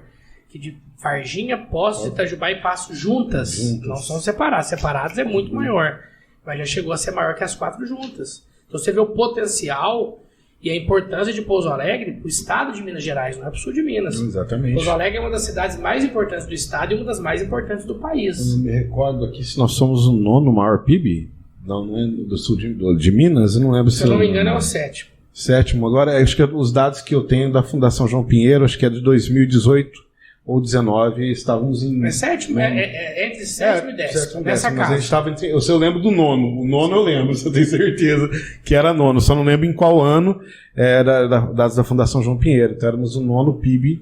Que de Varginha, Poços, Itajubá e Passo juntas. Não são separados. Separados é muito maior. Mas já chegou a ser maior que as 4 juntas. Então você vê o potencial e a importância de Pouso Alegre para o estado de Minas Gerais, não é para o sul de Minas. Exatamente. Pouso Alegre é uma das cidades mais importantes do estado e uma das mais importantes do país. Eu não me recordo aqui se nós somos o 9º maior PIB. Não é do sul de Minas, eu não lembro se... Se eu não me engano, é o 7º. 7º. Agora, acho que os dados que eu tenho da Fundação João Pinheiro, acho que é de 2018 ou 19, estávamos em... É 7º, é entre 7º e 10º, nessa mas casa. a gente estava entre... Eu lembro do 9º. O 9º eu lembro, eu tenho certeza que era 9º. Só não lembro em qual ano era dados da Fundação João Pinheiro. Então éramos o 9º PIB.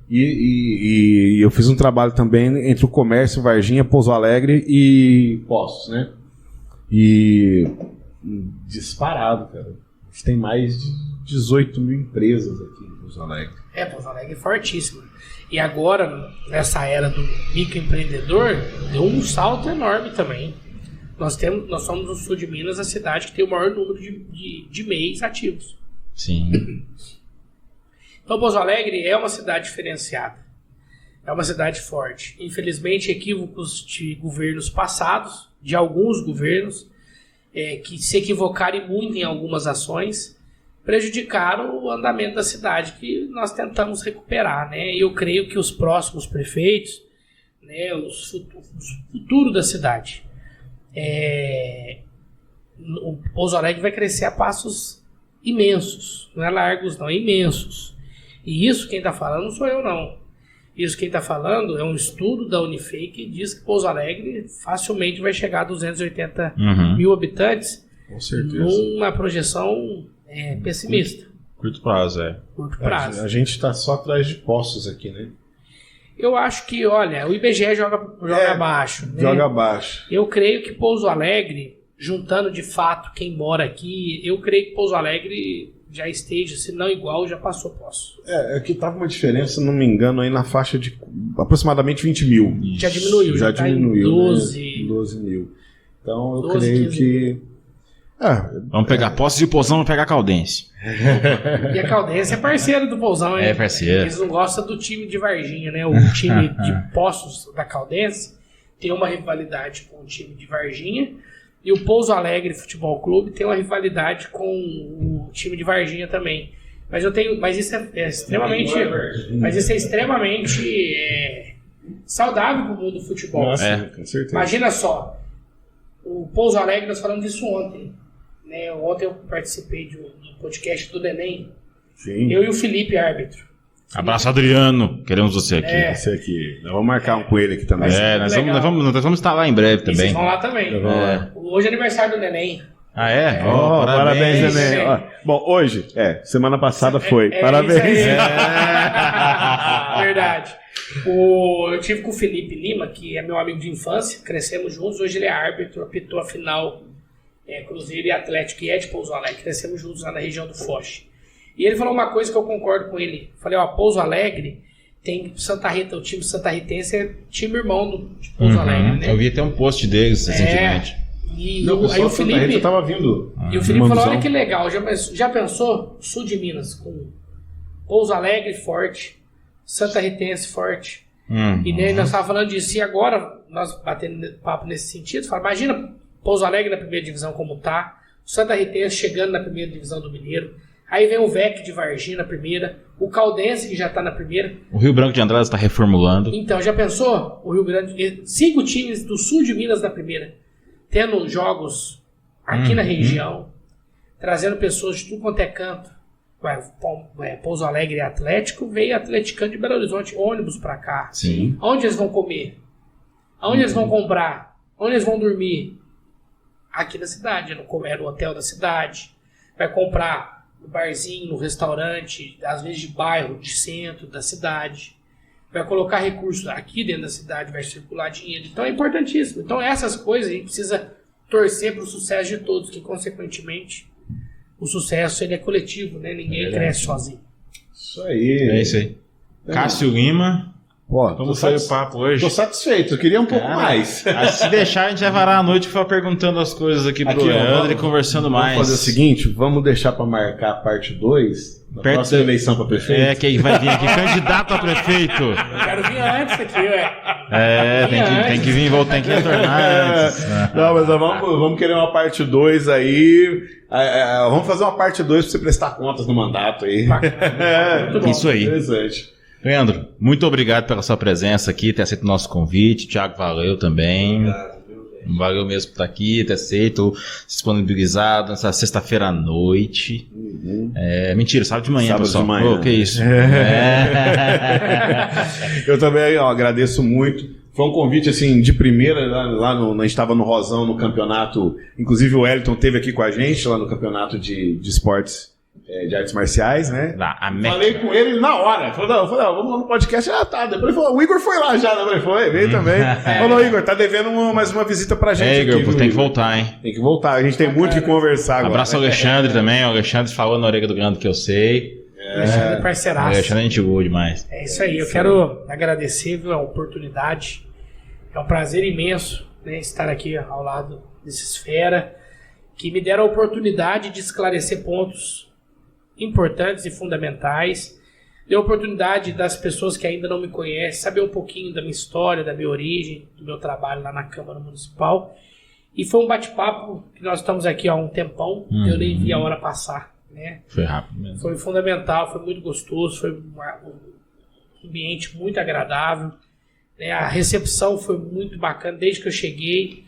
E eu fiz um trabalho também entre o comércio, Varginha, Pouso Alegre e Poços, né? E disparado, cara. A gente tem mais de 18 mil empresas aqui em Pouso Alegre. Pouso Alegre é fortíssimo. E agora, nessa era do microempreendedor, deu um salto enorme também. Nós somos no sul de Minas a cidade que tem o maior número de MEIs ativos. Sim. Então, Pouso Alegre é uma cidade diferenciada. É uma cidade forte. Infelizmente, equívocos de governos passados, de alguns governos, que se equivocaram muito em algumas ações, prejudicaram o andamento da cidade, que nós tentamos recuperar, né? E eu creio que os próximos prefeitos, né, o futuro da cidade, o Pouso Alegre vai crescer a passos imensos, não é largos não, é imensos. E isso quem está falando não sou eu não. Isso quem está falando é um estudo da Unifei que diz que Pouso Alegre facilmente vai chegar a 280 mil habitantes. Com certeza. Numa projeção pessimista. Curto prazo, Curto prazo. A gente está só atrás de Poços aqui, né? Eu acho que, olha, o IBGE joga abaixo. Né? Joga abaixo. Eu creio que Pouso Alegre, juntando de fato quem mora aqui, eu creio que Pouso Alegre já esteja, se não igual, já passou Poços. Aqui estava uma diferença, se não me engano, aí na faixa de aproximadamente 20 mil. Já diminuiu. Já tá diminuiu. Em 12. Né? 12 mil. Então eu 12, creio 15 que... Vamos pegar Poços e Pousão, vamos pegar Caldense. E a Caldense é parceiro do Pousão, hein? É parceiro. Eles não gostam do time de Varginha, né? O time de Poços da Caldense tem uma rivalidade com o time de Varginha, e o Pouso Alegre Futebol Clube tem uma rivalidade com o time de Varginha também. Mas isso é extremamente saudável para o mundo do futebol. Nossa, com certeza. Imagina só, o Pouso Alegre, nós falamos disso ontem, né? Ontem eu participei do podcast do Neném. Sim. Eu e o Felipe, árbitro. Abraço, Adriano. Queremos você aqui. Esse aqui. Nós vamos marcar um com ele aqui também. Mas Nós vamos estar lá em breve E também. vocês vão lá também. Hoje é aniversário do Neném. Ah, é? Parabéns, Neném. Ó, bom, hoje, semana passada foi. Parabéns. Isso aí. Verdade. Eu tive com o Felipe Lima, que é meu amigo de infância, crescemos juntos. Hoje ele é árbitro, apitou a final Cruzeiro e Atlético, e é de Pouso Alegre. Crescemos juntos lá na região do Foz. E ele falou uma coisa que eu concordo com ele. Falei, Pouso Alegre tem Santa Rita, o time santarritense é time irmão de Pouso Alegre, né? Eu vi até um post deles recentemente. E aí o Felipe tava vindo. E o Felipe falou, olha que legal, já pensou sul de Minas, com Pouso Alegre forte, Santarritense forte. E daí nós estávamos falando disso, e agora nós batendo papo nesse sentido, imagina Pouso Alegre na primeira divisão como tá, o Santarritense chegando na primeira divisão do Mineiro, aí vem o VEC de Varginha na primeira, o Caldense que já está na primeira. O Rio Branco de Andrade está reformulando. Então, já pensou? O Rio Grande, 5 times do sul de Minas na primeira, tendo jogos aqui na região, trazendo pessoas de tudo quanto é canto. Pouso Alegre e Atlético, veio Atleticano de Belo Horizonte, ônibus pra cá. Sim. Onde eles vão comer? Onde eles vão comprar? Onde eles vão dormir? Aqui na cidade, no hotel da cidade. Vai comprar no barzinho, no restaurante, às vezes de bairro, de centro da cidade. Vai colocar recursos aqui dentro da cidade, vai circular dinheiro. Então é importantíssimo. Então essas coisas a gente precisa torcer para o sucesso de todos, que consequentemente o sucesso ele é coletivo, né? Ninguém cresce sozinho. Isso aí. É isso aí. Cássio Lima. Vamos sair o papo hoje. Tô satisfeito, eu queria um pouco mais. Se deixar, a gente vai varar a noite e ficar perguntando as coisas aqui pro Leandro e conversando mais. Vamos fazer o seguinte, vamos deixar pra marcar a parte 2 da próxima eleição pra prefeito. Quem vai vir aqui, candidato a prefeito. Eu quero vir antes aqui, ué. Tem que vir, tem que retornar antes. Não, mas vamos querer uma parte 2 aí. Vamos fazer uma parte 2 pra você prestar contas no mandato aí. Isso aí. Interessante. Leandro, muito obrigado pela sua presença aqui, ter aceito o nosso convite. Thiago, valeu também. Valeu mesmo por estar aqui, ter aceito, disponibilizado nessa sexta-feira à noite. Mentira, sábado de manhã, sábado pessoal. De manhã. Que isso. Eu também agradeço muito. Foi um convite assim de primeira, a gente estava no Rosão, no campeonato. Inclusive o Wellington esteve aqui com a gente lá no campeonato de esportes. De artes marciais, né? Falei com ele na hora. Falei, vamos lá no podcast. Tá. Depois ele falou, o Igor foi lá já, né? Veio também. Falou, Igor, tá devendo mais uma visita pra gente. Igor, aqui, tem que voltar, hein? Tem que voltar, a gente tem muito que conversar agora. Abraço ao Alexandre também. O Alexandre falou na orelha do Grande que eu sei. Alexandre parceiraço. Alexandre a gente boa demais. É isso aí, eu quero agradecer a oportunidade. É um prazer imenso, né, estar aqui ao lado desses fera que me deram a oportunidade de esclarecer pontos importantes e fundamentais. Deu a oportunidade das pessoas que ainda não me conhecem saber um pouquinho da minha história, da minha origem, do meu trabalho lá na Câmara Municipal. E foi um bate-papo que nós estamos aqui há um tempão. Eu nem vi a hora passar, né? Foi rápido mesmo. Foi fundamental, foi muito gostoso, foi um ambiente muito agradável, né? A recepção foi muito bacana desde que eu cheguei.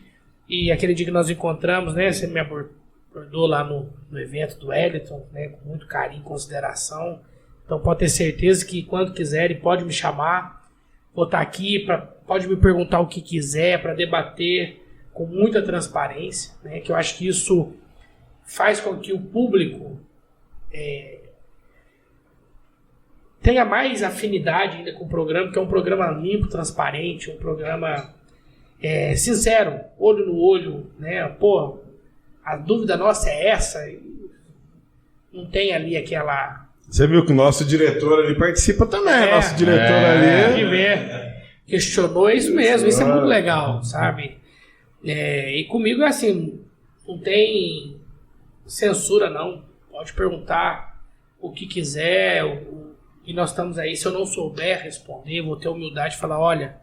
E aquele dia que nós encontramos, né? Você me abordou lá no evento do Wellington, né, com muito carinho e consideração. Então pode ter certeza que quando quiserem pode me chamar, vou estar aqui, pode me perguntar o que quiser para debater com muita transparência, né, que eu acho que isso faz com que o público tenha mais afinidade ainda com o programa, que é um programa limpo, transparente, um programa sincero, olho no olho, né, a dúvida nossa é essa, não tem ali aquela... Você viu que o nosso diretor ali participa também, nosso diretor ali... Questionou, isso mesmo, isso é muito legal, sabe? E comigo é assim, não tem censura não, pode perguntar o que quiser, e nós estamos aí, se eu não souber responder, vou ter humildade de falar, olha,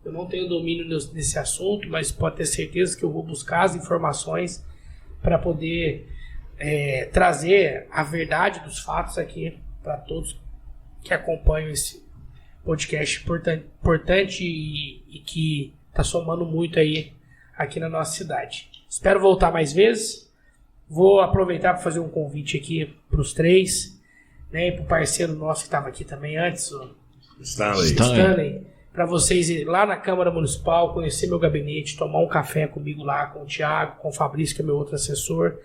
Eu não tenho domínio nesse assunto, mas pode ter certeza que eu vou buscar as informações para poder trazer a verdade dos fatos aqui para todos que acompanham esse podcast importante e que está somando muito aí aqui na nossa cidade. Espero voltar mais vezes. Vou aproveitar para fazer um convite aqui para os três, né, e para o parceiro nosso que estava aqui também antes, o Stanley, para vocês ir lá na Câmara Municipal, conhecer meu gabinete, tomar um café comigo lá, com o Thiago, com o Fabrício, que é meu outro assessor,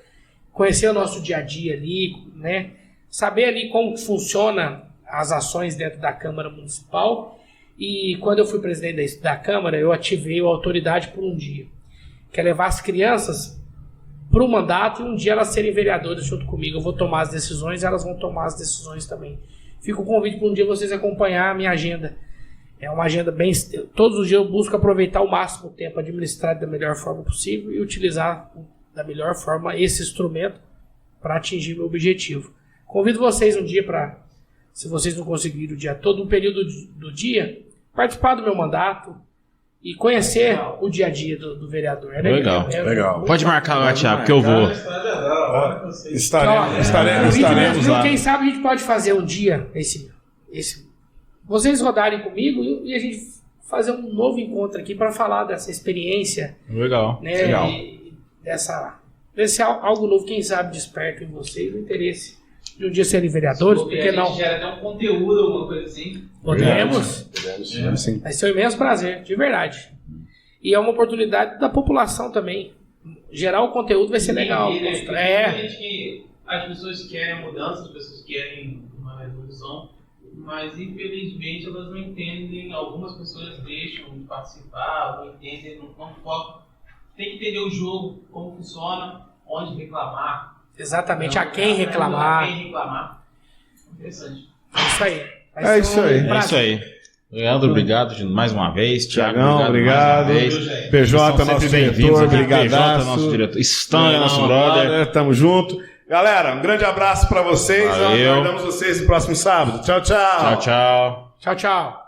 conhecer o nosso dia a dia ali, né, saber ali como funciona as ações dentro da Câmara Municipal. E quando eu fui presidente da Câmara, eu ativei a autoridade por um dia, que é levar as crianças para o mandato e um dia elas serem vereadoras junto comigo. Eu vou tomar as decisões e elas vão tomar as decisões também. Fica o convite para um dia vocês acompanhar a minha agenda. É uma agenda bem... Todos os dias eu busco aproveitar o máximo o tempo, administrar da melhor forma possível e utilizar da melhor forma esse instrumento para atingir meu objetivo. Convido vocês um dia para, se vocês não conseguirem o dia todo, um período do dia, participar do meu mandato e conhecer o dia a dia do vereador. Legal. Pode marcar lá, Thiago, que eu vou. Estaremos lá. Quem sabe a gente pode fazer um dia vocês rodarem comigo e a gente fazer um novo encontro aqui para falar dessa experiência. Legal. Né, Legal. Desse algo novo, quem sabe desperta em vocês o interesse de um dia serem vereadores, porque não? A gente gera até um conteúdo, alguma coisa assim. Podemos. Sim. Vai ser um imenso prazer, de verdade. E é uma oportunidade da população também. Gerar o conteúdo vai ser legal. As pessoas querem mudança, as pessoas querem uma revolução, mas infelizmente elas não entendem, algumas pessoas deixam de participar, não entendem, não focam. Tem que entender o jogo, como funciona, onde reclamar. Exatamente, a quem reclamar. Interessante. É isso aí. É isso aí. Leandro, obrigado mais uma vez. Tiagão, obrigado. PJ, nosso diretor, obrigado. Nosso diretor. Stan, nosso brother. Tamo junto. Galera, um grande abraço pra vocês. Valeu. Aguardamos vocês no próximo sábado. Tchau, tchau. Tchau, tchau. Tchau, tchau.